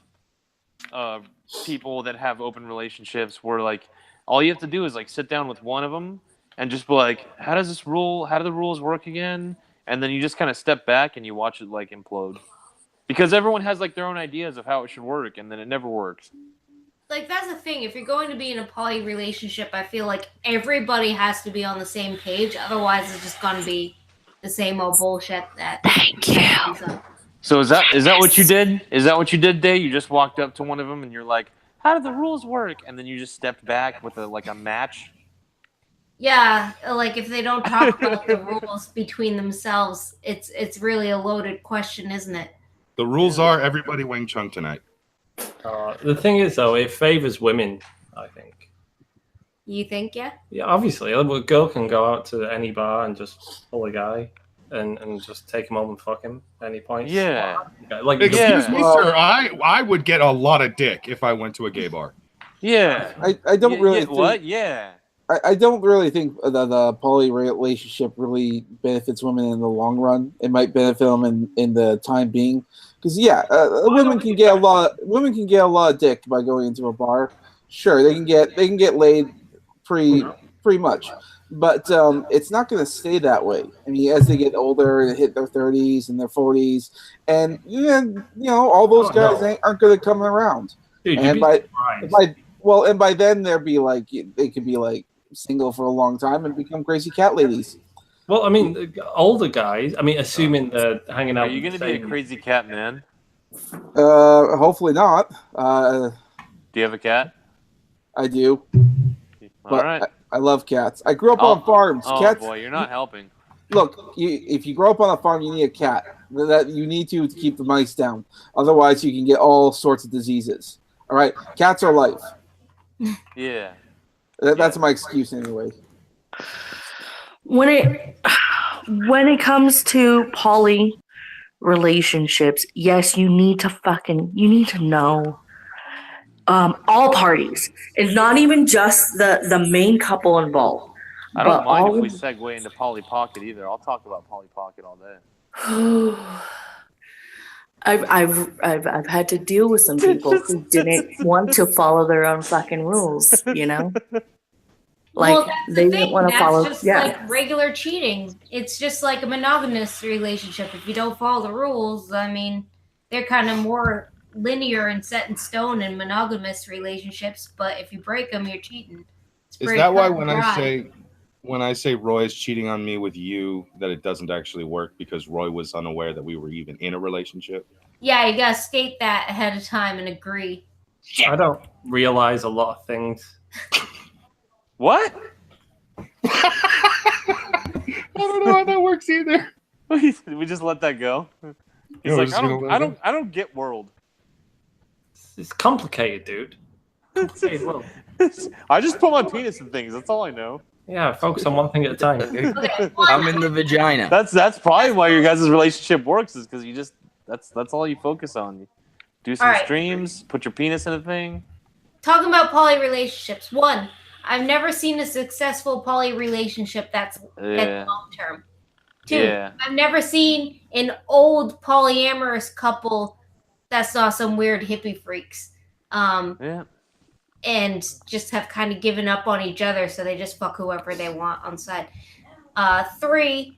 people that have open relationships where, like, all you have to do is like sit down with one of them and just be like, how do the rules work again? And then you just kind of step back and you watch it like implode. Because everyone has like their own ideas of how it should work, and then it never works. Like, that's the thing. If you're going to be in a poly relationship, I feel like everybody has to be on the same page. Otherwise, it's just going to be the same old bullshit that. Thank you. So is that what you did? Is that what you did, Day? You just walked up to one of them and you're like, how do the rules work? And then you just stepped back with a match? Yeah, like if they don't talk about the rules between themselves, it's really a loaded question, isn't it? The rules are everybody Wing Chun tonight. The thing is, though, it favors women, I think. You think, yeah? Yeah, obviously. A girl can go out to any bar and just pull a guy and just take him home and fuck him at any point. Yeah. Like, Excuse me, sir. I would get a lot of dick if I went to a gay bar. Yeah. I don't really think... What? Yeah. I don't really think the poly relationship really benefits women in the long run. It might benefit them in the time being, because women can get a lot of dick by going into a bar. Sure, they can get laid pretty much, but it's not going to stay that way. I mean, as they get older and hit their 30s and their 40s, and all those guys aren't going to come around. Dude, and by then they could be like single for a long time and become crazy cat ladies. Well, I mean, older guys. I mean, assuming they're hanging out. Are you going to be a crazy cat man? Hopefully not. Do you have a cat? I do. All right. I love cats. I grew up on farms. Oh Cats, boy, you're not helping. Look, if you grow up on a farm, you need a cat. That you need to keep the mice down. Otherwise, you can get all sorts of diseases. All right, cats are life. Yeah. That's my excuse anyway. When it comes to poly relationships, yes, you need to know all parties. It's not even just the main couple involved. I don't mind if we segue into Polly Pocket either. I'll talk about Polly Pocket all day. I've had to deal with some people who didn't want to follow their own fucking rules, you know? Like, well, that's they the didn't thing. want to That's follow. just Yeah. like regular cheating. It's just like a monogamous relationship. If you don't follow the rules, I mean, they're kind of more linear and set in stone in monogamous relationships. But if you break them, you're cheating. Is that why when I say Roy is cheating on me with you, that it doesn't actually work because Roy was unaware that we were even in a relationship? Yeah, you gotta state that ahead of time and agree. I don't realize a lot of things. What? I don't know how that works either. We just let that go. He's like, I don't get world. It's complicated, dude. Complicated world. I just put my penis in things. That's all I know. Yeah, focus on one thing at a time. I'm in the vagina. That's probably why your guys' relationship works, is because you just that's all you focus on. You do some streams, put your penis in a thing. Talking about poly relationships. One, I've never seen a successful poly relationship that's long term. Two, I've never seen an old polyamorous couple that's not some weird hippie freaks. And just have kind of given up on each other, so they just fuck whoever they want on side. Three,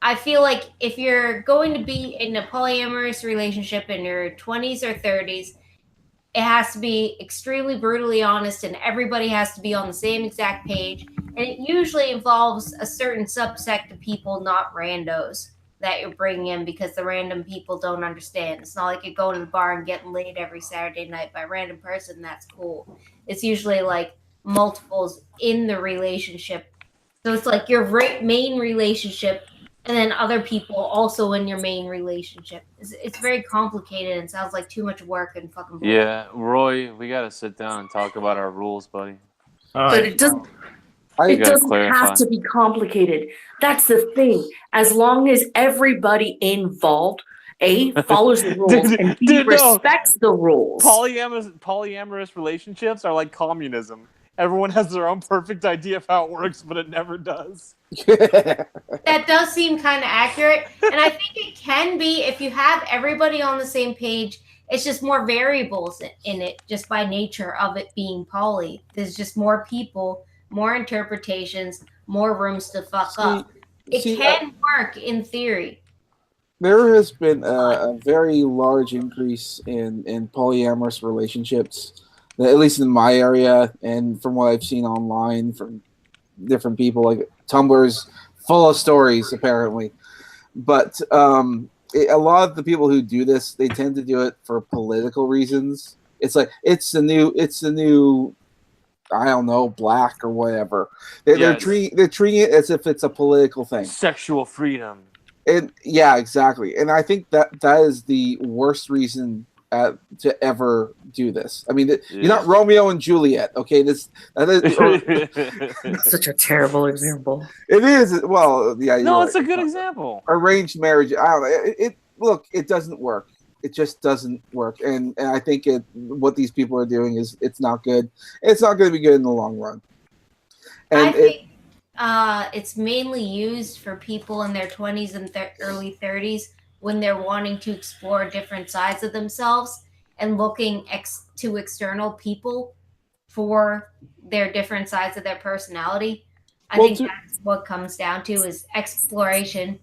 I feel like if you're going to be in a polyamorous relationship in your 20s or 30s, it has to be extremely brutally honest, and everybody has to be on the same exact page. And it usually involves a certain subsect of people, not randos, that you're bringing in, because the random people don't understand. It's not like you're going to the bar and getting laid every Saturday night by a random person. That's cool. It's usually like multiples in the relationship. So it's like your main relationship and then other people also in your main relationship. It's very complicated and sounds like too much work and fucking bullshit. Yeah, Roy, we got to sit down and talk about our rules, buddy. But it doesn't have to be complicated. That's the thing. As long as everybody involved, A, follows the rules, and B, respects the ruls. Polyamorous relationships are like communism. Everyone has their own perfect idea of how it works, but it never does. That does seem kind of accurate. And I think it can be if you have everybody on the same page. It's just more variables in it, just by nature of it being poly. There's just more people, more interpretations, more rooms to fuck up. It can work in theory. There has been a very large increase in polyamorous relationships, at least in my area, and from what I've seen online from different people. Like Tumblr's full of stories, apparently. But a lot of the people who do this, they tend to do it for political reasons. It's like it's the new I don't know, black or whatever. They're treating it as if it's a political thing. Sexual freedom. And yeah, exactly. And I think that is the worst reason to ever do this. I mean, you're not Romeo and Juliet, okay? That's such a terrible example. It is. Well, yeah. No, it's a good example. Arranged marriage. I don't know. It doesn't work. It just doesn't work. And I think what these people are doing it's not good. It's not going to be good in the long run. And I think it's mainly used for people in their 20s and early 30s when they're wanting to explore different sides of themselves and looking to external people for their different sides of their personality. I think that's what comes down to is exploration.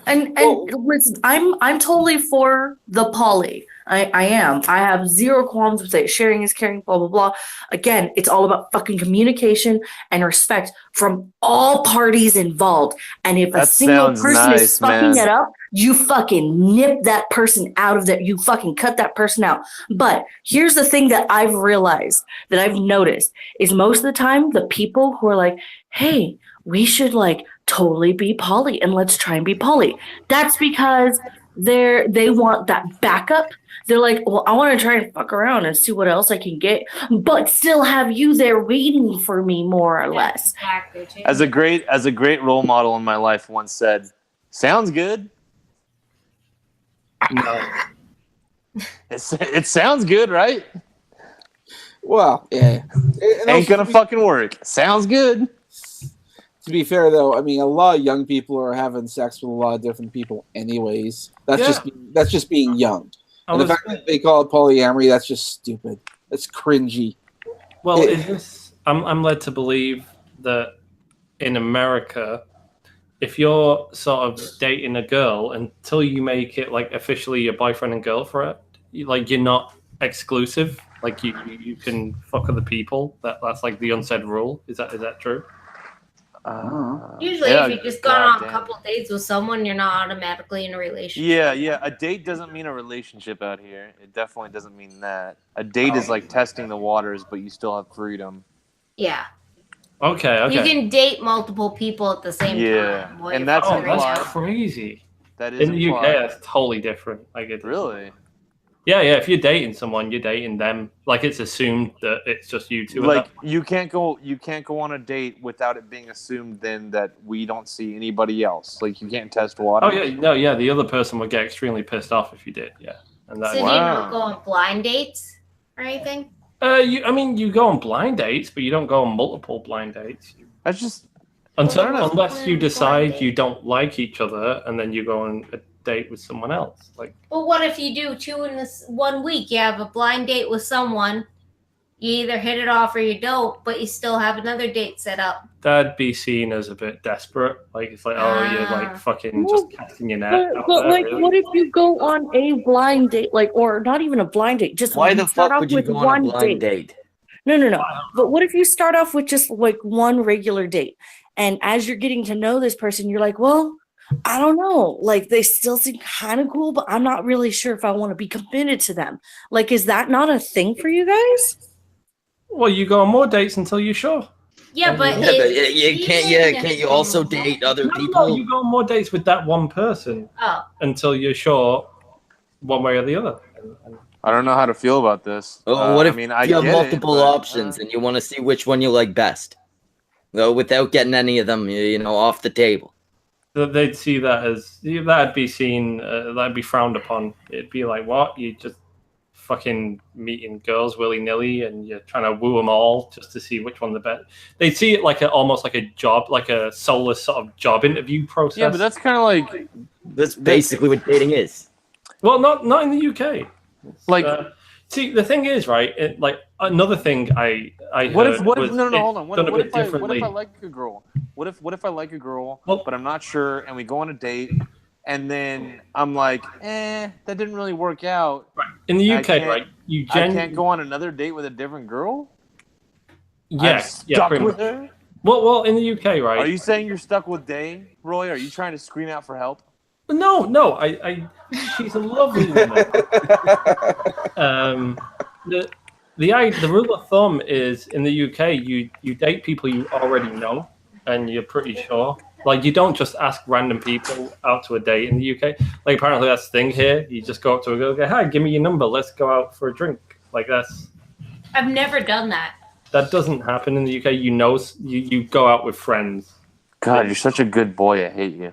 And listen, I'm totally for the poly. I am. I have zero qualms with it. Sharing is caring, blah blah blah. Again, it's all about fucking communication and respect from all parties involved. And if a single person is fucking it up, you fucking nip that person out of there. You fucking cut that person out. But here's the thing that I've realized, that I've noticed, is most of the time the people who are like, hey, we should like totally be poly and let's try and be poly. That's because they want that backup. They're like, well, I want to try and fuck around and see what else I can get, but still have you there waiting for me, more or less. As a great role model in my life once said, "Sounds good." No. It sounds good, right? Well, yeah. Ain't gonna fucking work. Sounds good. To be fair, though, I mean, a lot of young people are having sex with a lot of different people, anyways. That's just being young. And the fact that they call it polyamory, that's just stupid. That's cringy. Well, is this? I'm led to believe that in America, if you're sort of dating a girl until you make it like officially your boyfriend and girlfriend, you're not exclusive. Like you can fuck other people. That's like the unsaid rule. Is that true? Usually, if you've just gone on a couple dates with someone, you're not automatically in a relationship. Yeah. A date doesn't mean a relationship out here. It definitely doesn't mean that. A date is like testing the waters, but you still have freedom. Yeah. Okay. You can date multiple people at the same time. Yeah, and that's crazy. That is in the UK. That's totally different. Like it really. Yeah. If you're dating someone, you're dating them. Like it's assumed that it's just you two. Like you can't go on a date without it being assumed then that we don't see anybody else. Like you can't test water. Oh yeah, no, yeah. The other person would get extremely pissed off if you did. Yeah. And that, so do you not go on blind dates or anything? You go on blind dates, but you don't go on multiple blind dates. That's just unless you decide you don't like each other, and then you go on a date with someone else. Like, well, what if you do 2 in this 1 week? You have a blind date with someone. You either hit it off or you don't, but you still have another date set up. That'd be seen as a bit desperate. Like it's like, oh, you're like fucking just casting your net. But like, really? What if you go on a blind date, like, or not even a blind date? Just why the fuck would you go on a blind date? No. But what if you start off with just like one regular date, and as you're getting to know this person, you're like, well, I don't know. Like they still seem kind of cool, but I'm not really sure if I want to be committed to them. Like, is that not a thing for you guys? Well, you go on more dates until you're sure. Yeah, but you can't you also date other people? No, you go on more dates with that one person until you're sure one way or the other. I don't know how to feel about this. What if you have multiple options and you want to see which one you like best? Without getting any of them, off the table. They'd see that as that'd be seen, that'd be frowned upon. It'd be like, what? You just fucking meeting girls willy nilly, and you're trying to woo them all just to see which one the best. They'd see it like almost like a job, like a soulless sort of job interview process. Yeah, but that's kind of like that's basically what dating is. Well, not in the UK. Like, see, the thing is, right? Like another thing I heard. What if hold on. What if I like a girl? What if I like a girl, but I'm not sure, and we go on a date, and then I'm like, that didn't really work out. Right. In the UK, right? I can't go on another date with a different girl. Yeah, stuck with her. Well, in the UK, right? Are you saying you're stuck with Day, Roy? Are you trying to scream out for help? No. I she's a lovely woman. The rule of thumb is in the UK, you date people you already know, and you're pretty sure. Like you don't just ask random people out to a date in the UK. Like apparently that's the thing here. You just go up to a girl, go, "Hi, give me your number. Let's go out for a drink." Like that's. I've never done that. That doesn't happen in the UK. You go out with friends. God, you're such a good boy. I hate you.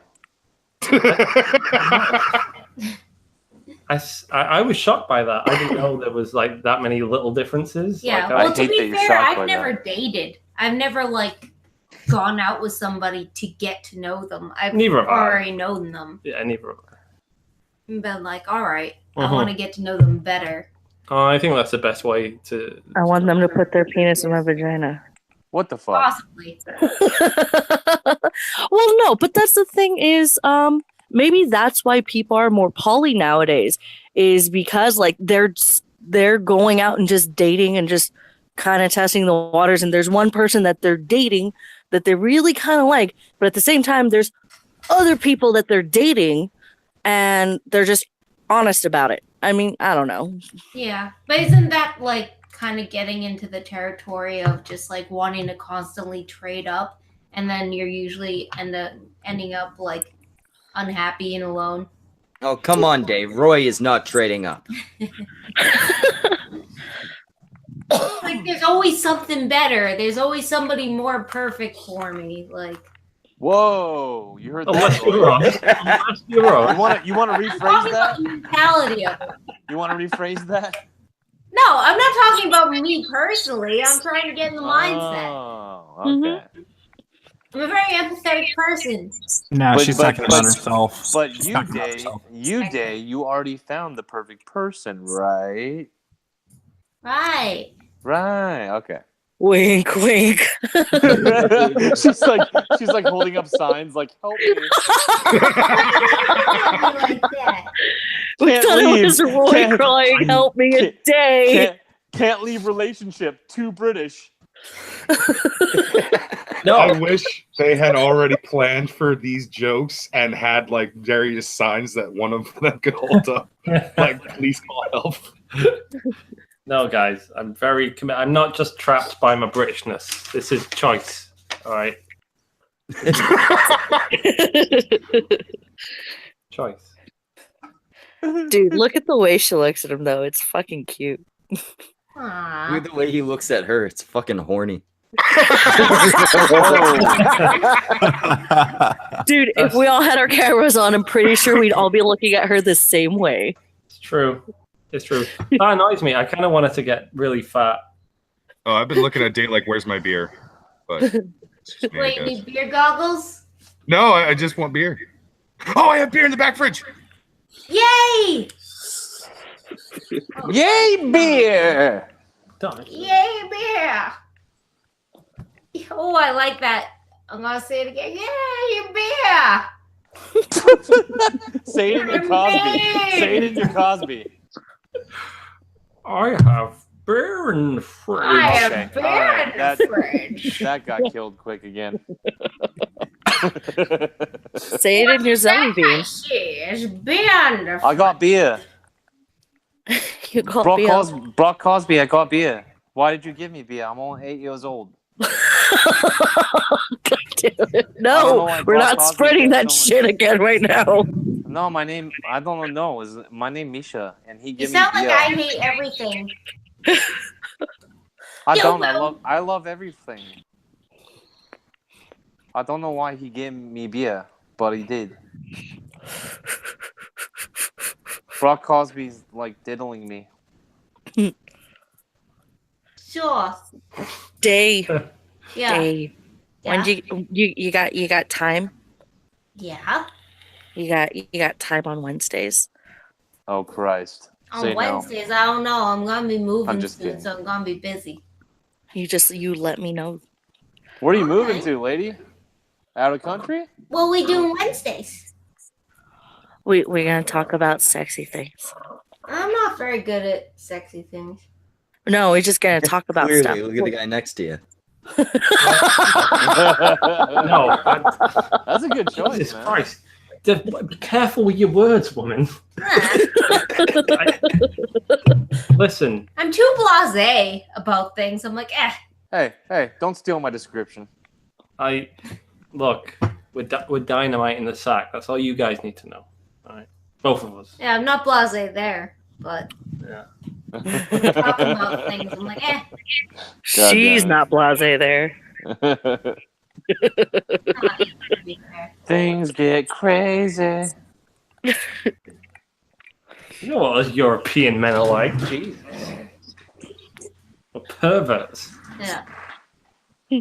I was shocked by that. I didn't know there was like that many little differences. Yeah, like, to be fair, I've never dated. I've never like gone out with somebody to get to know them. I've Neither have I. already known them. Yeah, neither of us. And been like, all right, I Uh-huh. want to get to know them better. I think that's the best way to. I want them to put their penis in my vagina. What the fuck? Possibly. Well, no, but that's the thing is, maybe that's why people are more poly nowadays, is because like they're going out and just dating and just kind of testing the waters, and there's one person that they're dating that they really kind of like, but at the same time there's other people that they're dating and they're just honest about it. I mean, I don't know. Yeah, but isn't that like kind of getting into the territory of just like wanting to constantly trade up, and then you're usually ending up like unhappy and alone? Oh, come on, Dave. Roy is not trading up. Like, there's always something better. There's always somebody more perfect for me. Like, Whoa, you heard Unless that? you're wrong. Unless you're wrong. You want to rephrase talking that? about the mentality of it. You want to rephrase that? No, I'm not talking about me personally. I'm trying to get in the mindset. Oh, okay. I'm a very empathetic person. No, But- she's but- talking about herself. But She's you, talking about Day, herself. you already found the perfect person, right? Right. Right. Okay. Wink, wink. she's like holding up signs like help me. Like that. We Can't thought leave. it was Roy Can't- crying, help me a day. Can't leave relationship. Too British. No. I wish they had already planned for these jokes and had like various signs that one of them could hold up, like please call help. No, guys, I'm very committed. I'm not just trapped by my Britishness. This is choice. All right. Choice. Dude, look at the way she looks at him, though. It's fucking cute. Aww. Look at the way he looks at her. It's fucking horny. Dude, if we all had our cameras on, I'm pretty sure we'd all be looking at her the same way. It's true. It's true. That annoys me. I kind of wanted to get really fat. Oh, I've been looking at date like, where's my beer? But it's just me, I Wait, you guess. need beer goggles? No, I just want beer. Oh, I have beer in the back fridge. Yay! Yay, beer! Yay, beer! Oh, I like that. I'm gonna say it again. Yay, beer! Say it in your Cosby. Say it in your Cosby. I have beer in the fridge. I have Okay, beer all right, in that- the fridge. That got killed quick again. Say it in your zombie bean. Yes, beer in the I got beer. You got Brock, beer. Brock Cosby, I got beer. Why did you give me beer? I'm only 8 years old. God damn it. I don't know No, why we're Brock not Cosby spreading gets that so shit again right now. No, my name, I don't know. Is my name Misha, and he You gave me sound like beer. I hate everything. I Yo, don't. no. I love everything. I don't know why he gave me beer, but he did. Brock Cosby's like diddling me. Sure. Day. Yeah. Day. When you got time? Yeah. You got time on Wednesdays? Oh Christ! On Say no. Wednesdays, I don't know. I'm gonna be moving I'm just soon, kidding. so I'm gonna be busy. You let me know. Where are you moving to, lady? Out of country? What we doing Wednesdays? We're gonna talk about sexy things. I'm not very good at sexy things. No, we're just gonna talk about Clearly, stuff. look at the guy next to you. No, That's a good choice, Jesus man. Christ. Be careful with your words, woman. Listen, I'm too blasé about things. I'm like, Hey, don't steal my description. look, we're dynamite in the sack. That's all you guys need to know. All right, both of us. yeah, I'm not blasé there, but Yeah. talking about things, I'm like, She's not blasé there. Things get crazy. You know what us European men are like? Jesus. We're perverts. yeah.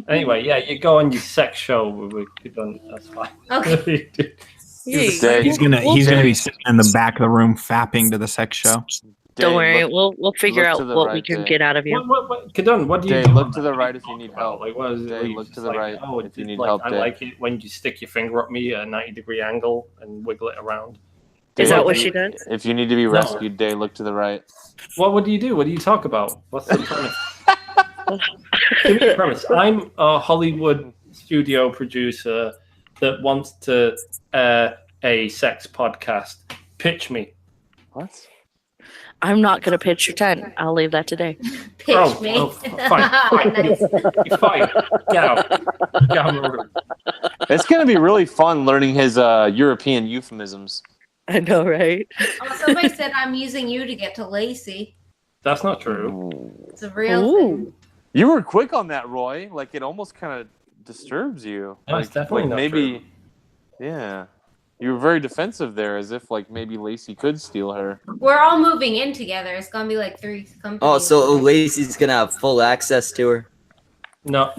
Anyway, yeah, you go on your sex show with Kidon. That's fine. Okay. He's gonna be sitting in the back of the room fapping to the sex show. Don't worry, we'll figure out what we can get out of you. Kadun, what do you Dave, do? look to the right if you need help. Like, what is it? Dave, look to the right if you need like, help, I Dave. like it when you stick your finger up me at a 90-degree angle and wiggle it around. Is that what she does? If you need to be rescued, Dave, look to the right. What do you do? What do you talk about? What's the premise? Give me a premise. I'm a Hollywood studio producer that wants to a sex podcast. Pitch me. What? I'm not going to pitch your tent. I'll leave that today. Pitch me. Fine. Nice. You're fine. Get out. Get out of the room. It's going to be really fun learning his European euphemisms. I know, right? Oh, somebody said I'm using you to get to Lacey. That's not true. It's a real thing. You were quick on that, Roy. Like, it almost kind of disturbs you. No, like, it's definitely not maybe, true. Yeah. You were very defensive there, as if, like, maybe Lacey could steal her. We're all moving in together. It's gonna be like 3 companies. Oh, so Lacey's gonna have full access to her? No.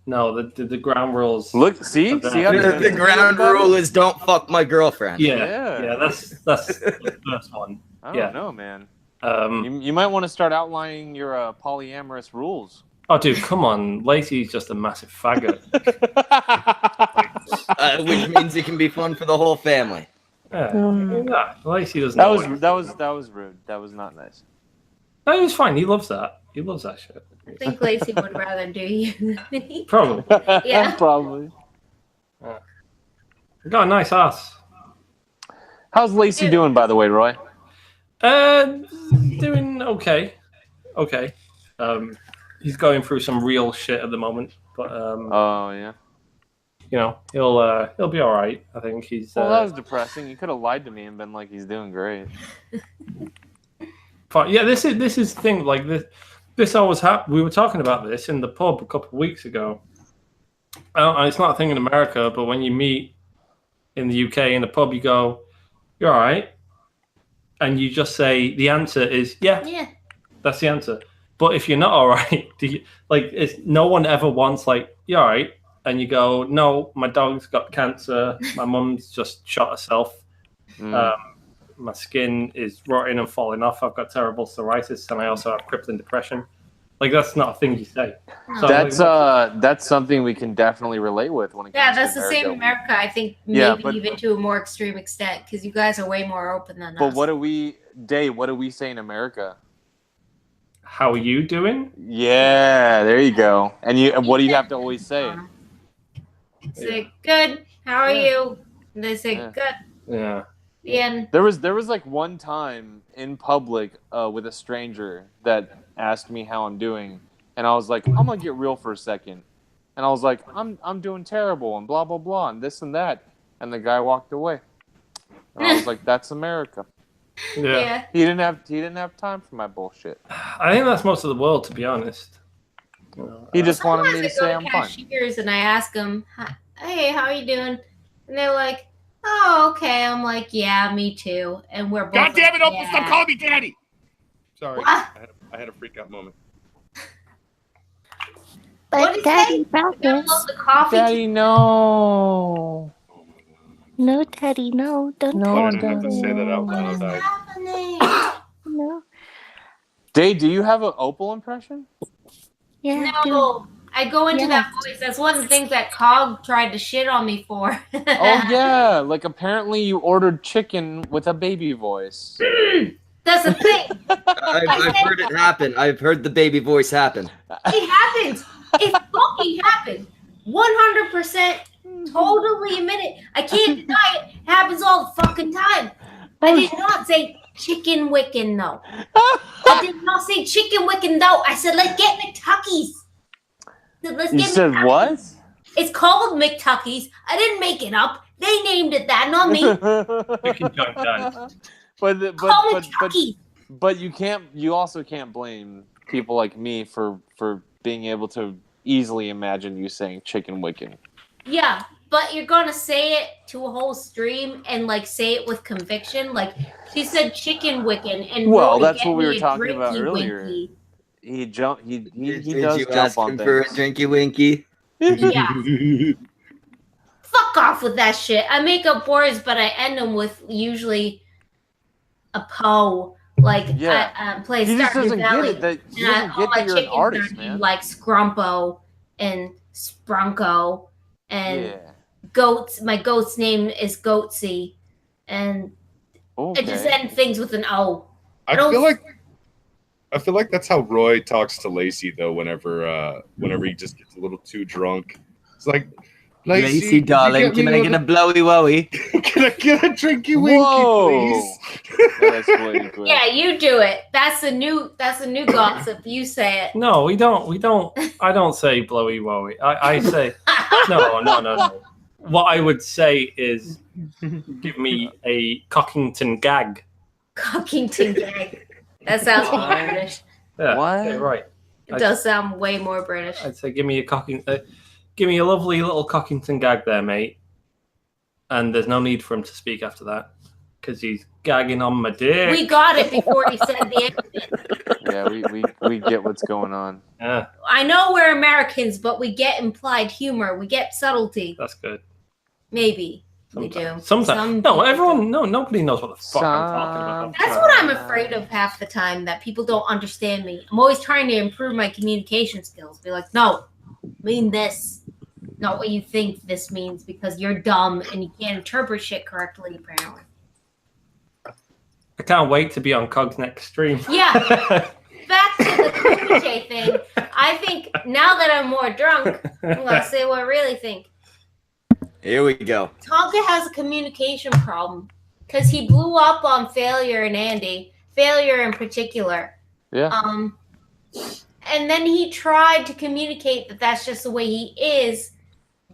The ground rules. Look, see how the ground rule is don't fuck my girlfriend. Yeah. That's the first one. I don't know, man. You might want to start outlining your polyamorous rules. Oh, dude, come on. Lacey's just a massive faggot. Which means it can be fun for the whole family. Yeah, Lacey doesn't. That was rude. That was not nice. No, he was fine. He loves that. He loves that shit. I think Lacey would rather do you than me. Probably. Yeah. Probably. Got a nice ass. How's Lacey doing, by the way, Roy? Doing okay. Okay. He's going through some real shit at the moment, but oh yeah. You know, he'll be all right. I think he's. Well, that was depressing. You could have lied to me and been like, he's doing great. But yeah, this is the thing. Like this always happened. We were talking about this in the pub a couple of weeks ago. It's not a thing in America, but when you meet in the UK in the pub, you go, "You're all right," and you just say the answer is yeah. Yeah. That's the answer. But if you're not all right, no one ever wants like, "You're all right," and you go, "No, my dog's got cancer. My mum's just shot herself. My skin is rotting and falling off. I've got terrible psoriasis, and I also have crippling depression." Like, that's not a thing you say. So, that's something we can definitely relate with when it comes that's to the America. same in America. I think maybe even to a more extreme extent because you guys are way more open than us. But what do we say in America? How are you doing? Yeah, there you go. And what do you have to always say? Say good. How are you? And they say good. Yeah. The end. There was like one time in public with a stranger that asked me how I'm doing, and I was like, I'm gonna get real for a second, and I was like, I'm doing terrible and blah blah blah and this and that, and the guy walked away, and I was like, that's America. Yeah. He didn't have time for my bullshit. I think that's most of the world, to be honest. He just wanted me to Sometimes I say go I'm to fine. cashiers and I ask them, "Hey, how are you doing?" And they're like, "Oh, okay." I'm like, "Yeah, me too." And we're both. God damn it! like, Opal, stop calling me daddy. Sorry, I had a freak out moment. But Daddy, the coffee. Daddy, no. No, Daddy, no. Don't I didn't have to say that out loud. No. Dave, do you have an Opal impression? Yeah. No, I go into that voice. That's one of the things that Cog tried to shit on me for. Oh yeah, like apparently you ordered chicken with a baby voice. That's the thing. I've heard it happen. I've heard the baby voice happen. It happens. It fucking happened. 100%. Totally admit it. I can't deny it. It happens all the fucking time. I did not say chicken wicking though. I did not say chicken wicking though. I said let's get McTuckies. You said what? It's called McTuckies. I didn't make it up. They named it that, not me. But you also can't blame people like me for being able to easily imagine you saying chicken wicking. Yeah, but you're gonna say it to a whole stream and like say it with conviction. Like she said chicken wicking and well, Roy, that's get what we me were a talking about drinky earlier. winky. He does Did you jump ask on him things. for a drinky winky? Yeah. Fuck off with that shit. I make up words, but I end them with usually a po. Like I play He just Stardew doesn't get Valley, it that he and doesn't all get my that you're an chickens artist, are named man. like Scrumpo and Sprunko, and Yeah. goats. My goat's name is Goatsy, and I just Okay. end things with an O. I feel like that's how Roy talks to Lacey though. Whenever he just gets a little too drunk, it's like, Lacey, darling, can I get a blowy wowie? Can I get a drinky winky, please? That's way good. Yeah, you do it. That's a new gossip. You say it. No, we don't. I don't say blowy wowie. I say no. What I would say is, give me a Cockington gag. Cockington gag. That sounds more British. Yeah, What? yeah, right. It does sound way more British. I'd say give me a lovely little Cockington gag there, mate. And there's no need for him to speak after that because he's gagging on my dick. We got it before he said the end. Yeah, we get what's going on. Yeah, I know we're Americans, but we get implied humor. We get subtlety. that's good. Maybe we do. Sometimes. Nobody knows what the fuck I'm talking about. That's what I'm afraid of half the time, that people don't understand me. I'm always trying to improve my communication skills. Be like, no, mean this. Not what you think this means, because you're dumb and you can't interpret shit correctly, apparently. I can't wait to be on Cog's next stream. Yeah. Back to the Kumite thing. I think now that I'm more drunk, I'm going to say what I really think. Here we go. Tonka has a communication problem because he blew up on Failure and Andy. Failure in particular. Yeah. And then he tried to communicate that that's just the way he is,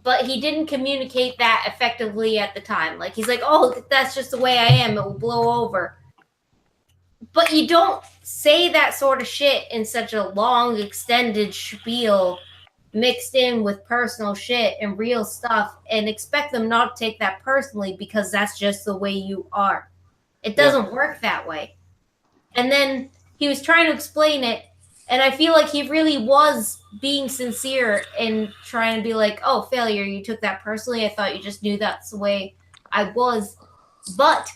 but he didn't communicate that effectively at the time. Like, he's like, oh, that's just the way I am. It will blow over. But you don't say that sort of shit in such a long, extended spiel mixed in with personal shit and real stuff and expect them not to take that personally because that's just the way you are. It doesn't work that way. And then he was trying to explain it, and I feel like he really was being sincere and trying to be like, oh, Failure, you took that personally. I thought you just knew that's the way I was. But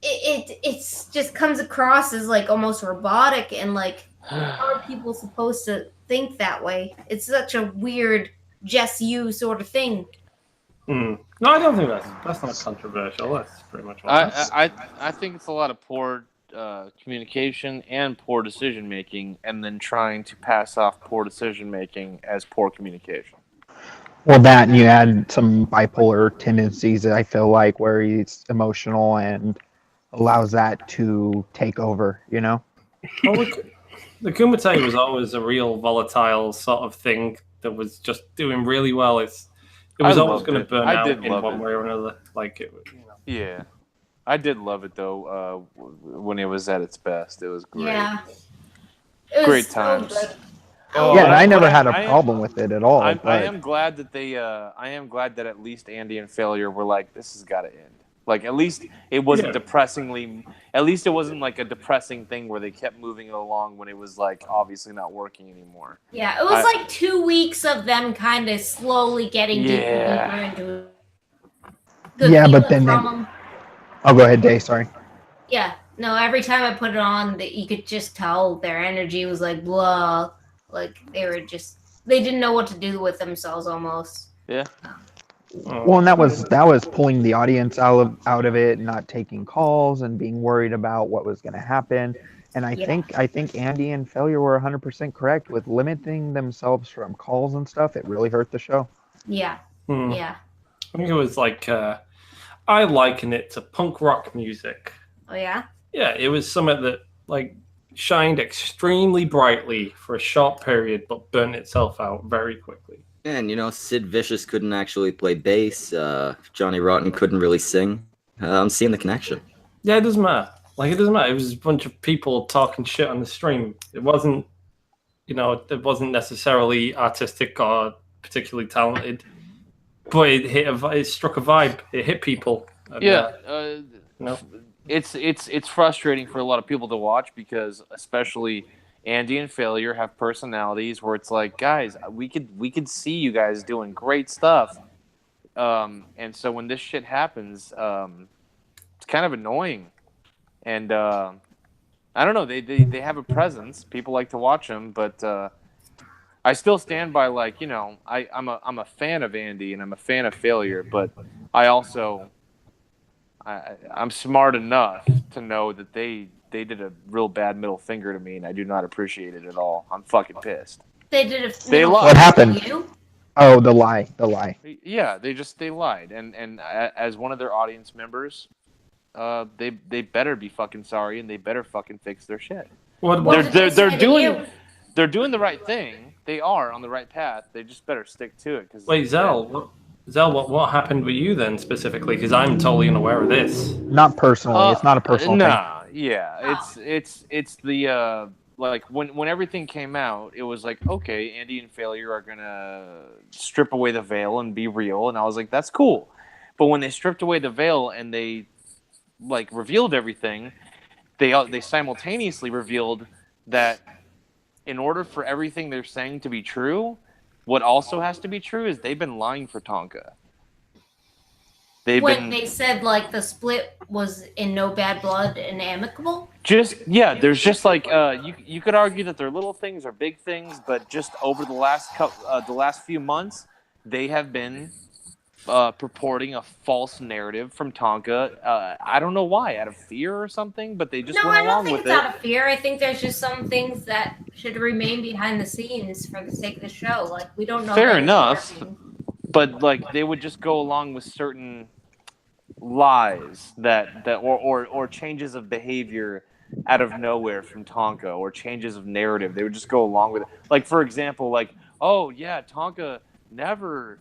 it just comes across as like almost robotic, and like, how are people supposed to think that way? It's such a weird just you sort of thing. No, I don't think that's not controversial. That's pretty much what I think it's a lot of poor communication and poor decision making, and then trying to pass off poor decision making as poor communication. Well, that, and you add some bipolar tendencies, I feel like, where he's emotional and allows that to take over, you know? Well, the Kumite was always a real volatile sort of thing that was just doing really well. It was always going to burn out in one way or another. Like it, you know. Yeah, I did love it though. When it was at its best, it was great. Yeah, it was Great so times. good. Yeah, and I never had a problem with it at all. I but am glad that I am glad that at least Andy and Failure were like, this has got to end. Like, at least it wasn't depressingly. At least it wasn't like a depressing thing where they kept moving it along when it was like obviously not working anymore. Yeah, it was like 2 weeks of them kind of slowly getting deeper into it. Yeah, but then I'll go ahead, Day. Sorry. Yeah, no. Every time I put it on, that you could just tell their energy was like blah, like they didn't know what to do with themselves almost. Yeah. Well, and that was pulling the audience out of it, not taking calls and being worried about what was going to happen. And I think Andy and Failure were 100% correct with limiting themselves from calls and stuff. It really hurt the show. Yeah. Yeah. I think it was like I liken it to punk rock music. Oh yeah. Yeah, it was something that like shined extremely brightly for a short period, but burnt itself out very quickly. And, you know, Sid Vicious couldn't actually play bass. Johnny Rotten couldn't really sing. I'm seeing the connection. Yeah, it doesn't matter. Like, it doesn't matter. It was a bunch of people talking shit on the stream. It wasn't, it wasn't necessarily artistic or particularly talented. But it struck a vibe. It hit people. And, it's frustrating for a lot of people to watch because, especially Andy and Failure have personalities where it's like, guys, we could see you guys doing great stuff. And so when this shit happens, it's kind of annoying. And I don't know, they have a presence. People like to watch them, but I still stand by, like, you know, I'm a fan of Andy and I'm a fan of Failure, but I also I'm smart enough to know that they did a real bad middle finger to me, and I do not appreciate it at all. I'm fucking pissed. They did a They lied. What happened? You? Oh, the lie. Yeah, they lied, and as one of their audience members, they better be fucking sorry, and they better fucking fix their shit. They're doing the right thing. They are on the right path. They just better stick to it. Cause Wait, Zell, what happened with you then specifically? Because I'm totally unaware of this. Not personally. It's not a personal thing. Nah, yeah, it's the like when everything came out, it was like, okay, Andy and Failure are gonna strip away the veil and be real, and I was like, that's cool. But when they stripped away the veil and they like revealed everything, they simultaneously revealed that in order for everything they're saying to be true, what also has to be true is they've been lying for Tonka. They said like the split was in no bad blood and amicable. There's just like you could argue that they're little things or big things, but just over the last few months, they have been purporting a false narrative from Tonka. I don't know why, out of fear or something, but they just went along with it. I don't think it's out of fear. I think there's just some things that should remain behind the scenes for the sake of the show. Like, we don't know. Fair enough, but like they would just go along with certain lies or changes of behavior out of nowhere from Tonka, or changes of narrative. They would just go along with it. Like, for example, like, oh yeah, Tonka never.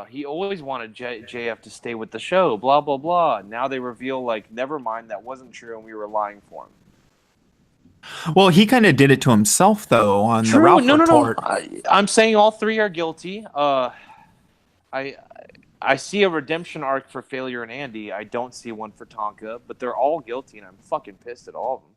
He always wanted JF to stay with the show, blah, blah, blah. Now they reveal, like, never mind, that wasn't true, and we were lying for him. Well, he kind of did it to himself, though, on the Ralph report. I'm saying all three are guilty. I see a redemption arc for Failure and Andy. I don't see one for Tonka, but they're all guilty, and I'm fucking pissed at all of them.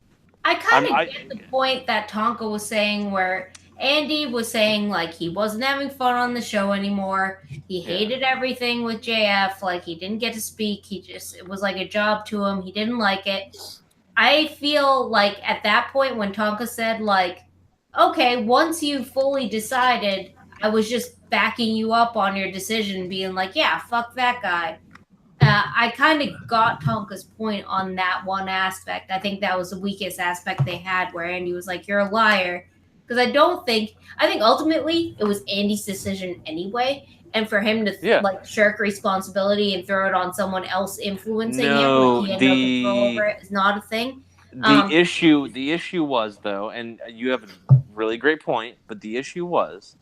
I kind of get the point that Tonka was saying, where Andy was saying, like, he wasn't having fun on the show anymore. He hated everything with JF. Like, he didn't get to speak. It was like a job to him. He didn't like it. I feel like at that point when Tonka said, like, okay, once you fully decided, I was just backing you up on your decision, being like, yeah, fuck that guy. I kind of got Tonka's point on that one aspect. I think that was the weakest aspect they had, where Andy was like, you're a liar. Because I think ultimately it was Andy's decision anyway. And for him to like shirk responsibility and throw it on someone else influencing him, like he had no control over it, is not a thing. The issue was, though, and you have a really great point, but the issue was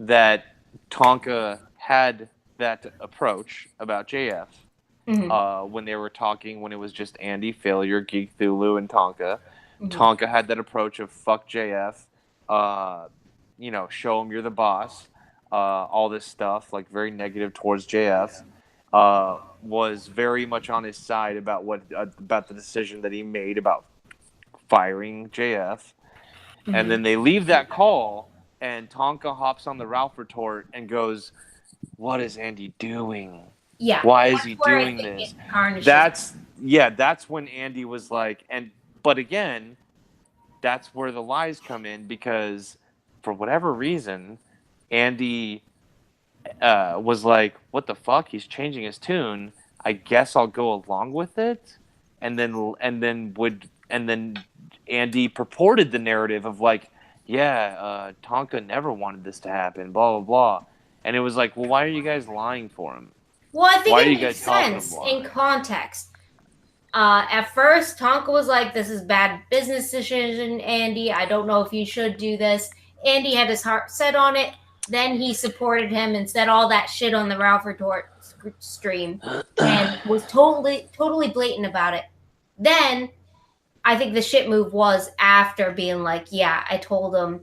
that Tonka had that approach about JF when they were talking, when it was just Andy, Failure, Geek Thulu, and Tonka. Tonka had that approach of fuck JF, show him you're the boss, all this stuff, like very negative towards JF. Was very much on his side about about the decision that he made about firing JF. And then they leave that call, and Tonka hops on the Ralph retort and goes, what is Andy doing? Yeah. Why is he doing this? That's when Andy was like, but again, that's where the lies come in, because for whatever reason, Andy was like, what the fuck? He's changing his tune. I guess I'll go along with it. And then Andy purported the narrative of like, Tonka never wanted this to happen, blah, blah, blah. And it was like, well, why are you guys lying for him? Well, I think it makes sense in context. At first, Tonka was like, this is bad business decision, Andy. I don't know if you should do this. Andy had his heart set on it. Then he supported him and said all that shit on the Ralph Retort stream and was totally blatant about it. Then I think the shit move was after being like, yeah, I told him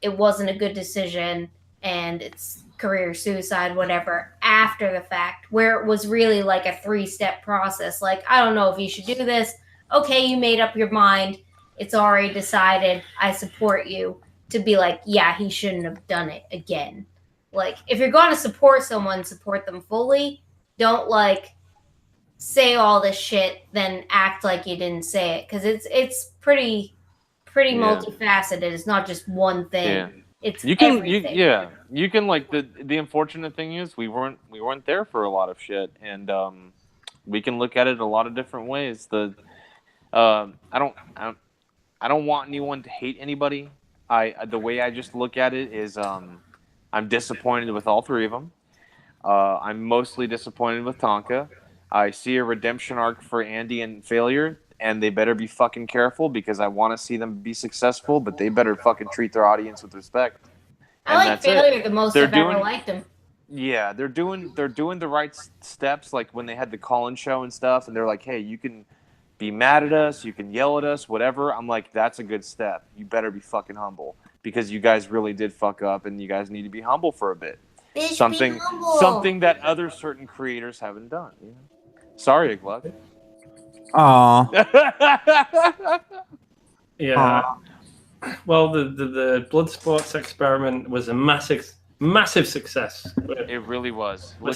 it wasn't a good decision and it's career suicide, whatever, after the fact, where it was really like a 3-step process. Like, I don't know if you should do this. Okay, you made up your mind. it's already decided, I support you, to be like, yeah, he shouldn't have done it again. Like, if you're going to support someone, support them fully. Don't, like, say all this shit, then act like you didn't say it. Because it's pretty multifaceted. It's not just one thing. Yeah. It's You can, everything. you can like the unfortunate thing is we weren't there for a lot of shit, and we can look at it a lot of different ways. I don't want anyone to hate anybody. The way I just look at it is I'm disappointed with all three of them. I'm mostly disappointed with Tonka. I see a redemption arc for Andy and Failure, and they better be fucking careful because I want to see them be successful, but they better fucking treat their audience with respect. I like Failure the most I've ever liked him. Yeah, they're doing the right steps, like when they had the call-in show and stuff, and they're like, hey, you can be mad at us, you can yell at us, whatever. I'm like, that's a good step. You better be fucking humble because you guys really did fuck up, and you guys need to be humble for a bit. Bitch, Something that other certain creators haven't done. You know? Sorry, Glug. Aw. Yeah. Well, the blood sports experiment was a massive success. It really was. We're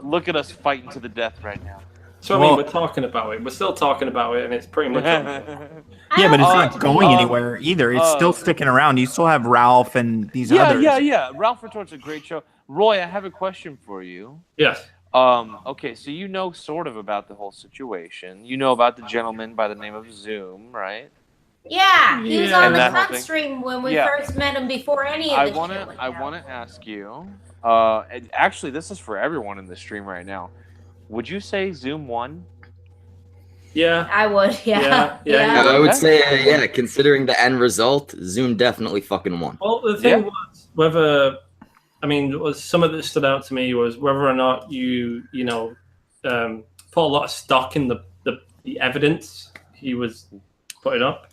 Look at us fighting to the death right now. So I mean, we're talking about it. We're still talking about it, and it's pretty much. Yeah, but it's not going anywhere either. It's still sticking around. You still have Ralph and these others. Yeah. Ralph Retort's a great show. Roy, I have a question for you. Yes. Okay, so you know sort of about the whole situation. You know about the gentleman by the name of Zoom, right? Yeah, he was on And the that whole front thing. stream when we Yeah. first met him before any of I this want shit went to down. ask you. And actually, this is for everyone in the stream right now. Would you say Zoom won? Yeah, I would. Yeah. I would say, yeah, considering the end result, Zoom definitely fucking won. Well, the thing was whether, I mean, some of that stood out to me was whether or not you put a lot of stock in the evidence he was putting up.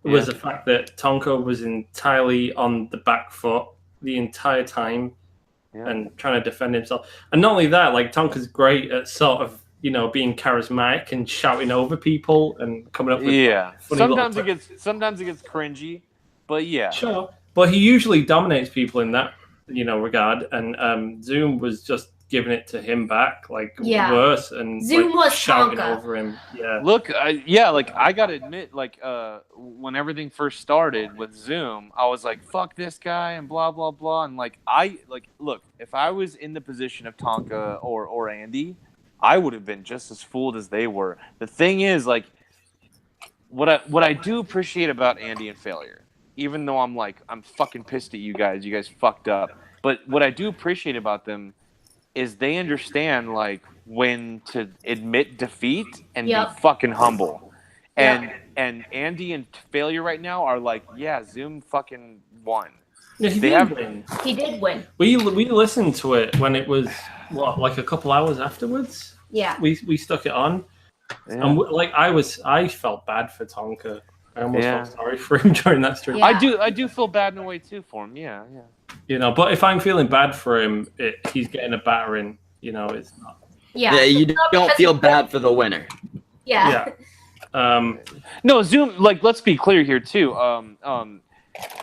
It was the fact that Tonka was entirely on the back foot the entire time and trying to defend himself. And not only that, like Tonka's great at sort of, being charismatic and shouting over people and coming up with funny sometimes little it gets cringy, but yeah. Sure. But he usually dominates people in that, regard. And Zoom was just giving it to him back, like worse, and Zoom was shouting Tonka. over him. Yeah. Look, I gotta admit, when everything first started with Zoom, I was like, "Fuck this guy," and blah blah blah, and look, if I was in the position of Tonka or Andy, I would have been just as fooled as they were. The thing is, like, what I do appreciate about Andy and Failure, even though I'm fucking pissed at you guys fucked up, but what I do appreciate about them is they understand like when to admit defeat and be fucking humble. And Andy and Failure right now are like, yeah, Zoom fucking won. Yeah, he did win. He did win. We listened to it when it was like a couple hours afterwards. Yeah. We stuck it on, and I felt bad for Tonka. I almost felt sorry for him during that stream. Yeah. I do feel bad in a way too for him. Yeah. But if I'm feeling bad for him, he's getting a battering. It's not. Yeah. You don't feel bad for the winner. Yeah. No, Zoom. Like, let's be clear here too.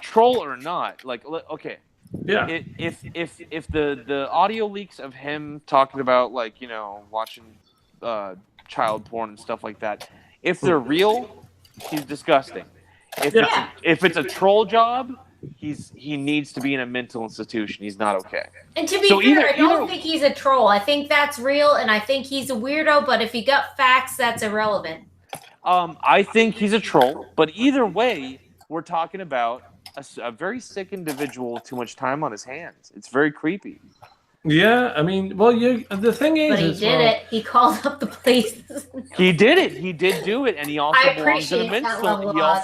Troll or not, okay. Yeah. If the audio leaks of him talking about watching child porn and stuff like that, if they're real, he's disgusting. If it's a troll job, he needs to be in a mental institution. He's not okay. And to be fair, I don't think he's a troll. I think that's real, and I think he's a weirdo. But if he got facts, that's irrelevant. I think he's a troll, but either way, we're talking about a very sick individual with too much time on his hands. It's very creepy. Yeah, I mean, the thing is... But he did it. He called up the police. He did it. He did do it, and he also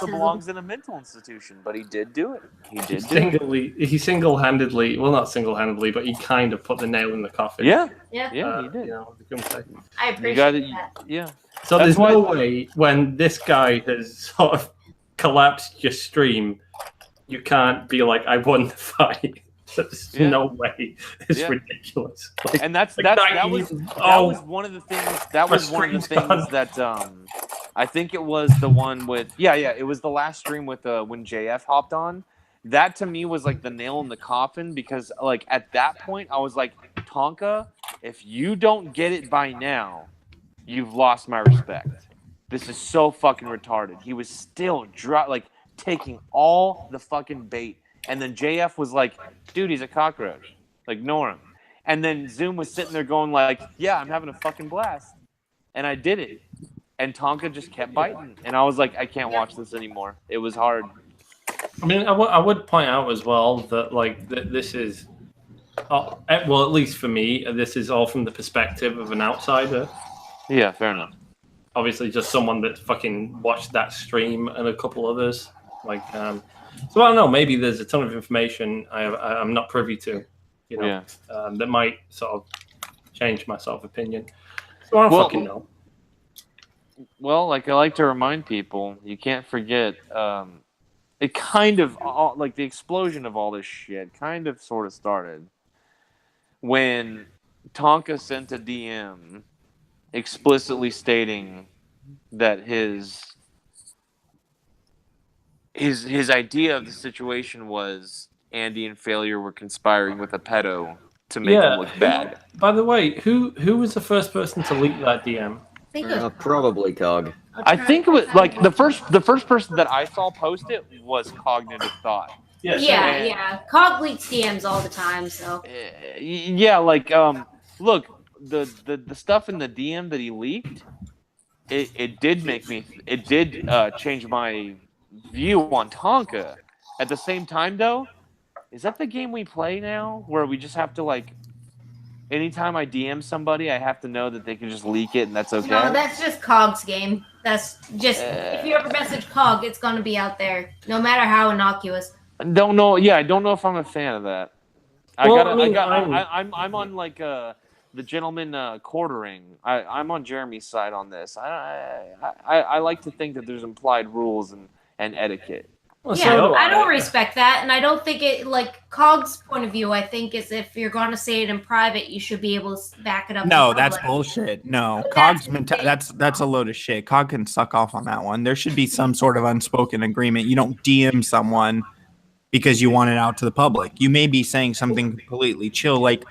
belongs in a mental institution, but he did do it. He did do it. He single-handedly, well, not single-handedly, but he kind of put the nail in the coffin. Yeah, he did. I appreciate that. Yeah. So there's no way when this guy has sort of collapsed your stream, you can't be like, I won the fight. There's no way. It's ridiculous. And that was one of the things. That was one of the things that I think it was the one with it was the last stream with when JF hopped on. That to me was like the nail in the coffin because like at that point I was like, Tonka, if you don't get it by now, you've lost my respect. This is so fucking retarded. He was still taking all the fucking bait. And then JF was like, dude, he's a cockroach. Like, ignore him. And then Zoom was sitting there going like, yeah, I'm having a fucking blast. And I did it. And Tonka just kept biting. And I was like, I can't watch this anymore. It was hard. I mean, I would point out as well that like this is, well, at least for me, this is all from the perspective of an outsider. Yeah, fair enough. Obviously, just someone that fucking watched that stream and a couple others. Like, so I don't know. Maybe there's a ton of information I'm not privy to. You know, that might sort of change my sort of opinion. So I don't fucking know. Well, like I like to remind people, you can't forget. It kind of like the explosion of all this shit kind of sort of started when Tonka sent a DM explicitly stating that his idea of the situation was Andy and Failure were conspiring with a pedo to make him look bad. By the way, who was the first person to leak that DM? Probably Cog. I think it was like the first person that I saw post it was Cognitive Thought. Yeah. Cog leaks DMs all the time, so. Yeah, like look, the stuff in the DM that he leaked, it did change my view on Tonka. At the same time, though, is that the game we play now, where we just have to like, anytime I DM somebody, I have to know that they can just leak it and that's okay? No, that's just Cog's game. That's just if you ever message Cog, it's gonna be out there, no matter how innocuous. I don't know if I'm a fan of that. I'm on like the gentleman quartering. I'm on Jeremy's side on this. I like to think that there's implied rules and etiquette. Well, yeah, I don't respect that, and I don't think it like Cog's point of view. I think is if you're going to say it in private, you should be able to back it up. No, that's bullshit. No, Cog's that's a load of shit. Cog can suck off on that one. There should be some sort of unspoken agreement. You don't DM someone because you want it out to the public. You may be saying something completely chill, like,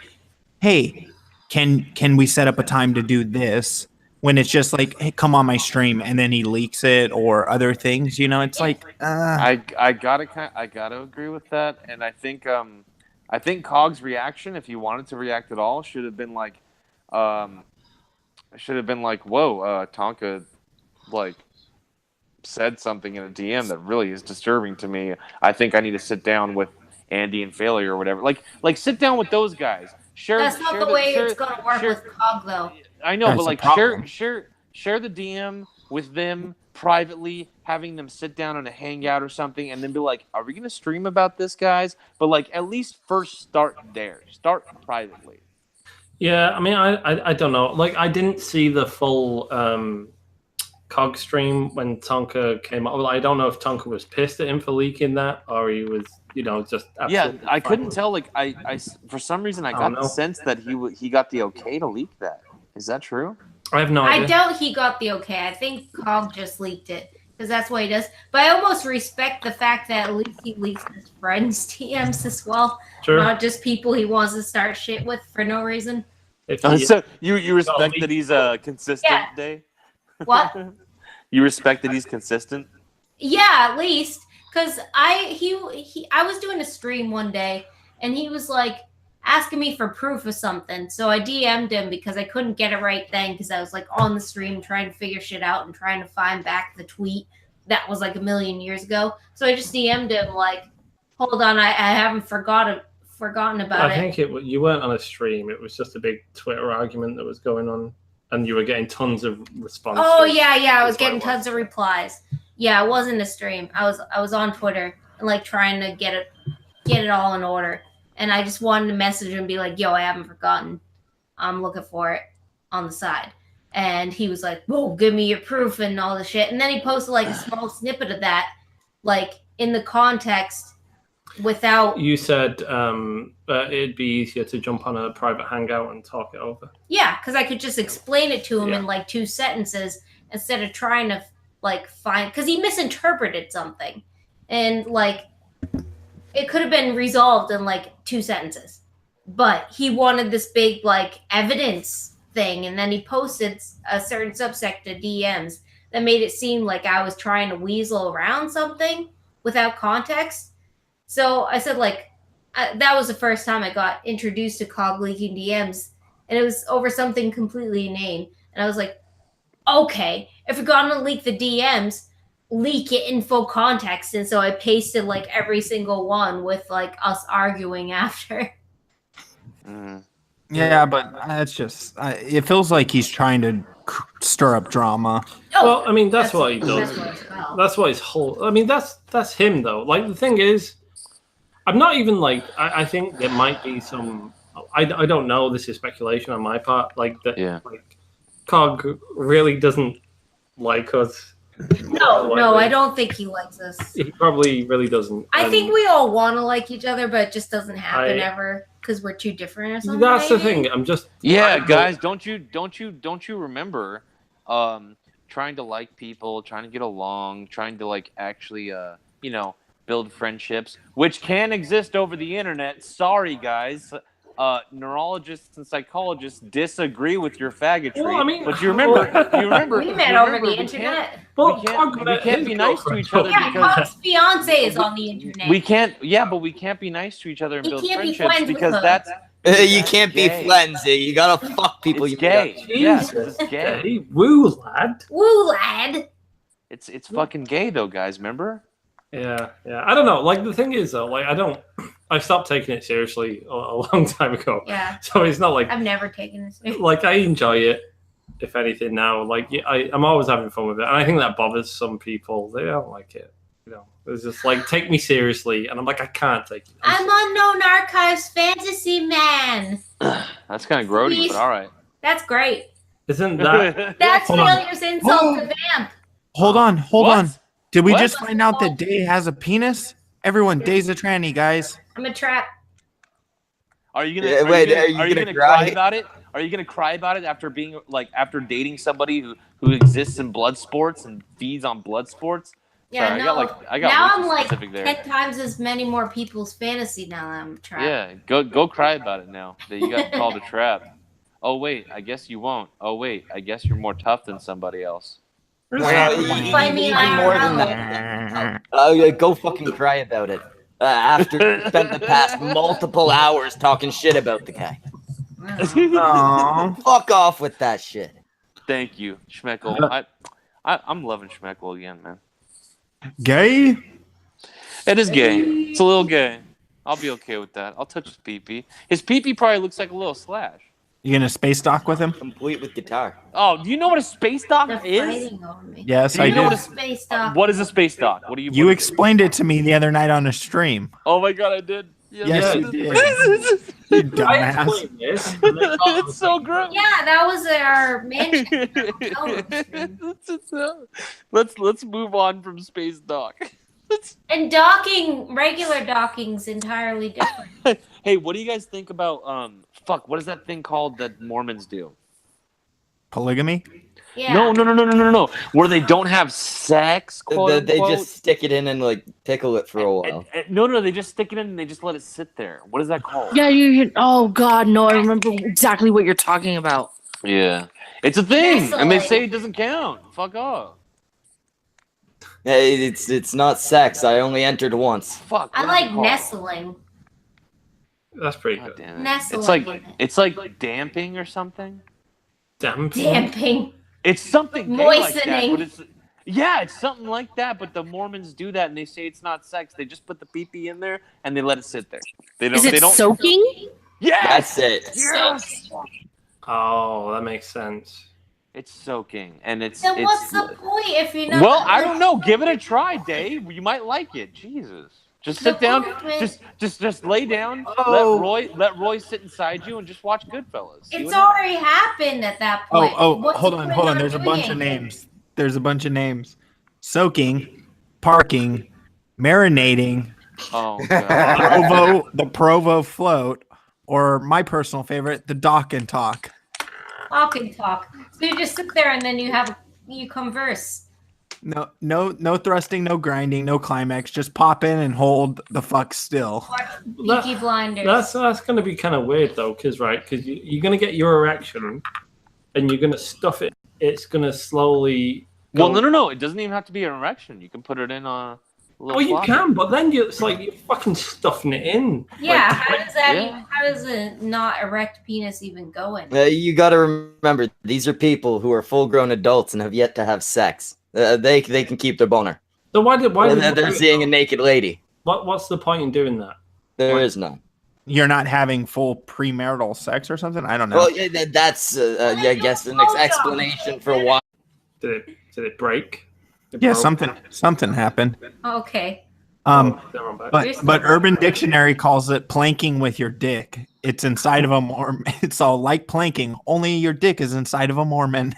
"Hey, can we set up a time to do this?" When it's just like, hey, come on my stream, and then he leaks it or other things, you know, it's like, I gotta agree with that, and I think Cog's reaction, if he wanted to react at all, should have been like, whoa, Tonka, like, said something in a DM that really is disturbing to me. I think I need to sit down with Andy and Failure or whatever. Like sit down with those guys. That's not the way it's gonna work with Cog, though. I know, but like share the DM with them privately, having them sit down on a hangout or something, and then be like, "Are we gonna stream about this, guys?" But like, at least first start there. Start privately. Yeah, I mean, I don't know. Like, I didn't see the full Cog stream when Tonka came up. Well, I don't know if Tonka was pissed at him for leaking that, or he was, just absolutely I couldn't tell. Like, I for some reason I got the sense that he got the okay to leak that. Is that true? I have no idea. I doubt he got the okay. I think Cog just leaked it because that's what he does. But I almost respect the fact that at least he leaks his friends' DMs as well, not just people he wants to start shit with for no reason. So you respect that he's consistent, Day? What? You respect that he's consistent? Yeah, at least because I was doing a stream one day and he was like asking me for proof of something. So I DM'd him because I couldn't get it right then because I was like on the stream trying to figure shit out and trying to find back the tweet that was like a million years ago. So I just DM'd him like, hold on, I haven't forgotten about it. I think you weren't on a stream. It was just a big Twitter argument that was going on and you were getting tons of responses. Oh yeah, I was getting tons of replies. Yeah, it wasn't a stream. I was on Twitter and like trying to get it all in order. And I just wanted to message him and be like, yo, I haven't forgotten. I'm looking for it on the side. And he was like, whoa, give me your proof and all the shit. And then he posted like a small snippet of that, like in the context without... You said it'd be easier to jump on a private hangout and talk it over. Yeah, because I could just explain it to him in like 2 sentences instead of trying to like find, because he misinterpreted something, and like it could have been resolved in like 2 sentences, but he wanted this big like evidence thing, and then he posted a certain subsect of DMs that made it seem like I was trying to weasel around something without context. So I said, like, that was the first time I got introduced to cog leaking DMs, and it was over something completely inane. And I was like, okay, if you're gonna leak the DMs, leak it in full context. And so I pasted like every single one with like us arguing after. Yeah, but it's just it feels like he's trying to stir up drama. Well, I mean, that's what he does. That's what his whole. I mean, that's him though. Like the thing is, I'm not even like. I think there might be some. I don't know. This is speculation on my part. Like that. Yeah. Like, Cog really doesn't like us. No, I don't think he likes us. He probably really doesn't. I think we all want to like each other, but it just doesn't happen I- ever because we're too different or something. That's the maybe? thing. I'm just. Yeah, guys, don't you remember trying to like people, trying to get along, trying to like actually build friendships, which can exist over the internet. Sorry, guys. Neurologists and psychologists disagree with your faggotry. Well, I mean, but you remember We met over the internet. We can't be nice to each other Yeah, because Cog's fiance is on the internet. we can't. Yeah, but we can't be nice to each other and He build can't be friendships friends with because her. that's You can't be gay. friends. You gotta fuck people. It's you gay. got- Yeah, it's gay. Hey, woo, lad. Woo, lad. It's fucking gay though, guys. Remember? Yeah. I don't know. Like the thing is though, like I stopped taking it seriously a long time ago. Yeah. So it's not like I've never taken this. like I enjoy it. If anything, now like I'm always having fun with it, and I think that bothers some people. They don't like it. It's just like take me seriously, and I'm like I can't take it. I'm Unknown Archives Fantasy Man. That's kind of grody, but all right. That's great. Isn't that? That's Hold on. Failure's insult to Vamp. Hold on. Did we What? just find out that Day has a penis? Everyone, Day's a tranny, guys. I'm a trap. Are you gonna? Yeah, wait, are you gonna gonna cry cry? about it? Are you gonna cry about it after being like after dating somebody who exists in blood sports and feeds on blood sports? Yeah, Sorry, no. I got now way I'm too like specific there. 10 times as many more people's fantasy now that I'm trapped. Yeah, go cry about it now that you got called a trap. Oh wait, I guess you won't. Oh wait, I guess you're more tough than somebody else. Find me Even more than that. Yeah, go fucking cry about it. After you spent the past multiple hours talking shit about the guy. Fuck off with that shit. Thank you, Schmeckle. I'm loving Schmeckle again, man. Gay? It is gay. It's a little gay. I'll be okay with that. I'll touch his pee-pee. His pee-pee probably looks like a little slash. You gonna space dock with him? Complete with guitar. Oh, do you know what a space dock They're is? fighting over me. Yes, Do I you know do. what Space dock. What is a space dock? What do you? You what- explained it to me the other night on a stream. Oh my god, I did. Yes, you did. You I dumbass. explained this. And they thought it It's was so gross. Yeah, that was our man. Let's move on from space dock. And docking, regular docking's entirely different. Hey, what do you guys think about what is that thing called that Mormons do? Polygamy? Yeah. No. Where they don't have sex, quote They unquote. just stick it in and like tickle it for a while. No, they just stick it in and they just let it sit there. What is that called? Yeah, you. Oh God, no! I remember exactly what you're talking about. Yeah. It's a thing, and they Nestling. say it doesn't count. Fuck off. Hey, it's not sex. I only entered once. Fuck. I what is like it called? nestling. That's pretty God good. damn it. Nestling. It's like damping or something. Damping. It's something gay like that, Moistening. but it's something like that. But the Mormons do that, and they say it's not sex. They just put the pee-pee in there and they let it sit there. They don't. Is it they don't. soaking? Yes. That's it. Yes. Oh, that makes sense. It's soaking, and it's. Then it's what's the point if you're not? well, I don't know. Give it a try, Dave. You might like it. Jesus. Just sit down. Just lay down. Let Roy sit inside you and just watch Goodfellas. See It's what already happened at that point. What's hold the on. point There's a doing bunch of it? names. There's a bunch of names. Soaking, parking, marinating, Oh god. the Provo float, or my personal favorite, the dock and talk. Talk and talk. So you just sit there and then you converse. No thrusting, no grinding, no climax. Just pop in and hold the fuck still. Peaky Blinders. That's going to be kind of weird though, because you're going to get your erection, and you're going to stuff it. It's going to slowly. Well, no. It doesn't even have to be an erection. You can put it in a little. Oh, you can, but then it's like you're fucking stuffing it in. Yeah, Like, how does that? Even, how does a not erect penis even go in? You got to remember, these are people who are full-grown adults and have yet to have sex. They can keep their boner. So why they're seeing a naked lady? What's the point in doing that? There is none. You're not having full premarital sex or something? I don't know. Well, that's I guess an explanation for why. Did it break? Yeah, something happened. Okay. But Urban Dictionary calls it planking with your dick. It's inside of a Mormon. It's all like planking, only your dick is inside of a Mormon.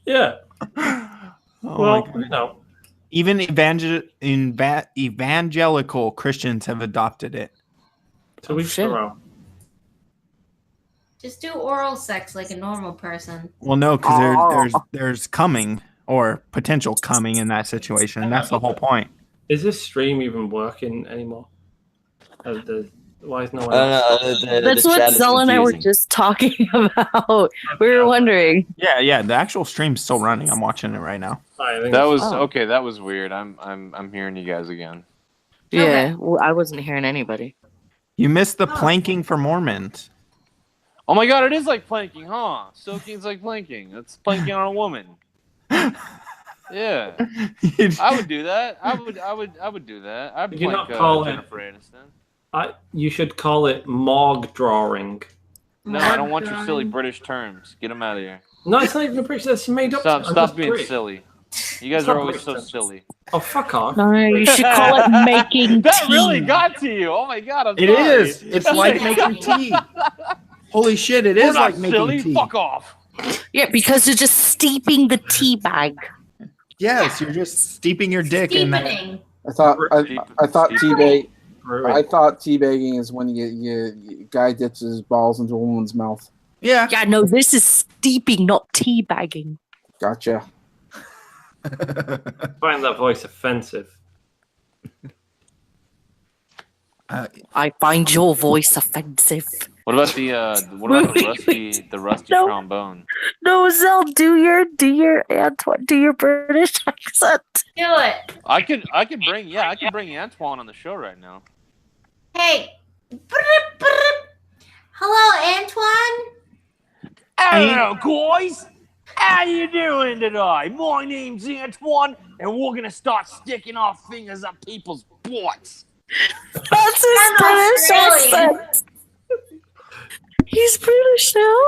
Yeah. Well, even evangelical Christians have adopted it. So we Just do oral sex like a normal person. Well, no, because there's coming or potential coming in that situation, and that's the whole point. Is this stream even working anymore? Why is no one? That's what Zell and I were just talking about. We were wondering. Yeah. The actual stream's still running. I'm watching it right now. That was okay. That was weird. I'm hearing you guys again. Yeah, well, I wasn't hearing anybody. You missed the planking for Mormons. Oh my god, it is like planking, huh? Soaking's like planking. It's planking on a woman. Yeah, I would do that. I would do that. I'd You plank not call it- Jennifer Aniston. You should call it morgue drawing. No, I don't want your silly British terms. Get them out of here. No, it's not even British. That's made up. Stop being silly. You guys are always so silly. Oh, fuck off. No, you should call it making That tea. really got to you. Oh my god, I'm It sorry. is. It's like making tea. Holy shit! It is We're like not making silly. tea. Fuck off. Yeah, because you're just steeping the tea bag. Yes, you're just steeping your dick in that. Steepening. I thought teabagging is when you guy dips his balls into a woman's mouth. Yeah. Yeah, no, this is steeping, not tea bagging. Gotcha. I find that voice offensive. I find your voice offensive. What about the rusty No. trombone? No, Zell, do your Antoine, do your British accent. Do it. I could bring Antoine on the show right now. Hey. Hello, Antoine. Hello, guys. How you doing today? My name's Antoine, and we're gonna start sticking our fingers up people's butts. That's his British accent. He's British now.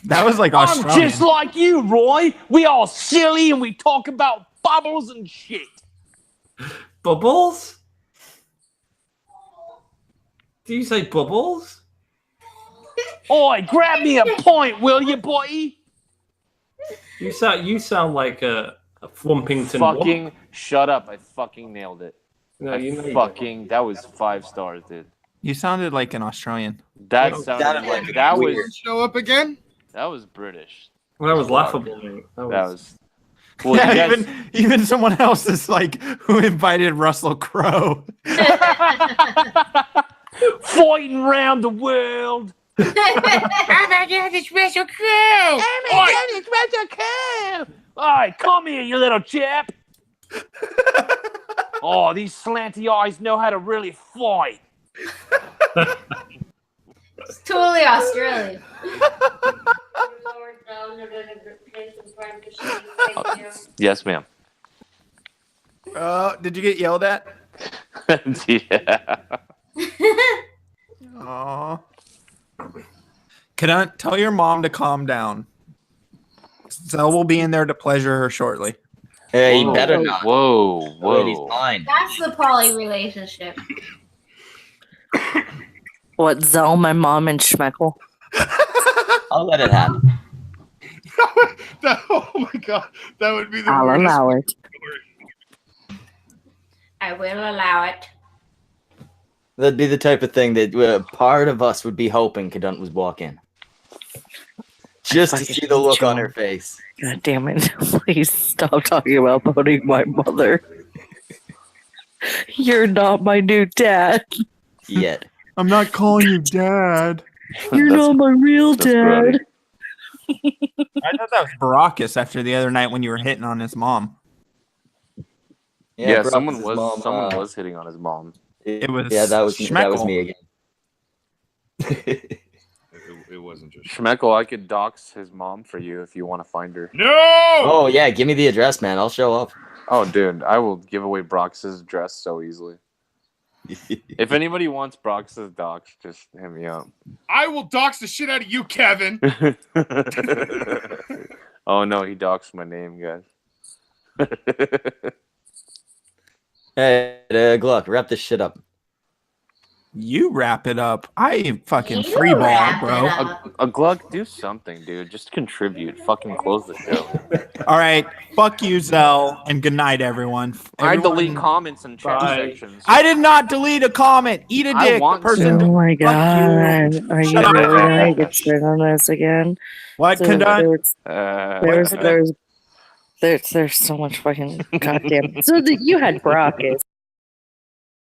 That was like I'm Australian. just like you, Roy. We all silly and we talk about bubbles and shit. Bubbles? Do you say bubbles? Oi, grab me a point, will you, boy? You sound like a Flumpington. Fucking shut up! I fucking nailed it. No, you know you fucking that was 5 stars, dude. You sounded like an Australian. That sounded like that was show up again. that was British. Well, that was laughable. Mate. That was. Well, Yeah, you guys, even someone else is like, who invited Russell Crowe? Fighting around the world. I'm a daddy special crew. Alright, come here, you little chap. Oh, these slanty eyes know how to really fight. It's totally Australian. yes, ma'am. Did you get yelled at? Yeah. Aw. Can I tell your mom to calm down? Zell will be in there to pleasure her shortly. Hey, you better not. Whoa. Lady's mine. That's the poly relationship. What, Zell, my mom, and Schmeckle? I'll let it happen. Oh my god, that would be the I'll weirdest allow it. I will allow it. That'd be the type of thing that part of us would be hoping Cadunt was walk in. Just to fucking see the hate look you. on her face. God damn it. Please stop talking about voting my mother. You're not my new dad. Yet. I'm not calling you dad. You're not my real dad. I thought that was Baracus after the other night when you were hitting on his mom. Yeah, Brock's someone his was mom, someone was hitting on his mom. It was that was Schmeckle. me again. It wasn't just Schmeckle, I could dox his mom for you if you want to find her. No! Oh yeah, give me the address, man. I'll show up. Oh, dude, I will give away Brox's address so easily. If anybody wants Brox's dox, just hit me up. I will dox the shit out of you, Kevin. Oh no, he doxed my name, guys. Hey, Gluck, wrap this shit up. You wrap it up. I fucking free ball, bro. A Gluck, do something, dude. Just contribute. Fucking close the show. All right. Fuck you, Zell, and good night, everyone. I delete comments and chat sections. I did not delete a comment. Eat a I dick. want The person. Oh my Fuck god. you. Are you Shut up. really gonna get straight on this again? What, There's Kundun? so much fucking goddamn. So you had Brock.